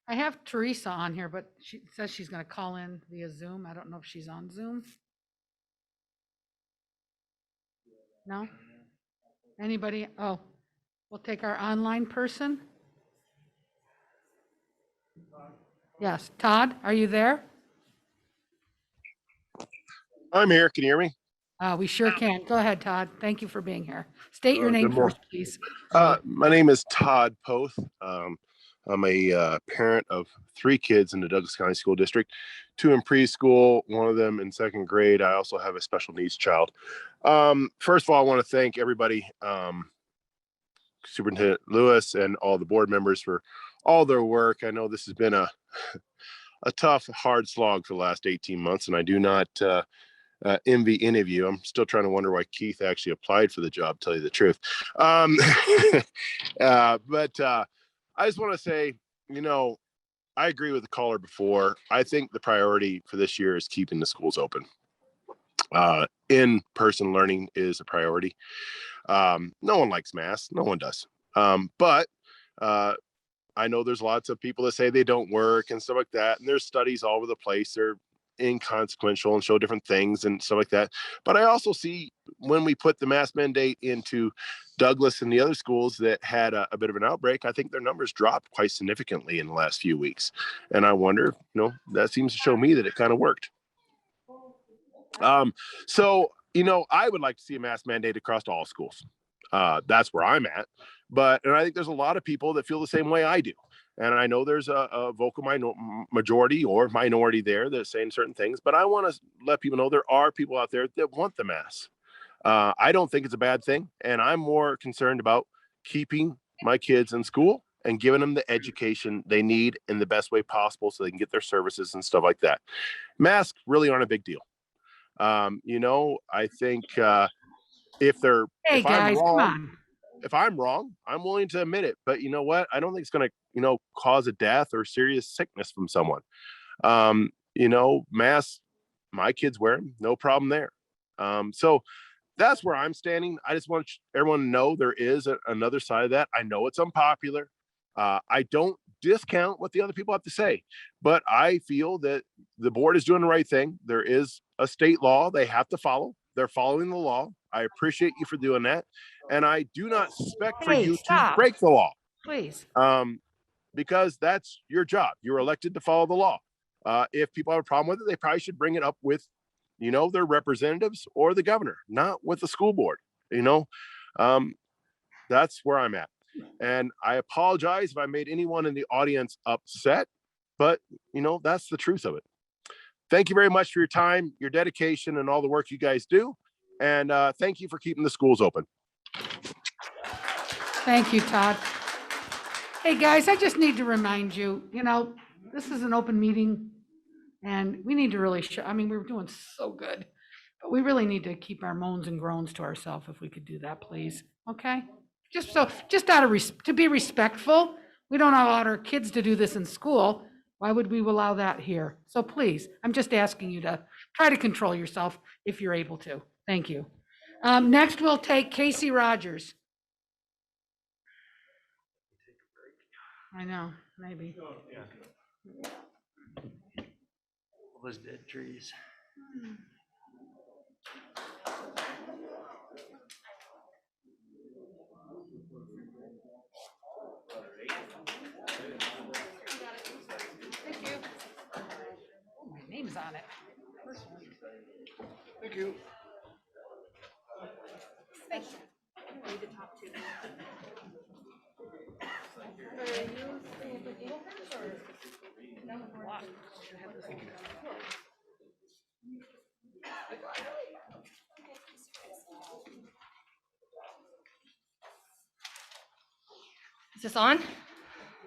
I have Teresa on here, but she says she's going to call in via Zoom. I don't know if she's on Zoom. No? Anybody? Oh, we'll take our online person. Yes, Todd, are you there? I'm here. Can you hear me? We sure can. Go ahead, Todd. Thank you for being here. State your name Good morning. first, please. My name is Todd Poth. I'm a parent of 3 kids in the Douglas County School District, 2 in preschool, one of them in 2nd grade. I also have a special needs child. First of all, I want to thank everybody, Superintendent Lewis and all the board members for all their work. I know this has been a tough, hard slog for the last 18 months, and I do not envy any of you. I'm still trying to wonder why Keith actually applied for the job, tell you the truth. But I just want to say, I agree with the caller before. I think the priority for this year is keeping the schools open. In-person learning is a priority. No one likes masks. No one does. But I know there's lots of people that say they don't work and stuff like that. And there's studies all over the place. They're inconsequential and show different things and stuff like that. But I also see when we put the mask mandate into Douglas and the other schools that had a bit of an outbreak, I think their numbers dropped quite significantly in the last few weeks. And I wonder, that seems to show me that it kind of worked. So, I would like to see a mask mandate across all schools. That's where I'm at. And I think there's a lot of people that feel the same way I do. And I know there's a vocal majority or minority there that's saying certain things, but I want to let people know there are people out there that want the mask. I don't think it's a bad thing. And I'm more concerned about keeping my kids in school and giving them the education they need in the best way possible so they can get their services and stuff like that. Masks really aren't a big deal. I think if I'm wrong, I'm willing to admit it. But you know what? I don't think it's going to, cause a death or serious sickness from someone. Masks, my kids wear them, no problem there. So that's where I'm standing. I just want everyone to know there is another side of that. I know it's unpopular. I don't discount what the other people have to say, but I feel that the board is doing the right thing. There is a state law they have to follow. They're following the law. I appreciate you for doing that. And I do not expect for you to break the law. Please. Because that's your job. You're elected to follow the law. If people have a problem with it, they probably should bring it up with, their representatives or the governor, not with the school board. That's where I'm at. And I apologize if I made anyone in the audience upset, but that's the truth of it. Thank you very much for your time, your dedication, and all the work you guys do. And thank you for keeping the schools open. Thank you, Todd. Hey, guys, I just need to remind you, this is an open meeting and we need to really we're doing so good, but we really need to keep our moans and groans to ourselves if we could do that, please. Okay? Just to be respectful. We don't allow our kids to do this in school. Why would we allow that here? So please, I'm just asking you to try to control yourself if you're able to. Thank you. Next, we'll take Casey Rogers. I know, maybe. All those dead trees. Thank you. Oh, my name's on it. Thank you. Thank you. Read the top 2. Is this on?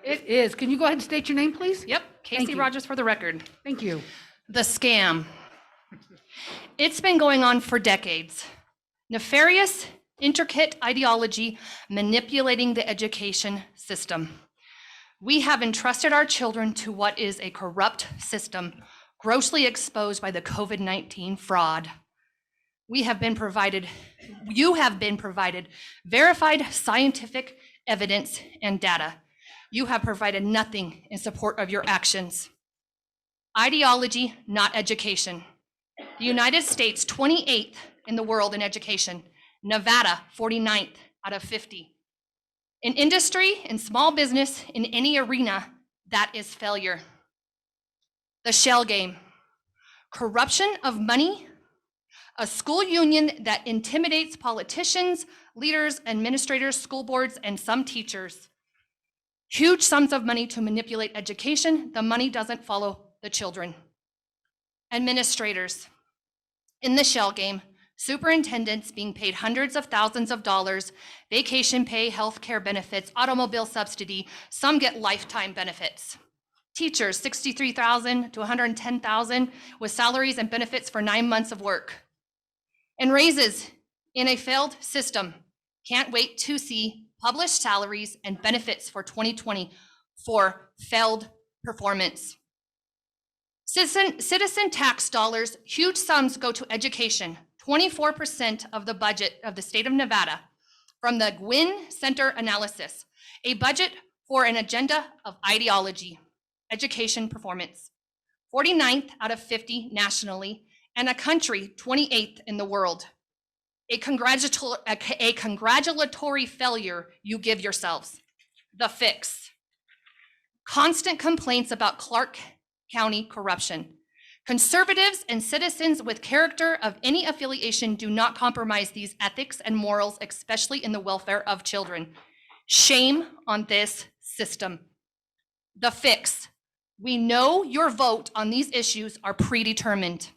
It is. Can you go ahead and state your name, please? Yep, Casey Rogers for the record. Thank you. The scam. It's been going on for decades. Nefarious, intricate ideology manipulating the education system. We have entrusted our children to what is a corrupt system, grossly exposed by the COVID-19 fraud. You have been provided verified scientific evidence and data. You have provided nothing in support of your actions. Ideology, not education. The United States, 28th in the world in education. Nevada, 49th out of 50. In industry, in small business, in any arena, that is failure. The shell game. Corruption of money, a school union that intimidates politicians, leaders, administrators, school boards, and some teachers. Huge sums of money to manipulate education. The money doesn't follow the children. Administrators in the shell game, superintendents being paid hundreds of thousands of dollars, vacation pay, healthcare benefits, automobile subsidy, some get lifetime benefits. Teachers, $63,000 to $110,000 with salaries and benefits for 9 months of work. And raises in a failed system. Can't wait to see published salaries and benefits for 2020 for failed performance. Citizen tax dollars, huge sums go to education. 24% of the budget of the state of Nevada from the Gwynn Center analysis. A budget for an agenda of ideology, education performance. 49th out of 50 nationally, and a country 28th in the world. A congratulatory failure you give yourselves. The fix. Constant complaints about Clark County corruption. Conservatives and citizens with character of any affiliation do not compromise these ethics and morals, especially in the welfare of children. Shame on this system. The fix. We know your vote on these issues are predetermined.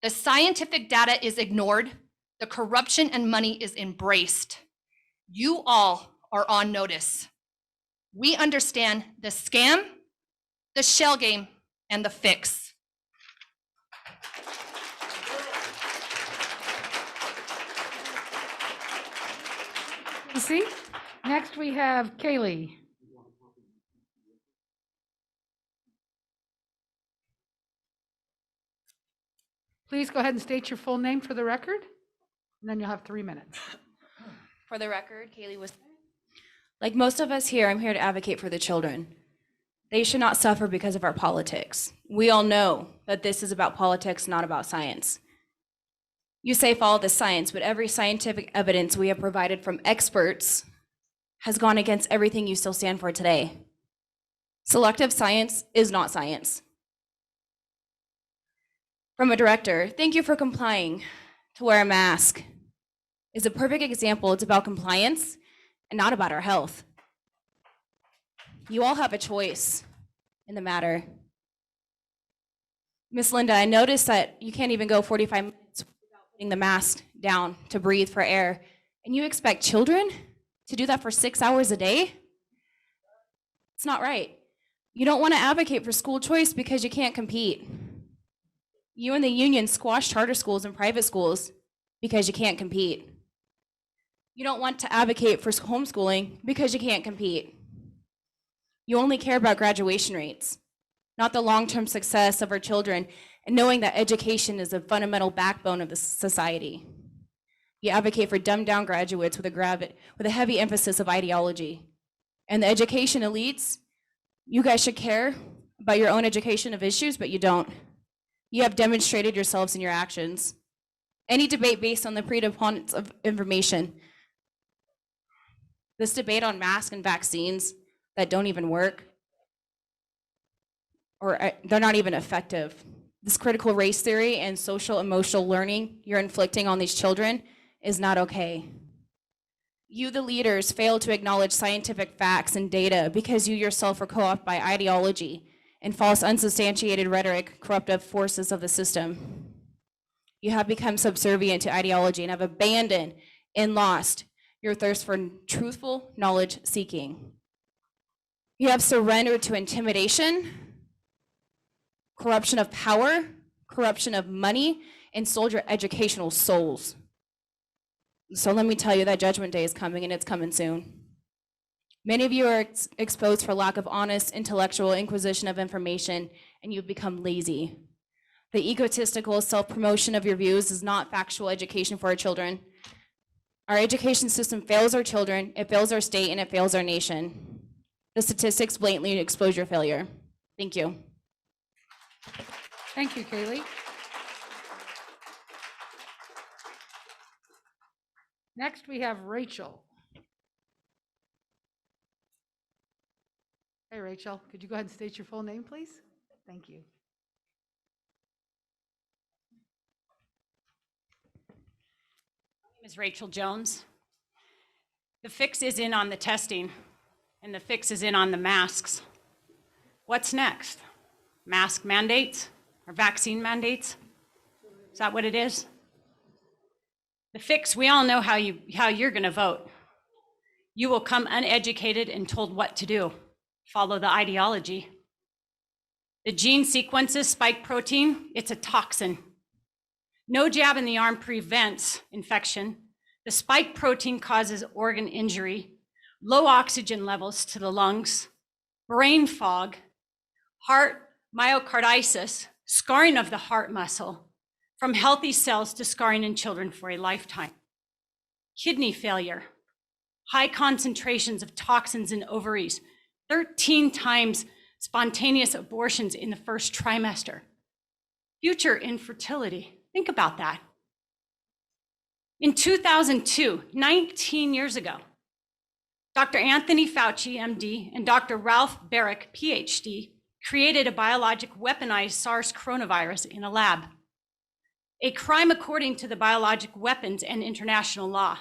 The scientific data is ignored. The corruption and money is embraced. You all are on notice. We understand the scam, the shell game, and the fix. See, next we have Kaylee. Please go ahead and state your full name for the record, and then you'll have 3 minutes. For the record, Kaylee was, like most of us here, I'm here to advocate for the children. They should not suffer because of our politics. We all know that this is about politics, not about science. You say follow the science, but every scientific evidence we have provided from experts has gone against everything you still stand for today. Selective science is not science. From a director, thank you for complying to wear a mask. Is a perfect example. It's about compliance and not about our health. You all have a choice in the matter. Miss Linda, I noticed that you can't even go 45 minutes without putting the mask down to breathe for air, and you expect children to do that for 6 hours a day? It's not right. You don't want to advocate for school choice because you can't compete. You and the union squash charter schools and private schools because you can't compete. You don't want to advocate for homeschooling because you can't compete. You only care about graduation rates, not the long-term success of our children, and knowing that education is a fundamental backbone of the society. You advocate for dumbed-down graduates with a heavy emphasis of ideology. And the education elites, you guys should care about your own education of issues, but you don't. You have demonstrated yourselves in your actions. Any debate based on the predominance of information. This debate on masks and vaccines that don't even work, or they're not even effective. This critical race theory and social emotional learning you're inflicting on these children is not okay. You, the leaders, fail to acknowledge scientific facts and data because you yourself are co-opted by ideology and false unsubstantiated rhetoric, corruptive forces of the system. You have become subservient to ideology and have abandoned and lost your thirst for truthful knowledge seeking. You have surrendered to intimidation, corruption of power, corruption of money, and sold your educational souls. So let me tell you that judgment day is coming, and it's coming soon. Many of you are exposed for lack of honest intellectual inquisition of information, and you've become lazy. The egotistical self-promotion of your views is not factual education for our children. Our education system fails our children, it fails our state, and it fails our nation. The statistics blatantly expose your failure. Thank you. Thank you, Kaylee. Next, we have Rachel. Hey, Rachel, could you go ahead and state your full name, please? Thank you. My name is Rachel Jones. The fix is in on the testing. and the fix is in on the masks. What's next? Mask mandates or vaccine mandates? Is that what it is? The fix, we all know how you're going to vote. You will come uneducated and told what to do. Follow the ideology. The gene sequences spike protein, it's a toxin. No jab in the arm prevents infection. The spike protein causes organ injury, low oxygen levels to the lungs, brain fog, heart myocarditis, scarring of the heart muscle, from healthy cells to scarring in children for a lifetime. Kidney failure, high concentrations of toxins in ovaries, 13 times spontaneous abortions in the first trimester. Future infertility, think about that. In 2002, 19 years ago, Dr. Anthony Fauci, MD, and Dr. Ralph Baric, PhD, created a biologic weaponized SARS coronavirus in a lab. A crime according to the Biologic Weapons and International Law.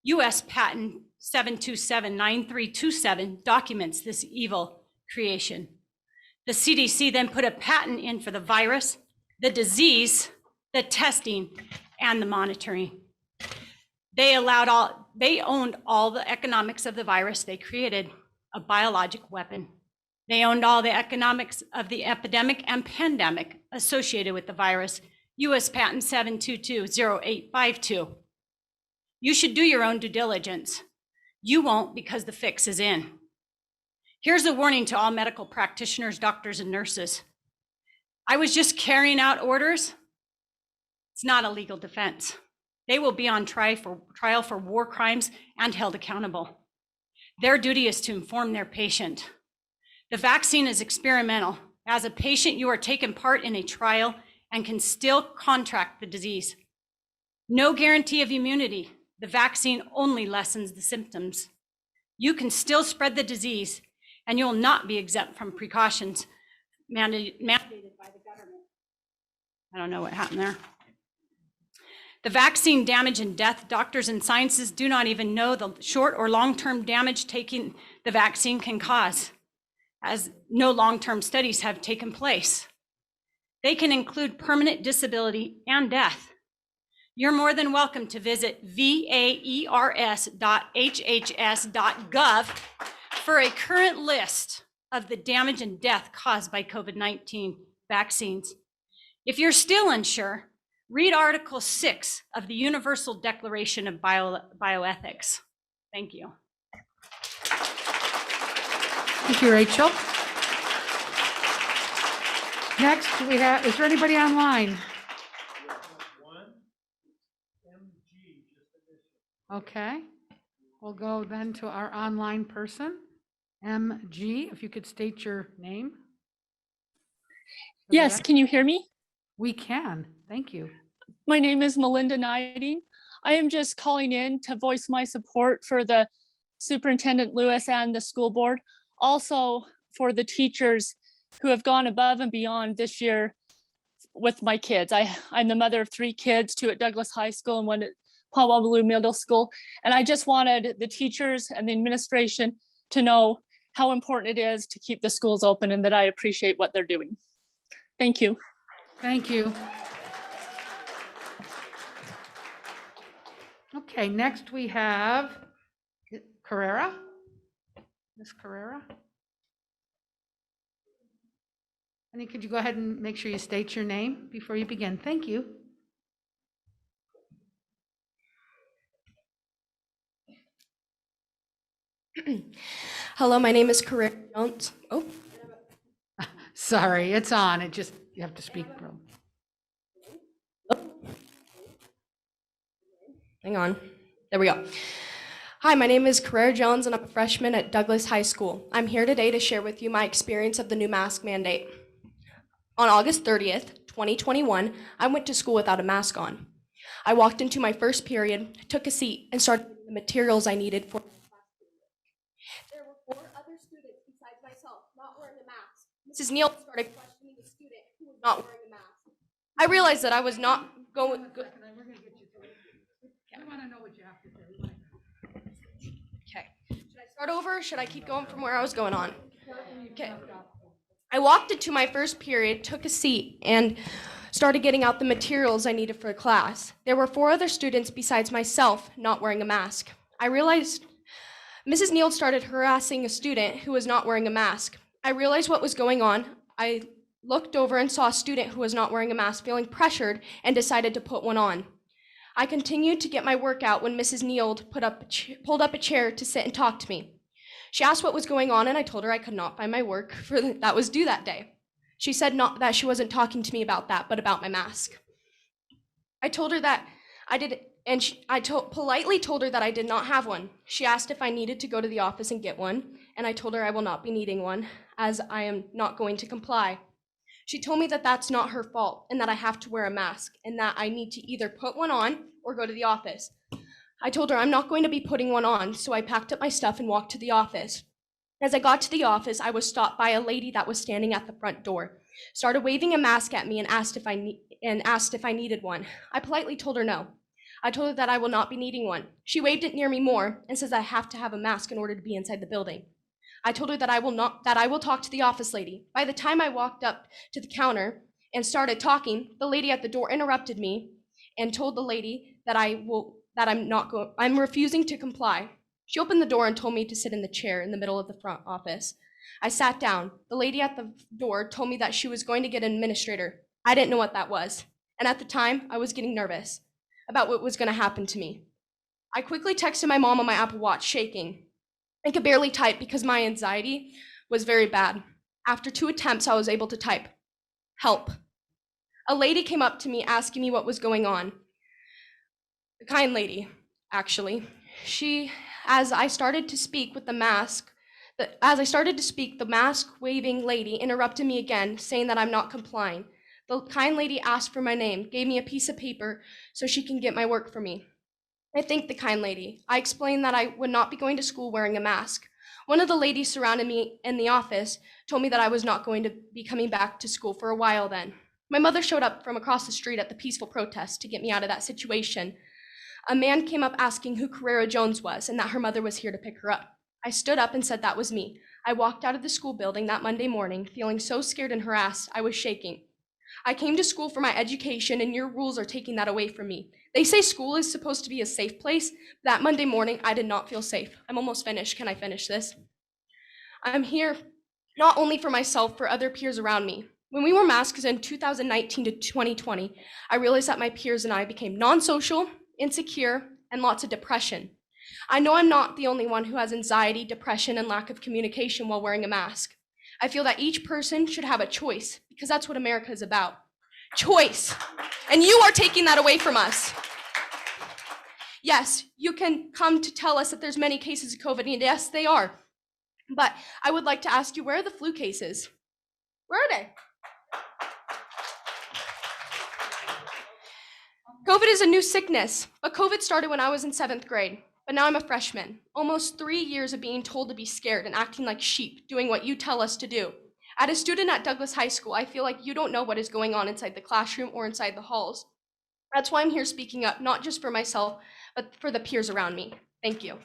US Patent 7279327 documents this evil creation. The CDC then put a patent in for the virus, the disease, the testing, and the monitoring. They owned all the economics of the virus they created, a biologic weapon. They owned all the economics of the epidemic and pandemic associated with the virus, US Patent 7220852. You should do your own due diligence. You won't because the fix is in. Here's a warning to all medical practitioners, doctors, and nurses. I was just carrying out orders. It's not a legal defense. They will be on trial for war crimes and held accountable. Their duty is to inform their patient. The vaccine is experimental. As a patient, you are taking part in a trial and can still contract the disease. No guarantee of immunity. The vaccine only lessens the symptoms. You can still spread the disease, and you will not be exempt from precautions mandated by the government. I don't know what happened there. The vaccine damage and death, doctors and scientists do not even know the short or long-term damage taking the vaccine can cause, as no long-term studies have taken place. They can include permanent disability and death. You're more than welcome to visit vaers.hhs.gov for a current list of the damage and death caused by COVID-19 vaccines. If you're still unsure, read Article 6 of the Universal Declaration of Bioethics. Thank you. Thank you, Rachel. Next, we have, is there anybody online? Okay, we'll go then to our online person, MG, if you could state your name. Yes, can you hear me? We can, thank you. My name is Melinda Niding. I am just calling in to voice my support for the Superintendent Lewis and the school board. Also for the teachers who have gone above and beyond this year with my kids. I'm the mother of 3 kids, 2 at Douglas High School and 1 at Powablu Middle School. And I just wanted the teachers and the administration to know how important it is to keep the schools open and that I appreciate what they're doing. Thank you. Thank you. Okay, next we have Carrera. Ms. Carrera. And could you go ahead and make sure you state your name before you begin? Thank you. Hello, my name is Carrera Jones. Oh. Sorry, it's on. It just, you have to speak, bro. Hang on. There we go. Hi, my name is Carrera Jones, and I'm a freshman at Douglas High School. I'm here today to share with you my experience of the new mask mandate. On August 30th, 2021, I went to school without a mask on. I walked into my first period, took a seat, and started with the materials I needed for my class. There were 4 other students besides myself not wearing a mask. Mrs. Neal started questioning the student who was not wearing a mask. I realized that I was not going. I want to know what you have to say. Okay. Should I start? Start over, or should I keep going from where I was going on? Okay. I walked into my first period, took a seat, and started getting out the materials I needed for class. There were 4 other students besides myself not wearing a mask. I realized Mrs. Neal started harassing a student who was not wearing a mask. I realized what was going on. I looked over and saw a student who was not wearing a mask feeling pressured and decided to put one on. I continued to get my work out when Mrs. Neal pulled up a chair to sit and talk to me. She asked what was going on, and I told her I could not find my work that was due that day. She said not that she wasn't talking to me about that, but about my mask. I told her that I did, and politely told her that I did not have one. She asked if I needed to go to the office and get one, and I told her I will not be needing one, as I am not going to comply. She told me that that's not her fault, and that I have to wear a mask, and that I need to either put one on or go to the office. I told her I'm not going to be putting one on, so I packed up my stuff and walked to the office. As I got to the office, I was stopped by a lady that was standing at the front door, started waving a mask at me and asked if I needed one. I politely told her no. I told her that I will not be needing one. She waved it near me more and says I have to have a mask in order to be inside the building. I told her that I will talk to the office lady. By the time I walked up to the counter and started talking, the lady at the door interrupted me and told the lady that I'm refusing to comply. She opened the door and told me to sit in the chair in the middle of the front office. I sat down. The lady at the door told me that she was going to get an administrator. I didn't know what that was. And at the time, I was getting nervous about what was going to happen to me. I quickly texted my mom on my Apple Watch, shaking. I could barely type because my anxiety was very bad. After 2 attempts, I was able to type, "Help." A lady came up to me asking me what was going on. A kind lady, actually. As I started to speak, the mask-waving lady interrupted me again, saying that I'm not complying. The kind lady asked for my name, gave me a piece of paper so she can get my work for me. I thanked the kind lady. I explained that I would not be going to school wearing a mask. One of the ladies surrounding me in the office told me that I was not going to be coming back to school for a while then. My mother showed up from across the street at the peaceful protest to get me out of that situation. A man came up asking who Carrera Jones was and that her mother was here to pick her up. I stood up and said that was me. I walked out of the school building that Monday morning, feeling so scared and harassed, I was shaking. I came to school for my education, and your rules are taking that away from me. They say school is supposed to be a safe place. That Monday morning, I did not feel safe. I'm almost finished. Can I finish this? I'm here not only for myself, for other peers around me. When we wore masks in 2019 to 2020, I realized that my peers and I became non-social, insecure, and lots of depression. I know I'm not the only one who has anxiety, depression, and lack of communication while wearing a mask. I feel that each person should have a choice, because that's what America is about. Choice. And you are taking that away from us. Yes, you can come to tell us that there's many cases of COVID, and yes, they are. But I would like to ask you, where are the flu cases? Where are they? COVID is a new sickness, but COVID started when I was in 7th grade. But now I'm a freshman. Almost 3 years of being told to be scared and acting like sheep, doing what you tell us to do. As a student at Douglas High School, I feel like you don't know what is going on inside the classroom or inside the halls. That's why I'm here speaking up, not just for myself, but for the peers around me. Thank you.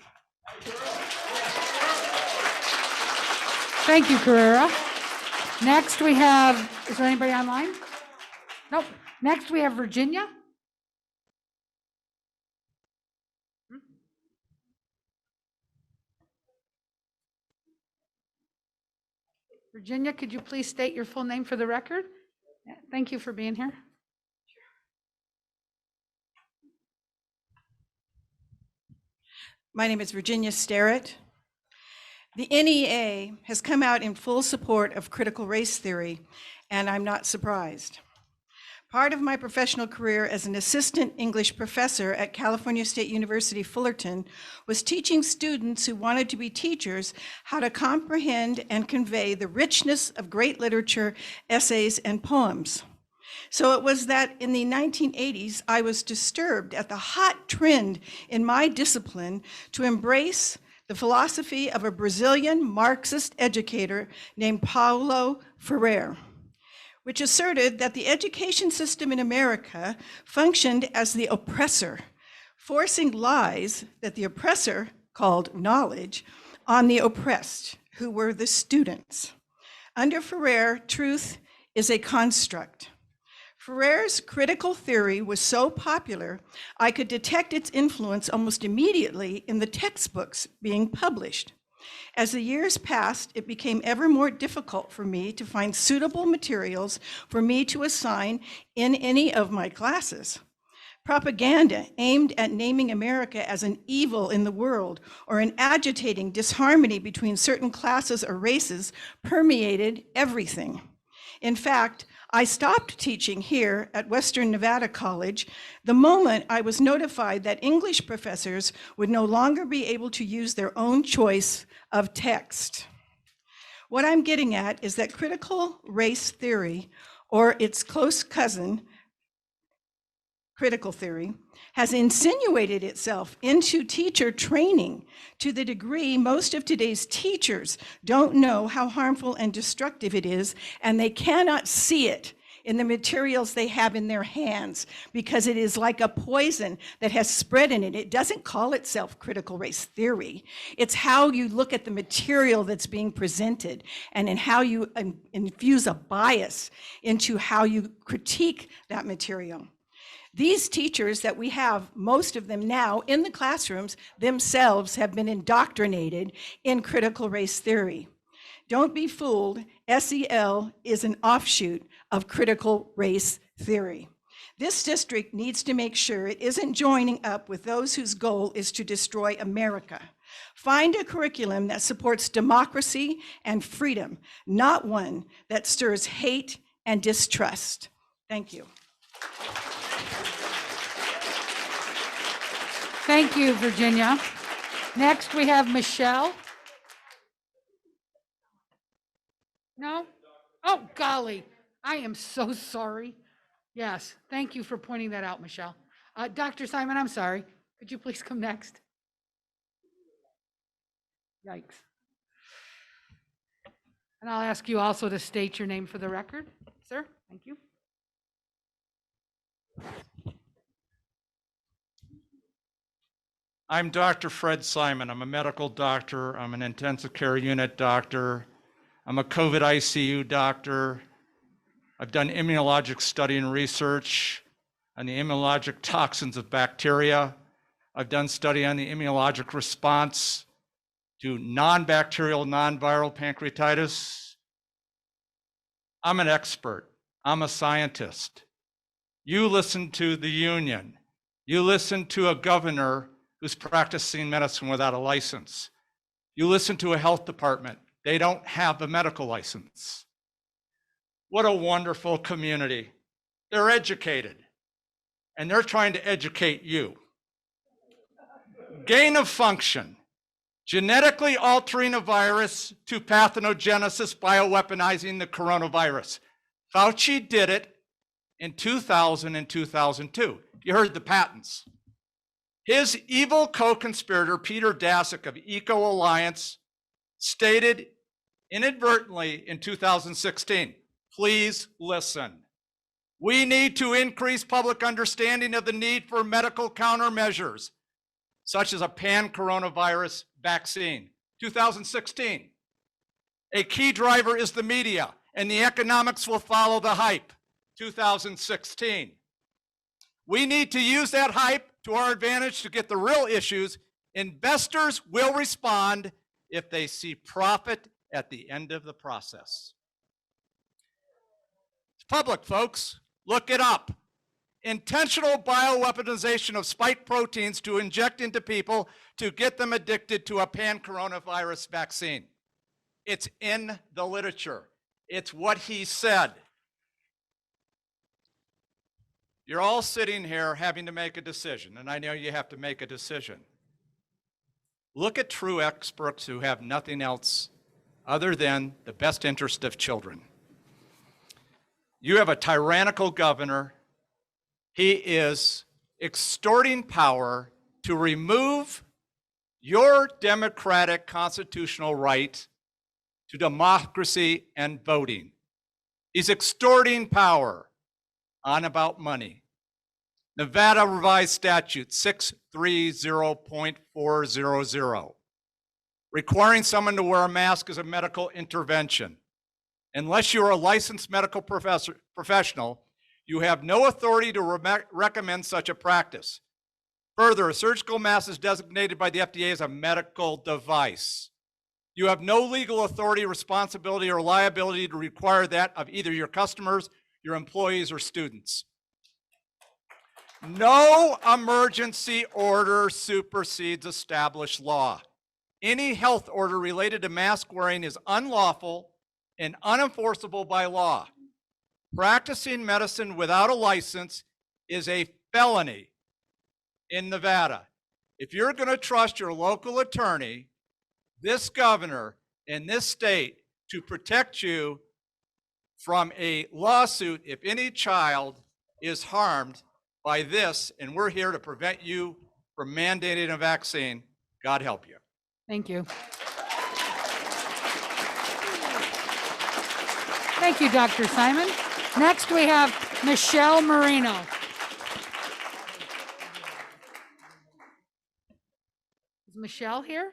Thank you, Carrera. Next we have, is there anybody online? Nope. Next we have Virginia. Virginia, could you please state your full name for the record? Thank you for being here. My name is Virginia Sterrett. The NEA has come out in full support of critical race theory, and I'm not surprised. Part of my professional career as an assistant English professor at California State University, Fullerton, was teaching students who wanted to be teachers how to comprehend and convey the richness of great literature, essays, and poems. So it was that in the 1980s, I was disturbed at the hot trend in my discipline to embrace the philosophy of a Brazilian Marxist educator named Paulo Freire, which asserted that the education system in America functioned as the oppressor, forcing lies that the oppressor, called knowledge, on the oppressed, who were the students. Under Ferrer, truth is a construct. Ferrer's critical theory was so popular, I could detect its influence almost immediately in the textbooks being published. As the years passed, it became ever more difficult for me to find suitable materials for me to assign in any of my classes. Propaganda aimed at naming America as an evil in the world or in agitating disharmony between certain classes or races permeated everything. In fact, I stopped teaching here at Western Nevada College the moment I was notified that English professors would no longer be able to use their own choice of text. What I'm getting at is that critical race theory, or its close cousin, critical theory, has insinuated itself into teacher training to the degree most of today's teachers don't know how harmful and destructive it is, and they cannot see it in the materials they have in their hands because it is like a poison that has spread in it. It doesn't call itself critical race theory. It's how you look at the material that's being presented and in how you infuse a bias into how you critique that material. These teachers that we have, most of them now in the classrooms themselves have been indoctrinated in critical race theory. Don't be fooled, SEL is an offshoot of critical race theory. This district needs to make sure it isn't joining up with those whose goal is to destroy America. Find a curriculum that supports democracy and freedom, not one that stirs hate and distrust. Thank you. Thank you, Virginia. Next, we have Michelle. No? Oh, golly, I am so sorry. Yes, thank you for pointing that out, Michelle. Dr. Simon, I'm sorry. Could you please come next? Yikes. And I'll ask you also to state your name for the record, sir. Thank you. I'm Dr. Fred Simon. I'm a medical doctor. I'm an intensive care unit doctor. I'm a COVID ICU doctor. I've done immunologic study and research on the immunologic toxins of bacteria. I've done study on the immunologic response to non-bacterial, non-viral pancreatitis. I'm an expert. I'm a scientist. You listen to the union. You listen to a governor who's practicing medicine without a license. You listen to a health department. They don't have a medical license. What a wonderful community. They're educated, and they're trying to educate you. Gain of function, genetically altering a virus to pathogenesis, bioweaponizing the coronavirus. Fauci did it in 2000 and 2002. You heard the patents. His evil co-conspirator, Peter Daszak of Eco Alliance, stated inadvertently in 2016, please listen. We need to increase public understanding of the need for medical countermeasures, such as a pan-coronavirus vaccine. 2016. A key driver is the media, and the economics will follow the hype. 2016. We need to use that hype to our advantage to get the real issues. Investors will respond if they see profit at the end of the process. It's public, folks. Look it up. Intentional bioweaponization of spike proteins to inject into people to get them addicted to a pan-coronavirus vaccine. It's in the literature. It's what he said. You're all sitting here having to make a decision, and I know you have to make a decision. Look at true experts who have nothing else other than the best interest of children. You have a tyrannical governor. He is extorting power to remove your democratic constitutional right to democracy and voting. He's extorting power on about money. Nevada Revised Statute 630.400 Requiring someone to wear a mask is a medical intervention. Unless you are a licensed medical professional, you have no authority to recommend such a practice. Further, a surgical mask is designated by the FDA as a medical device. You have no legal authority, responsibility, or liability to require that of either your customers, your employees, or students. No emergency order supersedes established law. Any health order related to mask wearing is unlawful and unenforceable by law. Practicing medicine without a license is a felony in Nevada. If you're going to trust your local attorney, this governor, and this state to protect you from a lawsuit if any child is harmed by this, and we're here to prevent you from mandating a vaccine, God help you. Thank you. Thank you, Dr. Simon. Next, we have Michelle Marino. Is Michelle here?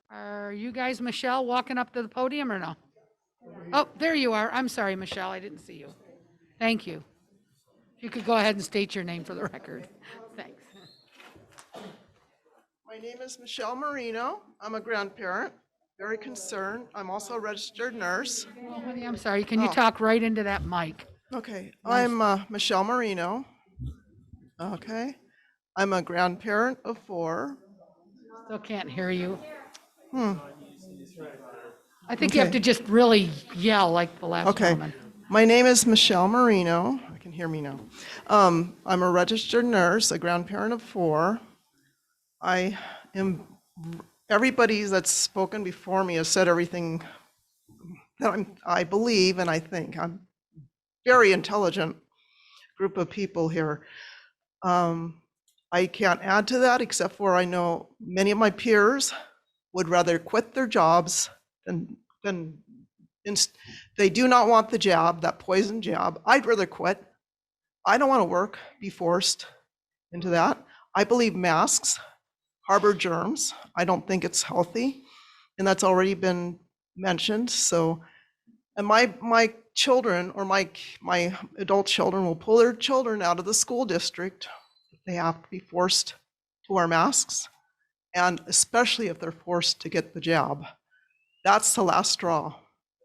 Are you guys, Michelle, walking up to the podium or no? Oh, there you are. I'm sorry, Michelle, I didn't see you. Thank you. If you could go ahead and state your name for the record. Thanks. My name is Michelle Marino. I'm a grandparent, very concerned. I'm also a registered nurse. Oh, honey, I'm sorry. Can you talk right into that mic? Okay, I'm Michelle Marino. Okay, I'm a grandparent of 4. Still can't hear you. Hmm. I think you have to just really yell like the last Okay, woman. my name is Michelle Marino. I can hear me now. I'm a registered nurse, a grandparent of 4. I am, everybody that's spoken before me has said everything that I believe and I think. I'm very intelligent group of people here. I can't add to that except for I know many of my peers would rather quit their jobs than they do not want the jab, that poison jab. I'd rather quit. I don't want to work, be forced into that. I believe masks harbor germs. I don't think it's healthy, and that's already been mentioned. So, and my children or my adult children will pull their children out of the school district if they have to be forced to wear masks, and especially if they're forced to get the jab. That's the last straw.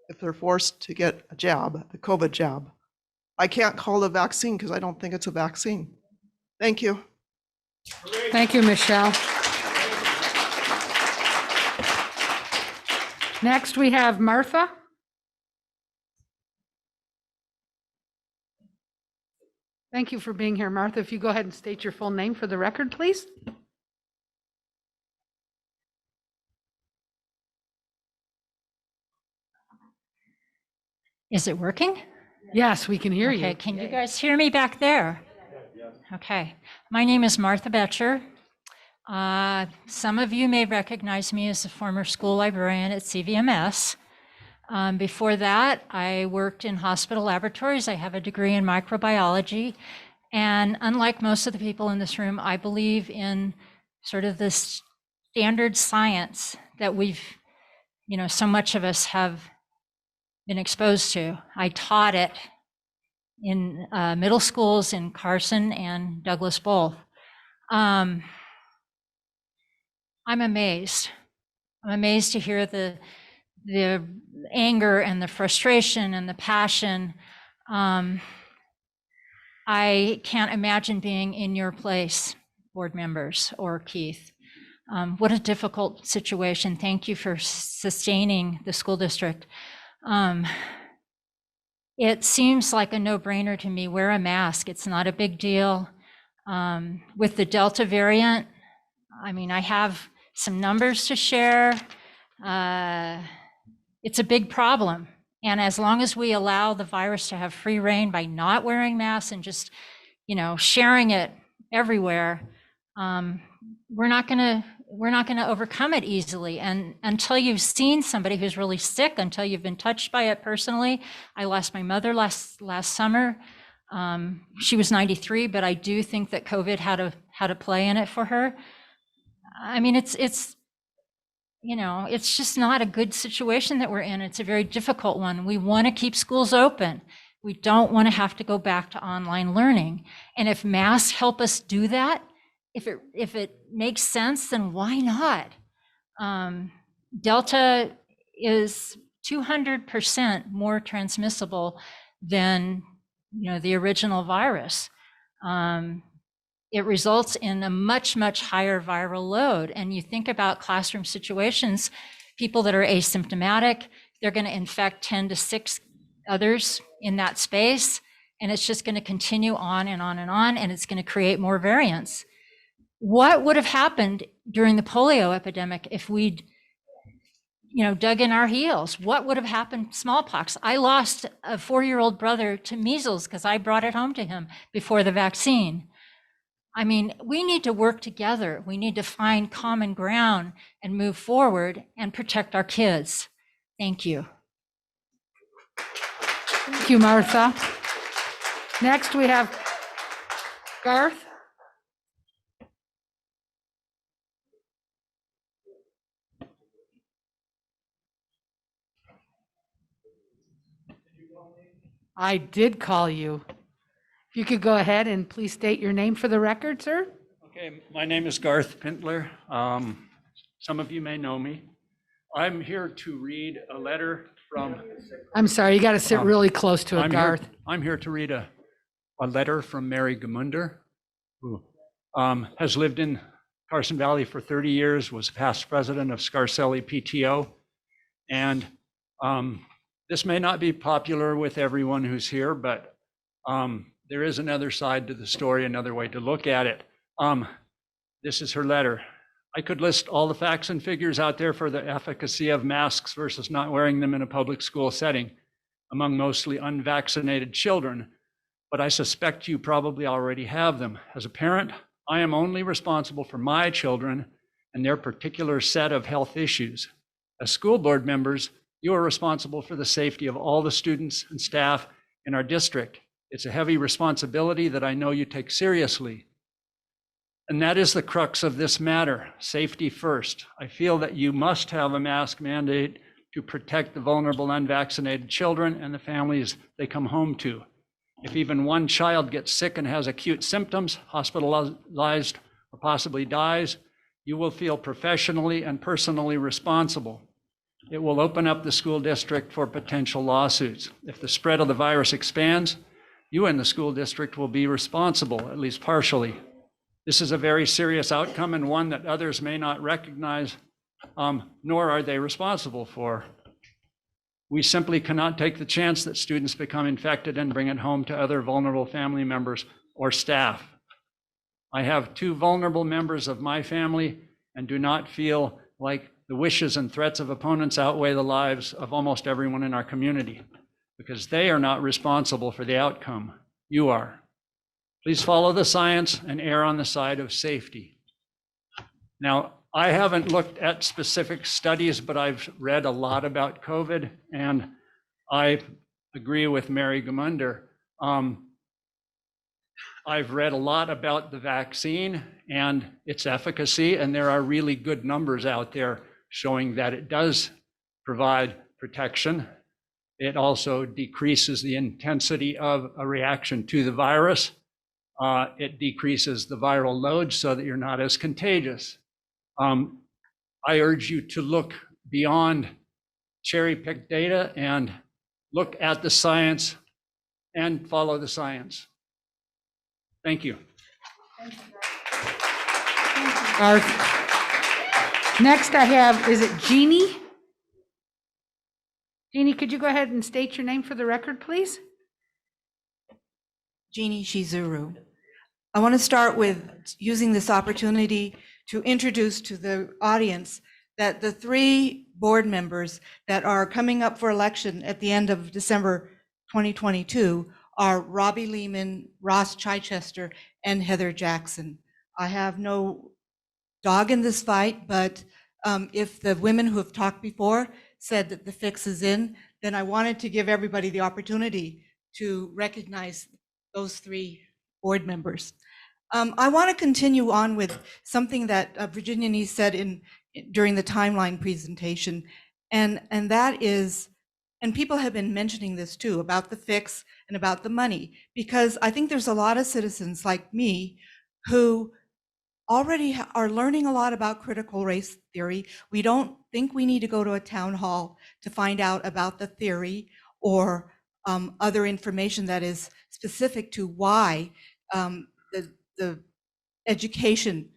If they're forced to get a jab, the COVID jab. I can't call it a vaccine because I don't think it's a vaccine. Thank you. Thank you, Michelle. Next, we have Martha. Thank you for being here, Martha. If you go ahead and state your full name for the record, please. Is it working? Yes, we can hear you. Okay, can you guys hear me back there? Okay, my name is Martha Betcher. Some of you may recognize me as a former school librarian at CVMS. Before that, I worked in hospital laboratories. I have a degree in microbiology. And unlike most of the people in this room, I believe in sort of this standard science that we've, so much of us have been exposed to. I taught it in middle schools in Carson and Douglas both. I'm amazed. I'm amazed to hear the anger and the frustration and the passion. I can't imagine being in your place, board members or Keith. What a difficult situation. Thank you for sustaining the school district. It seems like a no-brainer to me. Wear a mask. It's not a big deal. With the Delta variant, I have some numbers to share. It's a big problem. And as long as we allow the virus to have free reign by not wearing masks and just, sharing it everywhere, we're not going to overcome it easily. And until you've seen somebody who's really sick, until you've been touched by it personally, I lost my mother last summer. She was 93, but I do think that COVID had a play in it for her. I mean, it's just not a good situation that we're in. It's a very difficult one. We want to keep schools open. We don't want to have to go back to online learning. And if masks help us do that, if it makes sense, then why not? Delta is 200% more transmissible than the original virus. It results in a much, much higher viral load. And you think about classroom situations, people that are asymptomatic, they're going to infect 10 to 6 others in that space. And it's just going to continue on and on and on, and it's going to create more variants. What would have happened during the polio epidemic if we'd dug in our heels? What would have happened? Smallpox. I lost a 4-year-old brother to measles because I brought it home to him before the vaccine. I mean, we need to work together. We need to find common ground and move forward and protect our kids. Thank you. Thank you, Martha. Next, we have Garth. I did call you. If you could go ahead and please state your name for the record, sir. Okay, my name is Garth Pintler. Some of you may know me. I'm here to read a letter from... I'm sorry, you got to sit really close to it, Garth. I'm here to read a letter from Mary Gamunder, who has lived in Carson Valley for 30 years, was past president of Scarcelli PTO. And this may not be popular with everyone who's here, but there is another side to the story, another way to look at it. This is her letter. I could list all the facts and figures out there for the efficacy of masks versus not wearing them in a public school setting among mostly unvaccinated children, but I suspect you probably already have them. As a parent, I am only responsible for my children and their particular set of health issues. As school board members, you are responsible for the safety of all the students and staff in our district. It's a heavy responsibility that I know you take seriously. And that is the crux of this matter, safety first. I feel that you must have a mask mandate to protect the vulnerable unvaccinated children and the families they come home to. If even one child gets sick and has acute symptoms, hospitalized, or possibly dies, you will feel professionally and personally responsible. It will open up the school district for potential lawsuits. If the spread of the virus expands, you and the school district will be responsible, at least partially. This is a very serious outcome and one that others may not recognize, nor are they responsible for. We simply cannot take the chance that students become infected and bring it home to other vulnerable family members or staff. I have 2 vulnerable members of my family and do not feel like the wishes and threats of opponents outweigh the lives of almost everyone in our community, because they are not responsible for the outcome. You are. Please follow the science and err on the side of safety. Now, I haven't looked at specific studies, but I've read a lot about COVID, and I agree with Mary Gamunder. I've read a lot about the vaccine and its efficacy, and there are really good numbers out there showing that it does provide protection. It also decreases the intensity of a reaction to the virus. It decreases the viral load so that you're not as contagious. I urge you to look beyond cherry-picked data and look at the science and follow the science. Thank you. Next I have, is it Jeannie? Jeannie, could you go ahead and state your name for the record, please? Jeannie Shizuru. I want to start with using this opportunity to introduce to the audience that the 3 board members that are coming up for election at the end of December 2022 are Robbie Lehman, Ross Chichester, and Heather Jackson. I have no dog in this fight, but if the women who have talked before said that the fix is in, then I wanted to give everybody the opportunity to recognize those three board members. I want to continue on with something that Virginia Nee said during the timeline presentation, and that is, and people have been mentioning this too, about the fix and about the money, because I think there's a lot of citizens like me who already are learning a lot about critical race theory. We don't think we need to go to a town hall to find out about the theory or other information that is specific to why the education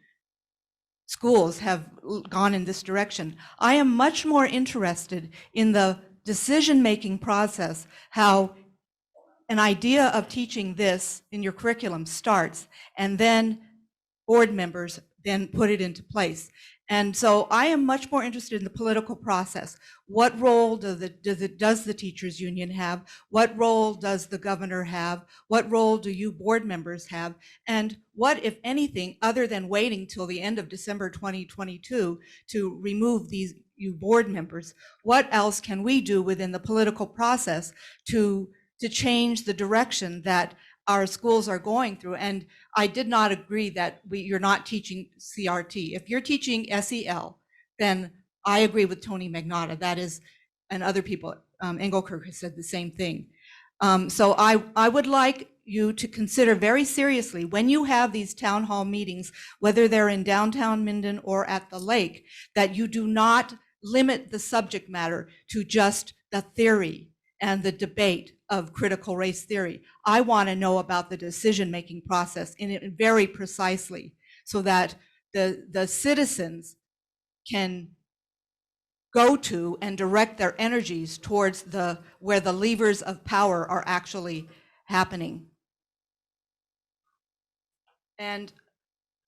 schools have gone in this direction. I am much more interested in the decision-making process, how an idea of teaching this in your curriculum starts, and then board members then put it into place. And so I am much more interested in the political process. What role does the teachers union have? What role does the governor have? What role do you board members have? And what, if anything, other than waiting till the end of December 2022 to remove these you board members, what else can we do within the political process to change the direction that our schools are going through? And I did not agree that you're not teaching CRT. If you're teaching SEL, then I agree with Tony Magnotta. That is, and other people, Engelkirk has said the same thing. So I would like you to consider very seriously when you have these town hall meetings, whether they're in downtown Minden or at the lake, that you do not limit the subject matter to just the theory and the debate of critical race theory. I want to know about the decision-making process in it very precisely, so that the citizens can go to and direct their energies towards where the levers of power are actually happening. And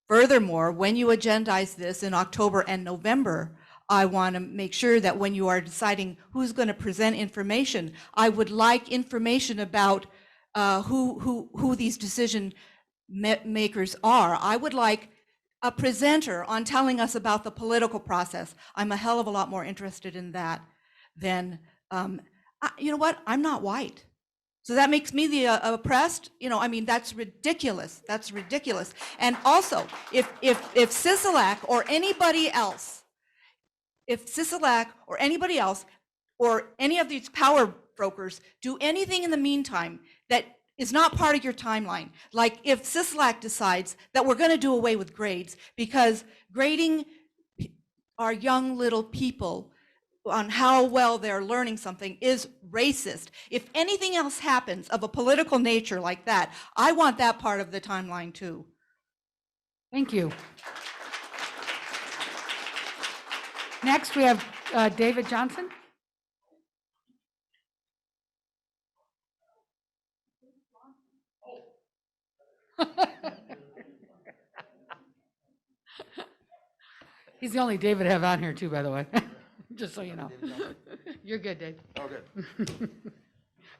furthermore, when you agendize this in October and November, I want to make sure that when you are deciding who's going to present information, I would like information about who these decision makers are. I would like a presenter on telling us about the political process. I'm a hell of a lot more interested in that than, you know what, I'm not white. So that makes me the oppressed, you know, I mean, that's ridiculous. That's ridiculous. And also, if Sisolak or anybody else, or any of these power brokers do anything in the meantime that is not part of your timeline, like if Sisolak decides that we're going to do away with grades because grading our young little people on how well they're learning something is racist. If anything else happens of a political nature like that, I want that part of the timeline too. Thank you. Next, we have David Johnson. He's the only David I have on here too, by the way, just so you know. You're good, Dave. Oh, good.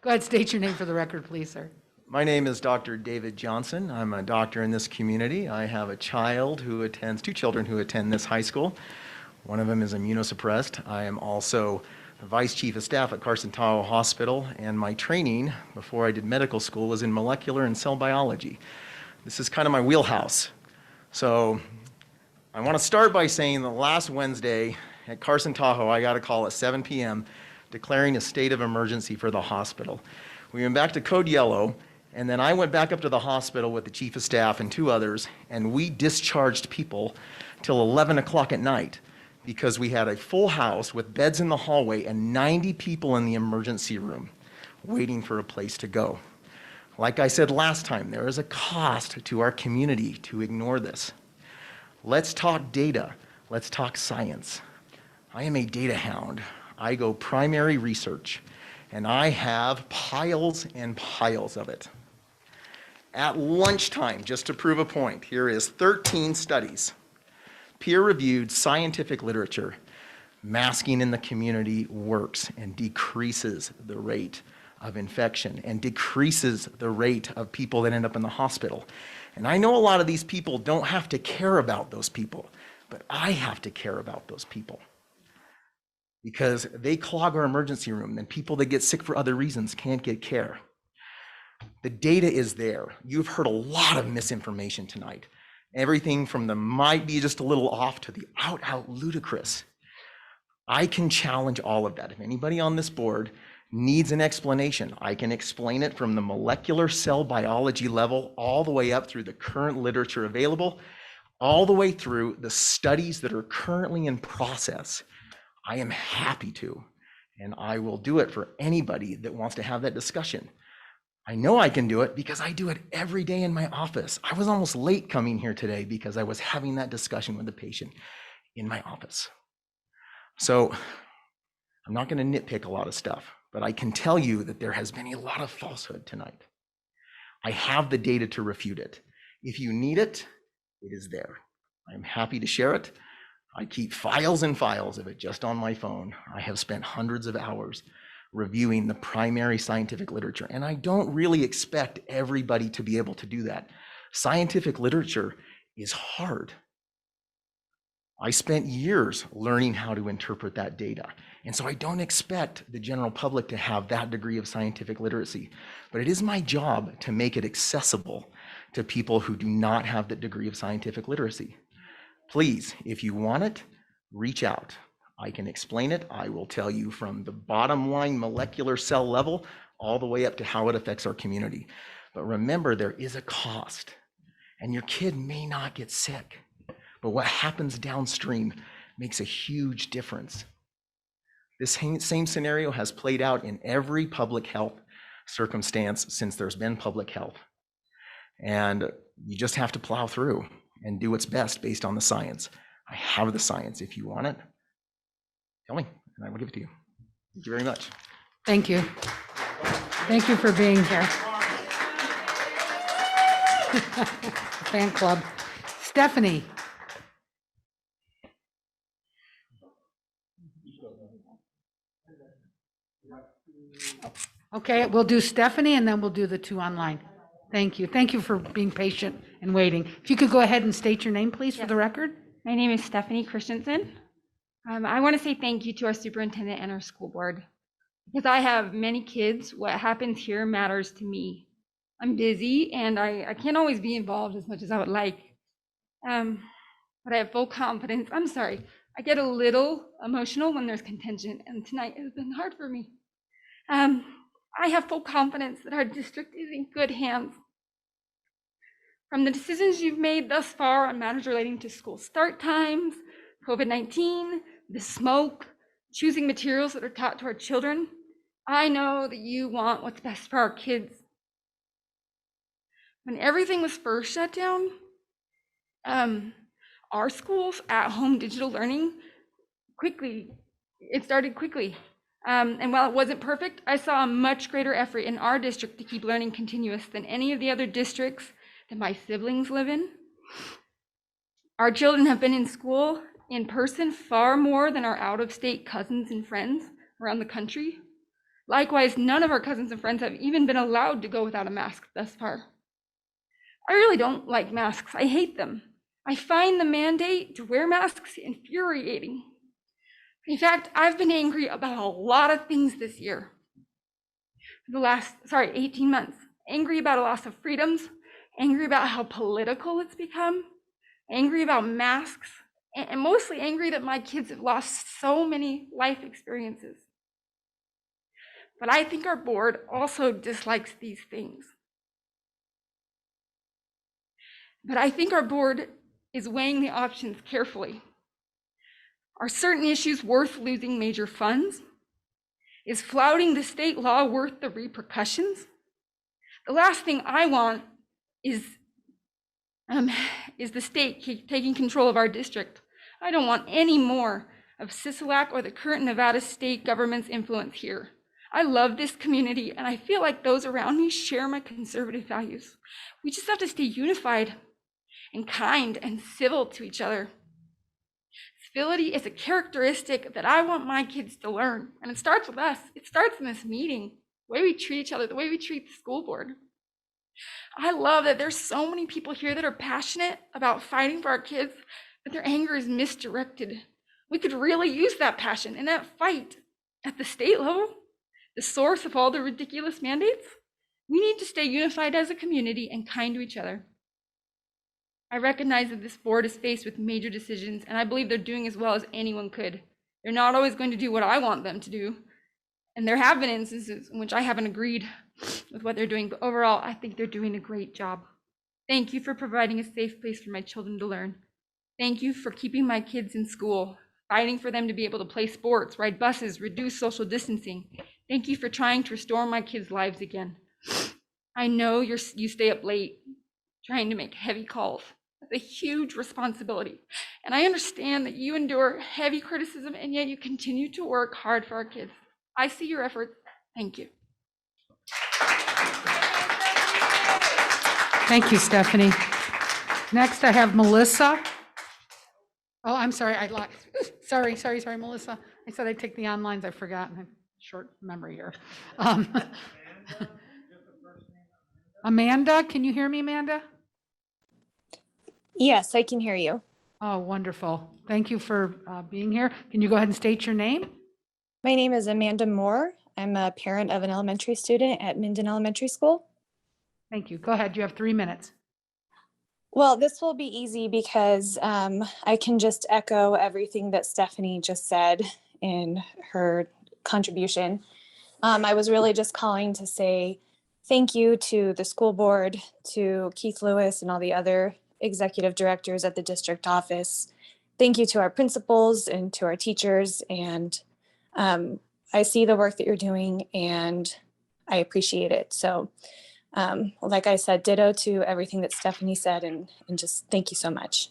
Go ahead, state your name for the record, please, sir. My name is Dr. David Johnson. I'm a doctor in this community. I have a child who attends, two children who attend this high school. One of them is immunosuppressed. I am also the Vice Chief of Staff at Carson Tahoe Hospital, and my training before I did medical school was in molecular and cell biology. This is kind of my wheelhouse. So I want to start by saying that last Wednesday at Carson Tahoe, I got a call at 7 p.m. declaring a state of emergency for the hospital. We went back to code yellow, and then I went back up to the hospital with the Chief of Staff and two others, and we discharged people till 11 o'clock at night, because we had a full house with beds in the hallway and 90 people in the emergency room waiting for a place to go. Like I said last time, there is a cost to our community to ignore this. Let's talk data. Let's talk science. I am a data hound. I go primary research, and I have piles and piles of it. At lunchtime, just to prove a point, here is 13 studies. Peer-reviewed scientific literature. Masking in the community works and decreases the rate of infection and decreases the rate of people that end up in the hospital. And I know a lot of these people don't have to care about those people, but I have to care about those people, because they clog our emergency room, and people that get sick for other reasons can't get care. The data is there. You've heard a lot of misinformation tonight. Everything from the might be just a little off to the out ludicrous. I can challenge all of that. If anybody on this board needs an explanation, I can explain it from the molecular cell biology level all the way up through the current literature available, all the way through the studies that are currently in process. I am happy to, and I will do it for anybody that wants to have that discussion. I know I can do it because I do it every day in my office. I was almost late coming here today because I was having that discussion with the patient in my office. So I'm not going to nitpick a lot of stuff, but I can tell you that there has been a lot of falsehood tonight. I have the data to refute it. If you need it, it is there. I'm happy to share it. I keep files and files of it just on my phone. I have spent hundreds of hours reviewing the primary scientific literature, and I don't really expect everybody to be able to do that. Scientific literature is hard. I spent years learning how to interpret that data, and so I don't expect the general public to have that degree of scientific literacy, but it is my job to make it accessible to people who do not have that degree of scientific literacy. Please, if you want it, reach out. I can explain it. I will tell you from the bottom line molecular cell level all the way up to how it affects our community. But remember, there is a cost, and your kid may not get sick, but what happens downstream makes a huge difference. This same scenario has played out in every public health circumstance since there's been public health. And you just have to plow through and do what's best based on the science. I have the science. If you want it, tell me, and I will give it to you. Thank you very much. Thank you. Thank you for being here. Fan club. Stephanie. Okay, we'll do Stephanie and then we'll do the two online. Thank you. Thank you for being patient and waiting. If you could go ahead and state your name, please, for the record. My name is Stephanie Christensen. I want to say thank you to our superintendent and our school board. Because I have many kids, what happens here matters to me. I'm busy and I can't always be involved as much as I would like. But I have full confidence. I'm sorry, I get a little emotional when there's contention, and tonight has been hard for me. I have full confidence that our district is in good hands. From the decisions you've made thus far on matters relating to school start times, COVID-19, the smoke, choosing materials that are taught to our children, I know that you want what's best for our kids. When everything was first shut down, our schools at-home digital learning it started quickly. And while it wasn't perfect, I saw a much greater effort in our district to keep learning continuous than any of the other districts that my siblings live in. Our children have been in school in person far more than our out-of-state cousins and friends around the country. Likewise, none of our cousins and friends have even been allowed to go without a mask thus far. I really don't like masks. I hate them. I find the mandate to wear masks infuriating. In fact, I've been angry about a lot of things this year. For the last, 18 months. Angry about a loss of freedoms, angry about how political it's become, angry about masks, and mostly angry that my kids have lost so many life experiences. But I think our board also dislikes these things. But I think our board is weighing the options carefully. Are certain issues worth losing major funds? Is flouting the state law worth the repercussions? The last thing I want is the state taking control of our district. I don't want any more of CISLAC or the current Nevada state government's influence here. I love this community, and I feel like those around me share my conservative values. We just have to stay unified and kind and civil to each other. Civility is a characteristic that I want my kids to learn, and it starts with us. It starts in this meeting, the way we treat each other, the way we treat the school board. I love that there's so many people here that are passionate about fighting for our kids, but their anger is misdirected. We could really use that passion and that fight at the state level, the source of all the ridiculous mandates, We need to stay unified as a community and kind to each other. I recognize that this board is faced with major decisions, and I believe they're doing as well as anyone could. They're not always going to do what I want them to do, and there have been instances in which I haven't agreed with what they're doing, but overall, I think they're doing a great job. Thank you for providing a safe place for my children to learn. Thank you for keeping my kids in school, fighting for them to be able to play sports, ride buses, reduce social distancing. Thank you for trying to restore my kids' lives again. I know you stay up late trying to make heavy calls. That's a huge responsibility. And I understand that you endure heavy criticism and yet you continue to work hard for our kids. I see your efforts. Thank you. Thank you, Stephanie. Next, I have Melissa. Oh, I'm sorry. Sorry, Melissa. I said I'd take the onlines. I forgot. I have short memory here. Amanda, can you hear me, Amanda? Yes, I can hear you. Oh, wonderful. Thank you for being here. Can you go ahead and state your name? My name is Amanda Moore. I'm a parent of an elementary student at Minden Elementary School. Thank you. Go ahead. You have 3 minutes. Well, this will be easy because I can just echo everything that Stephanie just said in her contribution. I was really just calling to say thank you to the school board, to Keith Lewis and all the other executive directors at the district office. Thank you to our principals and to our teachers. And I see the work that you're doing and I appreciate it. So like I said, ditto to everything that Stephanie said and just thank you so much.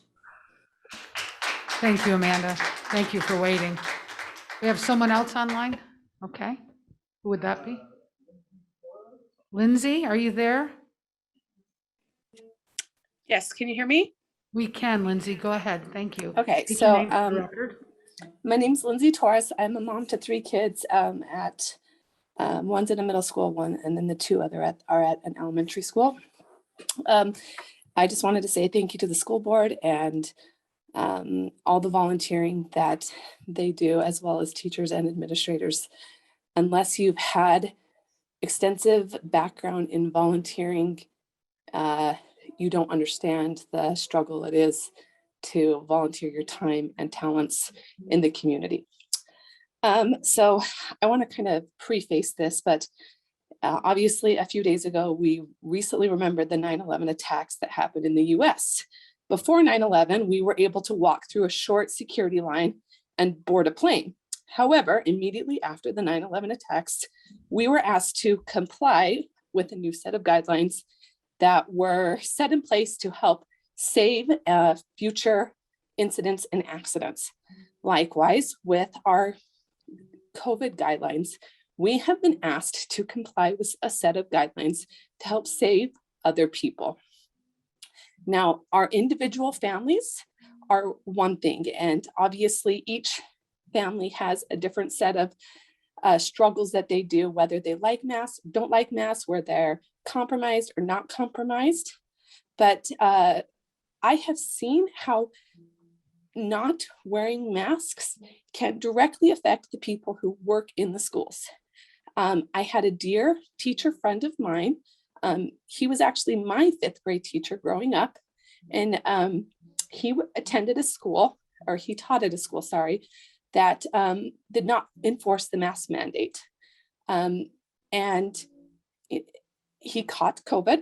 Thank you, Amanda. Thank you for waiting. We have someone else online? Okay. Who would that be? Lindsay, are you there? Yes, can you hear me? We can, Lindsay. Go ahead. Thank you. Okay, State your so name for the record. my name's Lindsay Torres. I'm a mom to 3 kids at one's in a middle school, one, and then the 2 other are at an elementary school. I just wanted to say thank you to the school board and all the volunteering that they do, as well as teachers and administrators. Unless you've had extensive background in volunteering, you don't understand the struggle it is to volunteer your time and talents in the community. So I want to kind of preface this, but obviously a few days ago, we recently remembered the 9/11 attacks that happened in the US. Before 9/11, we were able to walk through a short security line and board a plane. However, immediately after the 9/11 attacks, we were asked to comply with a new set of guidelines that were set in place to help save future incidents and accidents. Likewise, with our COVID guidelines, we have been asked to comply with a set of guidelines to help save other people. Now, our individual families are one thing, and obviously each family has a different set of struggles that they do, whether they like masks, don't like masks, where they're compromised or not compromised. But I have seen how not wearing masks can directly affect the people who work in the schools. I had a dear teacher friend of mine. He was actually my 5th grade teacher growing up, and he attended a school, or he taught at a school, sorry, that did not enforce the mask mandate. And he caught COVID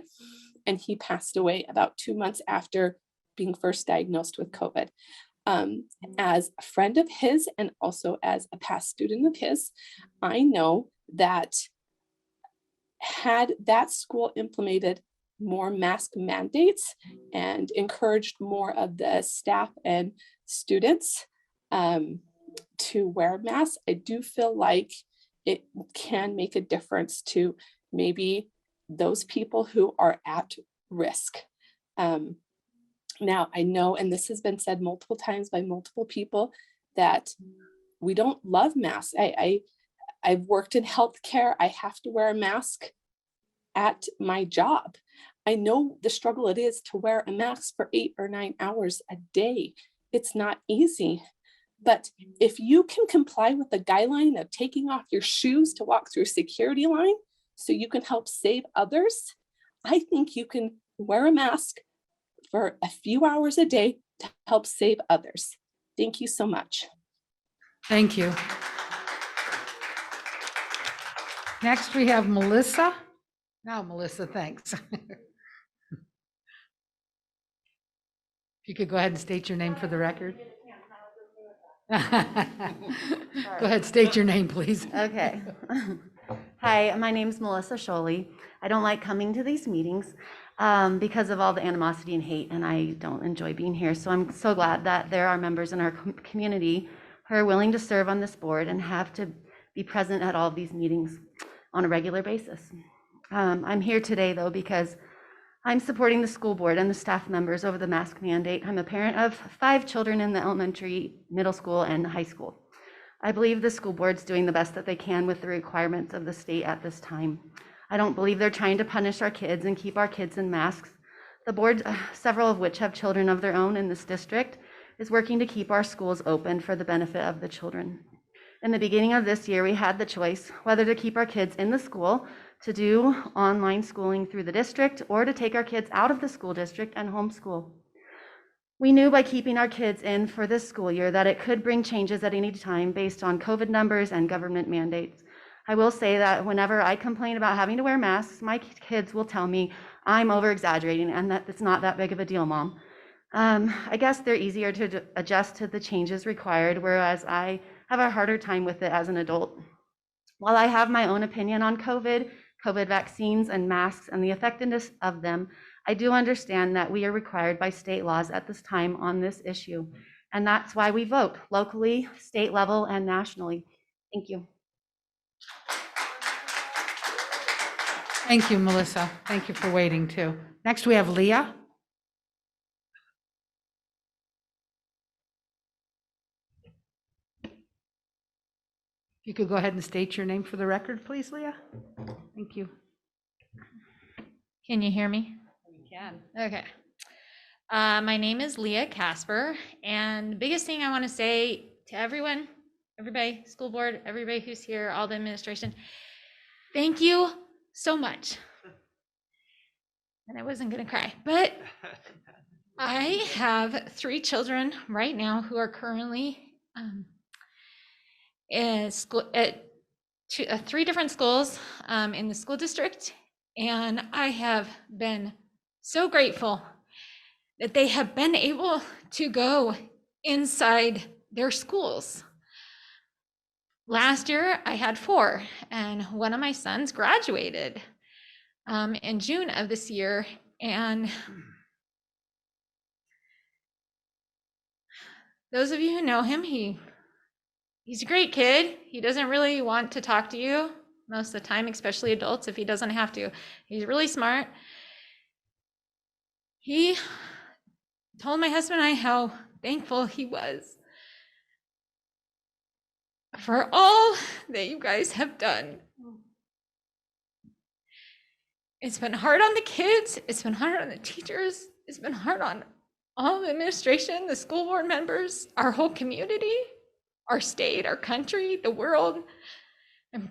and he passed away about 2 months after being first diagnosed with COVID. As a friend of his and also as a past student of his, I know that had that school implemented more mask mandates and encouraged more of the staff and students to wear masks, I do feel like it can make a difference to maybe those people who are at risk. Now, I know, and this has been said multiple times by multiple people, that we don't love masks. I've worked in healthcare. I have to wear a mask at my job. I know the struggle it is to wear a mask for 8 or 9 hours a day. It's not easy. But if you can comply with the guideline of taking off your shoes to walk through a security line, so you can help save others, I think you can wear a mask for a few hours a day to help save others. Thank you so much. Thank you. Next, we have Melissa. Now, Melissa, thanks. If you could go ahead and state your name for the record. Go ahead, state your name, please. Okay. Hi, my name's Melissa Sholey. I don't like coming to these meetings because of all the animosity and hate, and I don't enjoy being here. So I'm so glad that there are members in our community who are willing to serve on this board and have to be present at all of these meetings on a regular basis. I'm here today, though, because I'm supporting the school board and the staff members over the mask mandate. I'm a parent of 5 children in the elementary, middle school, and high school. I believe the school board's doing the best that they can with the requirements of the state at this time. I don't believe they're trying to punish our kids and keep our kids in masks. The board, several of which have children of their own in this district, is working to keep our schools open for the benefit of the children. In the beginning of this year, we had the choice whether to keep our kids in the school to do online schooling through the district or to take our kids out of the school district and homeschool. We knew by keeping our kids in for this school year that it could bring changes at any time based on COVID numbers and government mandates. I will say that whenever I complain about having to wear masks, my kids will tell me I'm over-exaggerating and that it's not that big of a deal, Mom. I guess they're easier to adjust to the changes required, whereas I have a harder time with it as an adult. While I have my own opinion on COVID vaccines and masks and the effectiveness of them, I do understand that we are required by state laws at this time on this issue. And that's why we vote locally, state level, and nationally. Thank you. Thank you, Melissa. Thank you for waiting too. Next, we have Leah. If you could go ahead and state your name for the record, please, Leah. Thank you. Can you hear me? We can. Okay. My name is Leah Casper, and the biggest thing I want to say to everyone, everybody, school board, everybody who's here, all the administration, thank you so much. And I wasn't going to cry, but I have 3 children right now who are currently in school at 3 different schools in the school district, and I have been so grateful that they have been able to go inside their schools. Last year, I had 4, and one of my sons graduated in June of this year, and those of you who know him, he's a great kid. He doesn't really want to talk to you most of the time, especially adults, if he doesn't have to. He's really smart. He told my husband and I how thankful he was for all that you guys have done. It's been hard on the kids. It's been hard on the teachers. It's been hard on all the administration, the school board members, our whole community, our state, our country, the world. I'm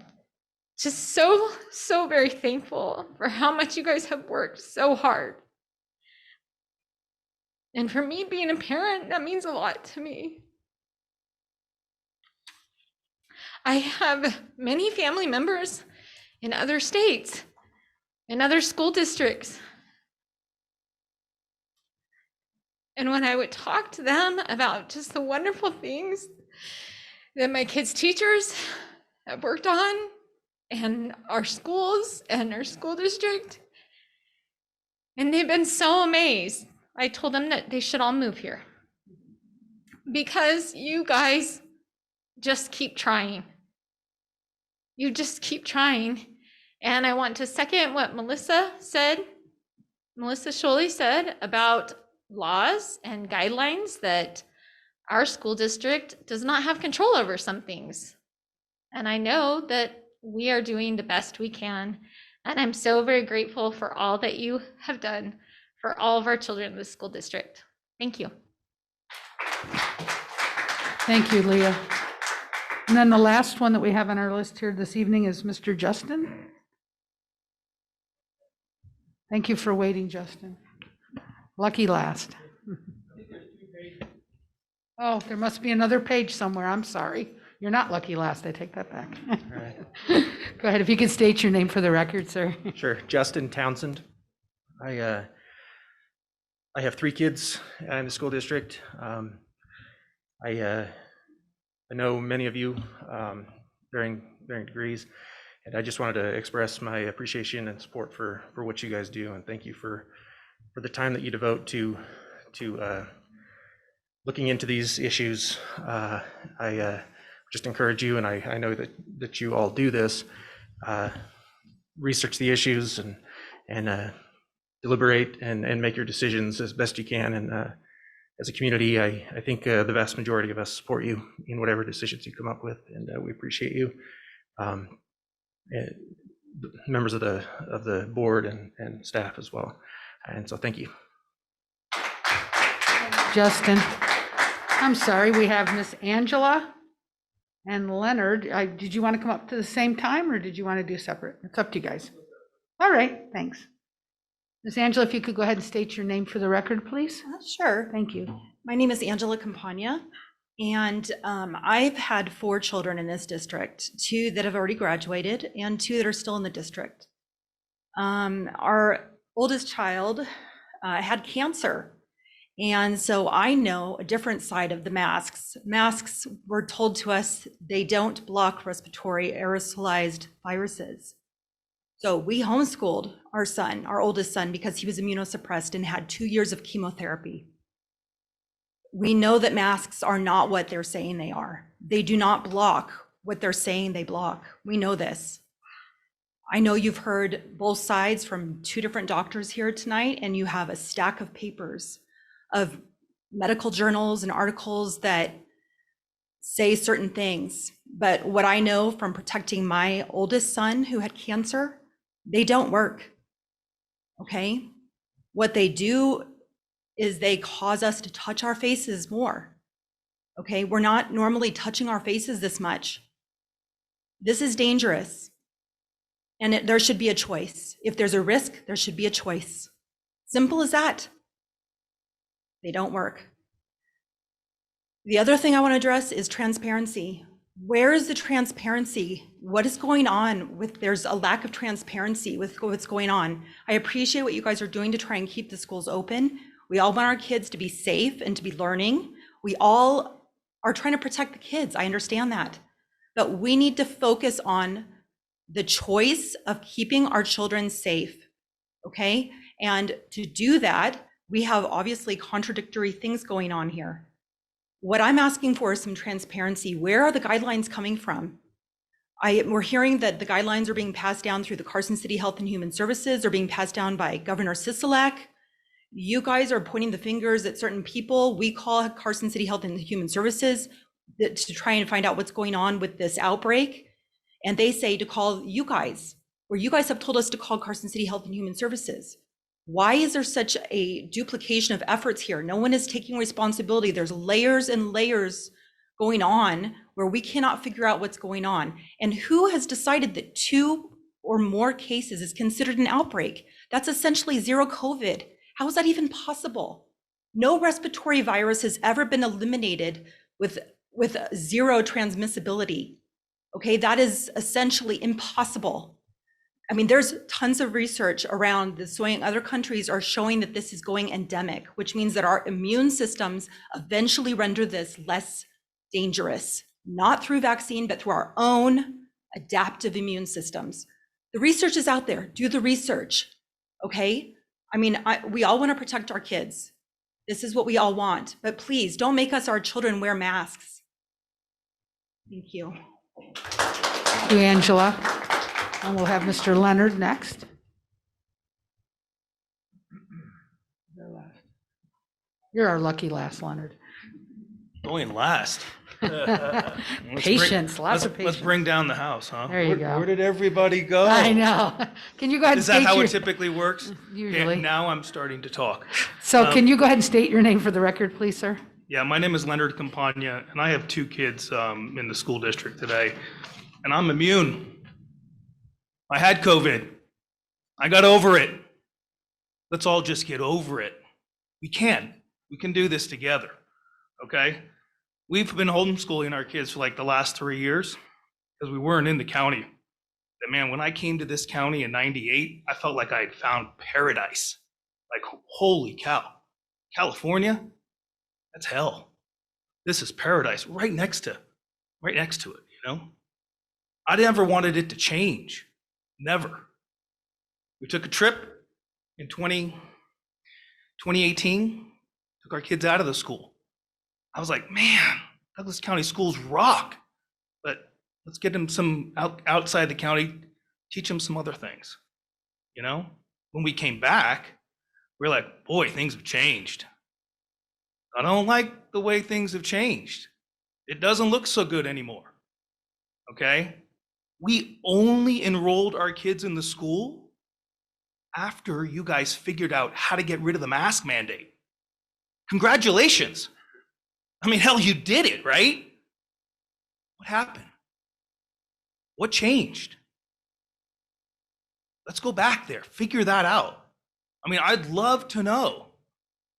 just so very thankful for how much you guys have worked so hard. And for me being a parent, that means a lot to me. I have many family members in other states, in other school districts. And when I would talk to them about just the wonderful things that my kids' teachers have worked on, and our schools and our school district, and they've been so amazed, I told them that they should all move here because you guys just keep trying. You just keep trying. And I want to second what Melissa said, Melissa Sholey said about laws and guidelines that our school district does not have control over some things. And I know that we are doing the best we can. And I'm so very grateful for all that you have done for all of our children in the school district. Thank you. Thank you, Leah. And then the last one that we have on our list here this evening is Mr. Justin. Thank you for waiting, Justin. Lucky last. Oh, there must be another page somewhere. I'm sorry. You're not lucky last. I take that back. Go ahead. If you could state your name for the record, sir. Sure. Justin Townsend. I have 3 kids in the school district. I know many of you varying degrees, and I just wanted to express my appreciation and support for what you guys do, and thank you for the time that you devote to looking into these issues. I just encourage you, and I know that you all do this, research the issues and deliberate and make your decisions as best you can. And as a community, I think the vast majority of us support you in whatever decisions you come up with, and we appreciate you. Members of the board and staff as well. And so thank you. Justin. I'm sorry, we have Miss Angela and Leonard. Did you want to come up to the same time, or did you want to do separate? It's up to you guys. All right, thanks. Miss Angela, if you could go ahead and state your name for the record, please. Sure. Thank you. My name is Angela Campagna, and I've had 4 children in this district, 2 that have already graduated and 2 that are still in the district. Our oldest child had cancer. And so I know a different side of the masks. Masks were told to us they don't block respiratory aerosolized viruses. So we homeschooled our son, our oldest son, because he was immunosuppressed and had 2 years of chemotherapy. We know that masks are not what they're saying they are. They do not block what they're saying they block. We know this. I know you've heard both sides from 2 different doctors here tonight, and you have a stack of papers of medical journals and articles that say certain things. But what I know from protecting my oldest son who had cancer, they don't work, okay? What they do is they cause us to touch our faces more, okay? We're not normally touching our faces this much. This is dangerous. And there should be a choice. If there's a risk, there should be a choice. Simple as that. They don't work. The other thing I want to address is transparency. Where is the transparency? What is going on there's a lack of transparency with what's going on. I appreciate what you guys are doing to try and keep the schools open. We all want our kids to be safe and to be learning. We all are trying to protect the kids. I understand that. But we need to focus on the choice of keeping our children safe, okay? And to do that, we have obviously contradictory things going on here. What I'm asking for is some transparency. Where are the guidelines coming from? We're hearing that the guidelines are being passed down through the Carson City Health and Human Services, are being passed down by Governor Sisolak. You guys are pointing the fingers at certain people. We call Carson City Health and Human Services to try and find out what's going on with this outbreak. And they say to call you guys, or you guys have told us to call Carson City Health and Human Services. Why is there such a duplication of efforts here? No one is taking responsibility. There's layers and layers going on where we cannot figure out what's going on. And who has decided that 2 or more cases is considered an outbreak? That's essentially zero COVID. How is that even possible? No respiratory virus has ever been eliminated with zero transmissibility. Okay, that is essentially impossible. I mean, there's tons of research around this showing other countries are showing that this is going endemic, which means that our immune systems eventually render this less dangerous, not through vaccine, but through our own adaptive immune systems. The research is out there. Do the research, okay? I mean, we all want to protect our kids. This is what we all want, but please don't make our children wear masks. Thank you. Thank you, Angela. And we'll have Mr. Leonard next. You're our lucky last, Leonard. Going last. Patience, lots of patience. Let's bring down the house, huh? There you go. Where did everybody go? I know. Can you go ahead and Is that state how your... it typically works? Usually. Yeah, now I'm starting to talk. So can you go ahead and state your name for the record, please, sir? Yeah, my name is Leonard Campagna, and I have 2 kids in the school district today, and I'm immune. I had COVID. I got over it. Let's all just get over it. We can do this together, okay? We've been homeschooling our kids for like the last 3 years because we weren't in the county. And man, when I came to this county in '98, I felt like I had found paradise. Like, holy cow, California, that's hell. This is paradise right next to it, you know? I never wanted it to change, never. We took a trip in 2018, took our kids out of the school. I was like, man, Douglas County schools rock, but let's get them some outside the county, teach them some other things, you know? When we came back, we're like, boy, things have changed. I don't like the way things have changed. It doesn't look so good anymore, okay? We only enrolled our kids in the school after you guys figured out how to get rid of the mask mandate. Congratulations. I mean, hell, you did it, right? What happened? What changed? Let's go back there, figure that out. I mean, I'd love to know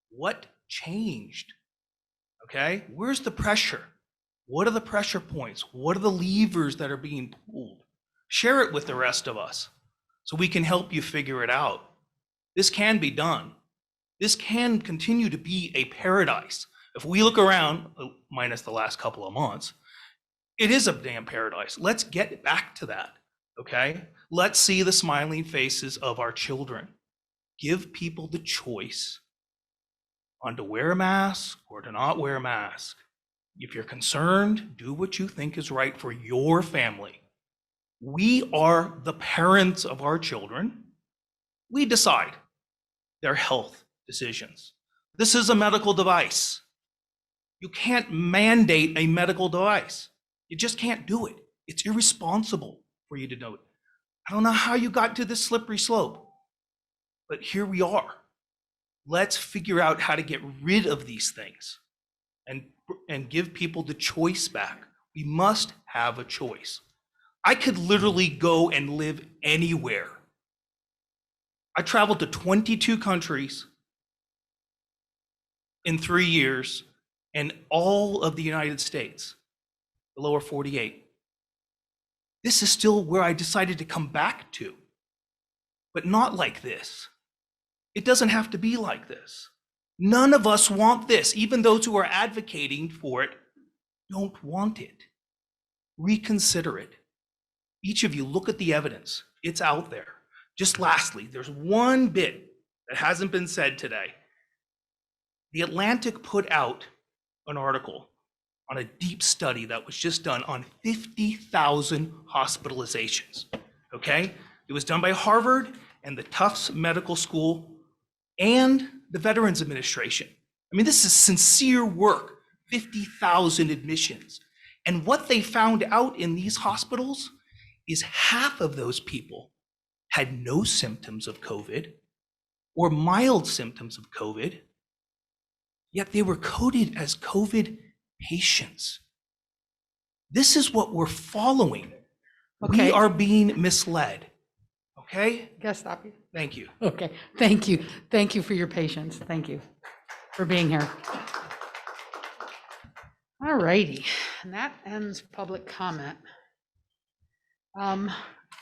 what changed, okay? Where's the pressure? What are the pressure points? What are the levers that are being pulled? Share it with the rest of us so we can help you figure it out. This can be done. This can continue to be a paradise. If we look around, minus the last couple of months, it is a damn paradise. Let's get back to that, okay? Let's see the smiling faces of our children. Give people the choice on to wear a mask or to not wear a mask. If you're concerned, do what you think is right for your family. We are the parents of our children. We decide their health decisions. This is a medical device. You can't mandate a medical device. You just can't do it. It's irresponsible for you to do it. I don't know how you got to this slippery slope, but here we are. Let's figure out how to get rid of these things and give people the choice back. We must have a choice. I could literally go and live anywhere. I traveled to 22 countries in 3 years and all of the United States, the lower 48. This is still where I decided to come back to, but not like this. It doesn't have to be like this. None of us want this. Even those who are advocating for it don't want it. Reconsider it. Each of you, look at the evidence. It's out there. Just lastly, there's one bit that hasn't been said today. The Atlantic put out an article on a deep study that was just done on 50,000 hospitalizations, okay? It was done by Harvard and the Tufts Medical School and the Veterans Administration. I mean, this is sincere work, 50,000 admissions. And what they found out in these hospitals is half of those people had no symptoms of COVID or mild symptoms of COVID, yet they were coded as COVID patients. This is what we're following. Okay. We are being misled, okay? Gotta stop you. Thank you. Okay, thank you. Thank you for your patience. Thank you for being here. All righty, and that ends public comment.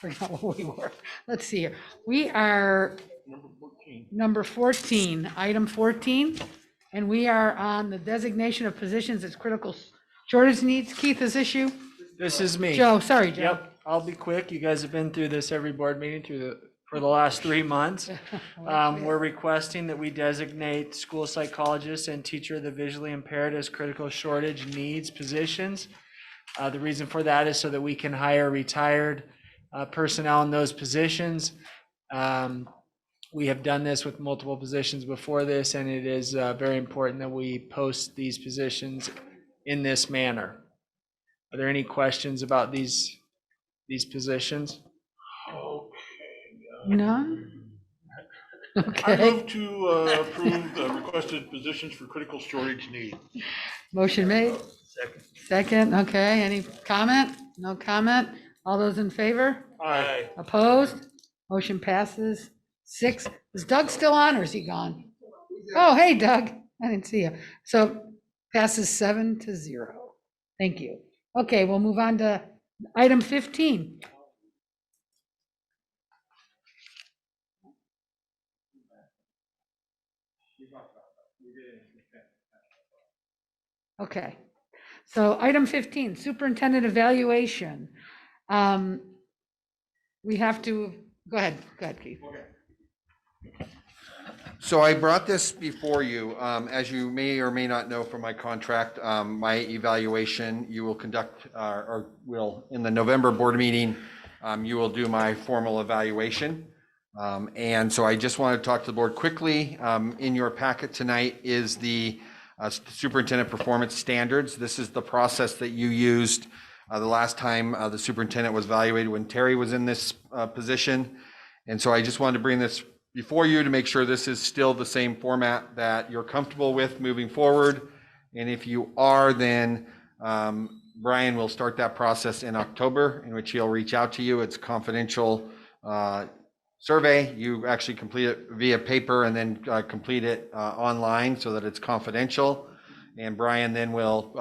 Forgot what we were. Let's see here. We are number 14, item 14, and we are on the designation of positions as critical shortage needs. Keith, is this you? This is me. Joe, sorry, Joe. Yep, I'll be quick. You guys have been through this every board meeting for the last 3 months. We're requesting that we designate school psychologists and teacher of the visually impaired as critical shortage needs positions. The reason for that is so that we can hire retired personnel in those positions. We have done this with multiple positions before this, and it is very important that we post these positions in this manner. Are there any questions about these positions? None? I Okay, move to approve the requested positions for critical storage need. motion made. Second. Second, okay, any comment? No comment? All those in favor? Aye. Opposed? Motion passes 6. Is Doug still on or is he gone? Oh, hey, Doug. I didn't see you. So passes 7-0. Thank you. Okay, we'll move on to item 15. Okay, so item 15, superintendent evaluation. We have to, go ahead, Keith. So I brought this before you. As you may or may not know from my contract, my evaluation, you will conduct, or will, in the November board meeting, you will do my formal evaluation. And so I just want to talk to the board quickly. In your packet tonight is the superintendent performance standards. This is the process that you used the last time the superintendent was evaluated when Terry was in this position. And so I just wanted to bring this before you to make sure this is still the same format that you're comfortable with moving forward. And if you are, then Brian will start that process in October, in which he'll reach out to you. It's confidential survey. You actually complete it via paper and then complete it online so that it's confidential. And Brian then will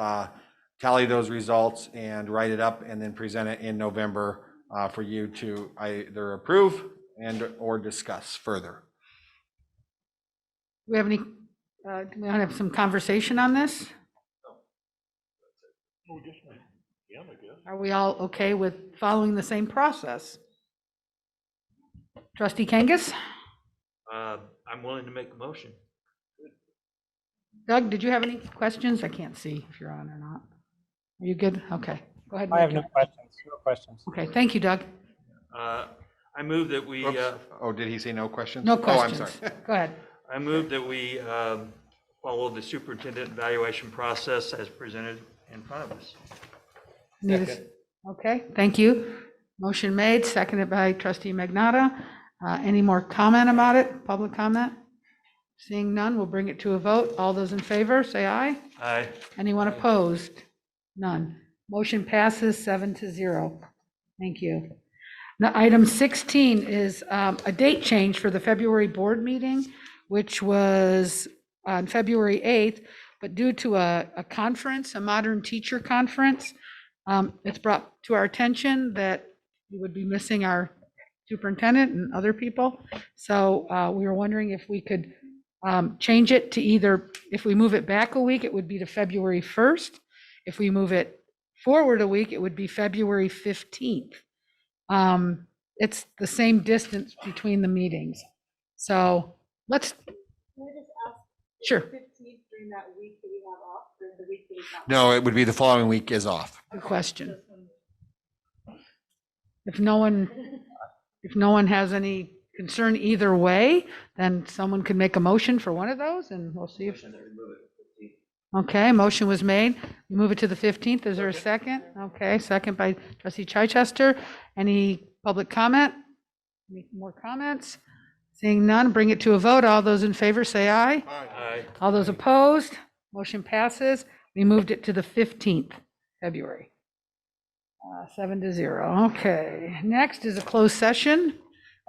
tally those results and write it up and then present it in November for you to either approve and or discuss further. Do we have any, do we want to have some conversation on this? Are we all okay with following the same process? Trustee Kangas? I'm willing to make a motion. Doug, did you have any questions? I can't see if you're on or not. Are you good? Okay, go ahead. I have no questions. No questions. Okay, thank you, Doug. I move that we. Oh, did he say no questions? No questions. Oh, I'm sorry. Go ahead. I move that we follow the superintendent evaluation process as presented in front of us. Okay, thank you. Motion made, seconded by Trustee Magnata. Any more comment about it? Public comment? Seeing none, we'll bring it to a vote. All those in favor, say aye. Aye. Anyone opposed? None. Motion passes 7-0. Thank you. Now, item 16 is a date change for the February board meeting, which was on February 8th, but due to a conference, a modern teacher conference, it's brought to our attention that we would be missing our superintendent and other people. So we were wondering if we could change it to either, if we move it back a week, it would be to February 1st. If we move it forward a week, it would be February 15th. It's the same distance between the meetings. So let's. Can I just ask? Sure. 15th during that week that we have off, or the week that we have off? No, it would be the following week is off. Good question. If no one has any concern either way, then someone could make a motion for one of those and we'll see if. Okay, motion was made. We move it to the 15th. Is there a second? Okay, second by Trustee Chichester. Any public comment? Any more comments? Seeing none, bring it to a vote. All those in favor say aye. Aye. All those opposed? Motion passes. We moved it to the 15th, February. 7-0. Okay, next is a closed session.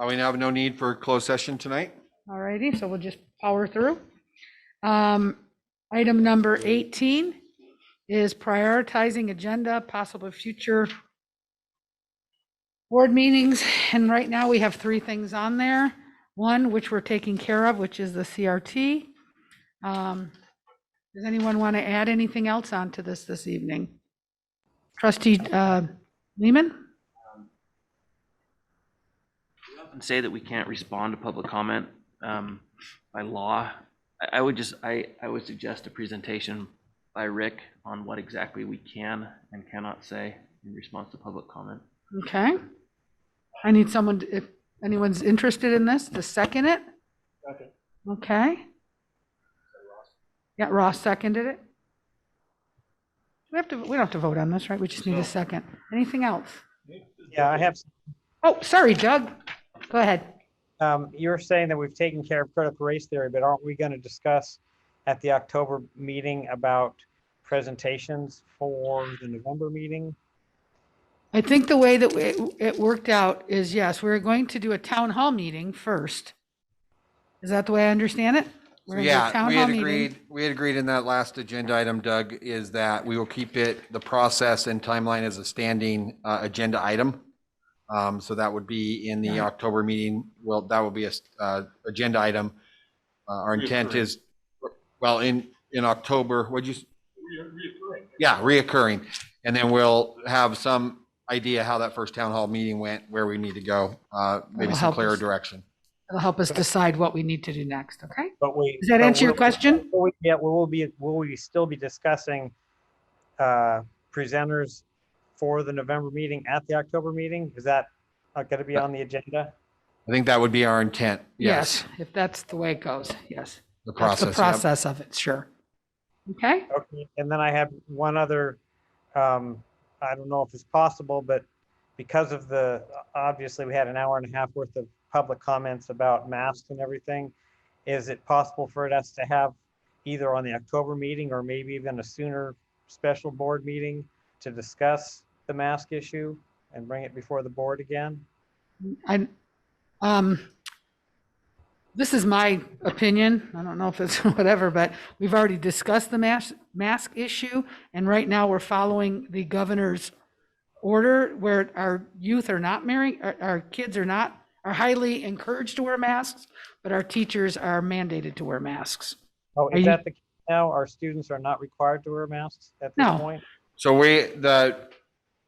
We now have no need for closed session tonight. All righty, so we'll just power through. Item number 18 is prioritizing agenda, possible future board meetings. And right now we have 3 things on there. One, which we're taking care of, which is the CRT. Does anyone want to add anything else onto this evening? Trustee Lehman? And say that we can't respond to public comment by law. I would suggest a presentation by Rick on what exactly we can and cannot say in response to public comment. Okay. I need someone, if anyone's interested in this, to second it. Okay. Yeah, Ross seconded it. We don't have to vote on this, right? We just need a second. Anything else? Yeah, I have. Oh, sorry, Doug. Go ahead. You're saying that we've taken care of critical race theory, but aren't we going to discuss at the October meeting about presentations for the November meeting? I think the way that it worked out is, yes, we're going to do a town hall meeting first, Is that the way I understand it? We're gonna do a Yeah, town we hall had meeting. agreed in that last agenda item, Doug, is that we will keep it, the process and timeline as a standing agenda item. So that would be in the Right. October meeting. Well, that will be a agenda item. Our intent is, well, in October, what'd you? Reoccurring. Yeah, reoccurring. And then we'll have some idea how that first town hall meeting went, where we need to go, maybe That'll some help clearer us. direction. It'll help us decide what we need to do next, okay? But we. Does that but answer your will- question? Yeah, will we still be discussing presenters for the November meeting at the October meeting? Is that going to be on the agenda? I think that would be our intent. Yes. If that's the way it goes, yes. The That's process. the yep. process of it, sure. Okay? Okay, and then I have one other, I don't know if it's possible, but because of obviously we had an hour and a half worth of public comments about masks and everything. Is it possible for us to have either on the October meeting or maybe even a sooner special board meeting to discuss the mask issue and bring it before the board again? This is my opinion. I don't know if it's whatever, but we've already discussed the mask issue. And right now we're following the governor's order where our youth are not our kids are highly encouraged to wear masks, but our teachers are mandated to wear masks. Oh, Are is you- that the case now? Our students are not required to wear masks at this No. point? So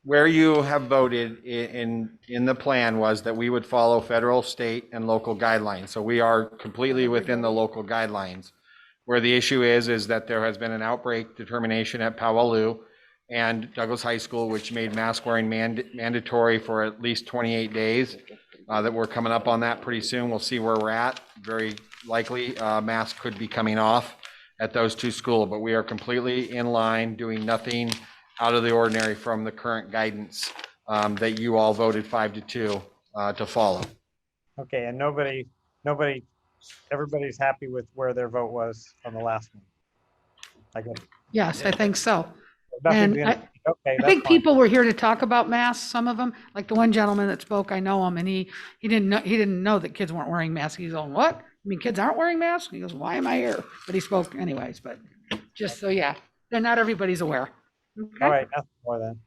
where you have voted in the plan was that we would follow federal, state, and local guidelines. So we are completely within the local guidelines. Where the issue is that there has been an outbreak determination at Powaloo and Douglas High School, which made mask wearing mandatory for at least 28 days. That we're coming up on that pretty soon. We'll see where we're at. Very likely, masks could be coming off at those two schools, but we are completely in line, doing nothing out of the ordinary from the current guidance that you all voted 5-2 to follow. Okay, and everybody's happy with where their vote was on the last one? I guess. Yes, I think so. Nothing's And gonna- okay, I that's think fine. people were here to talk about masks, some of them, like the one gentleman that spoke, I know him, and he didn't know that kids weren't wearing masks. He's going, what? I mean, kids aren't wearing masks? He goes, why am I here? But he spoke anyways, but just so, yeah, then not everybody's aware. Okay? All right, nothing more then.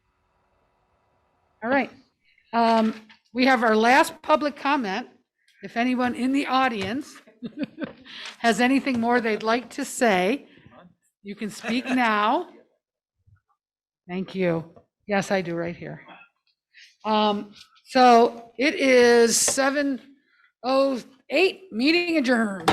All right. We have our last public comment. If anyone in the audience has anything more they'd like to say, you can speak now. Thank you. Yes, I do right here. So it is 7:08, meeting adjourned.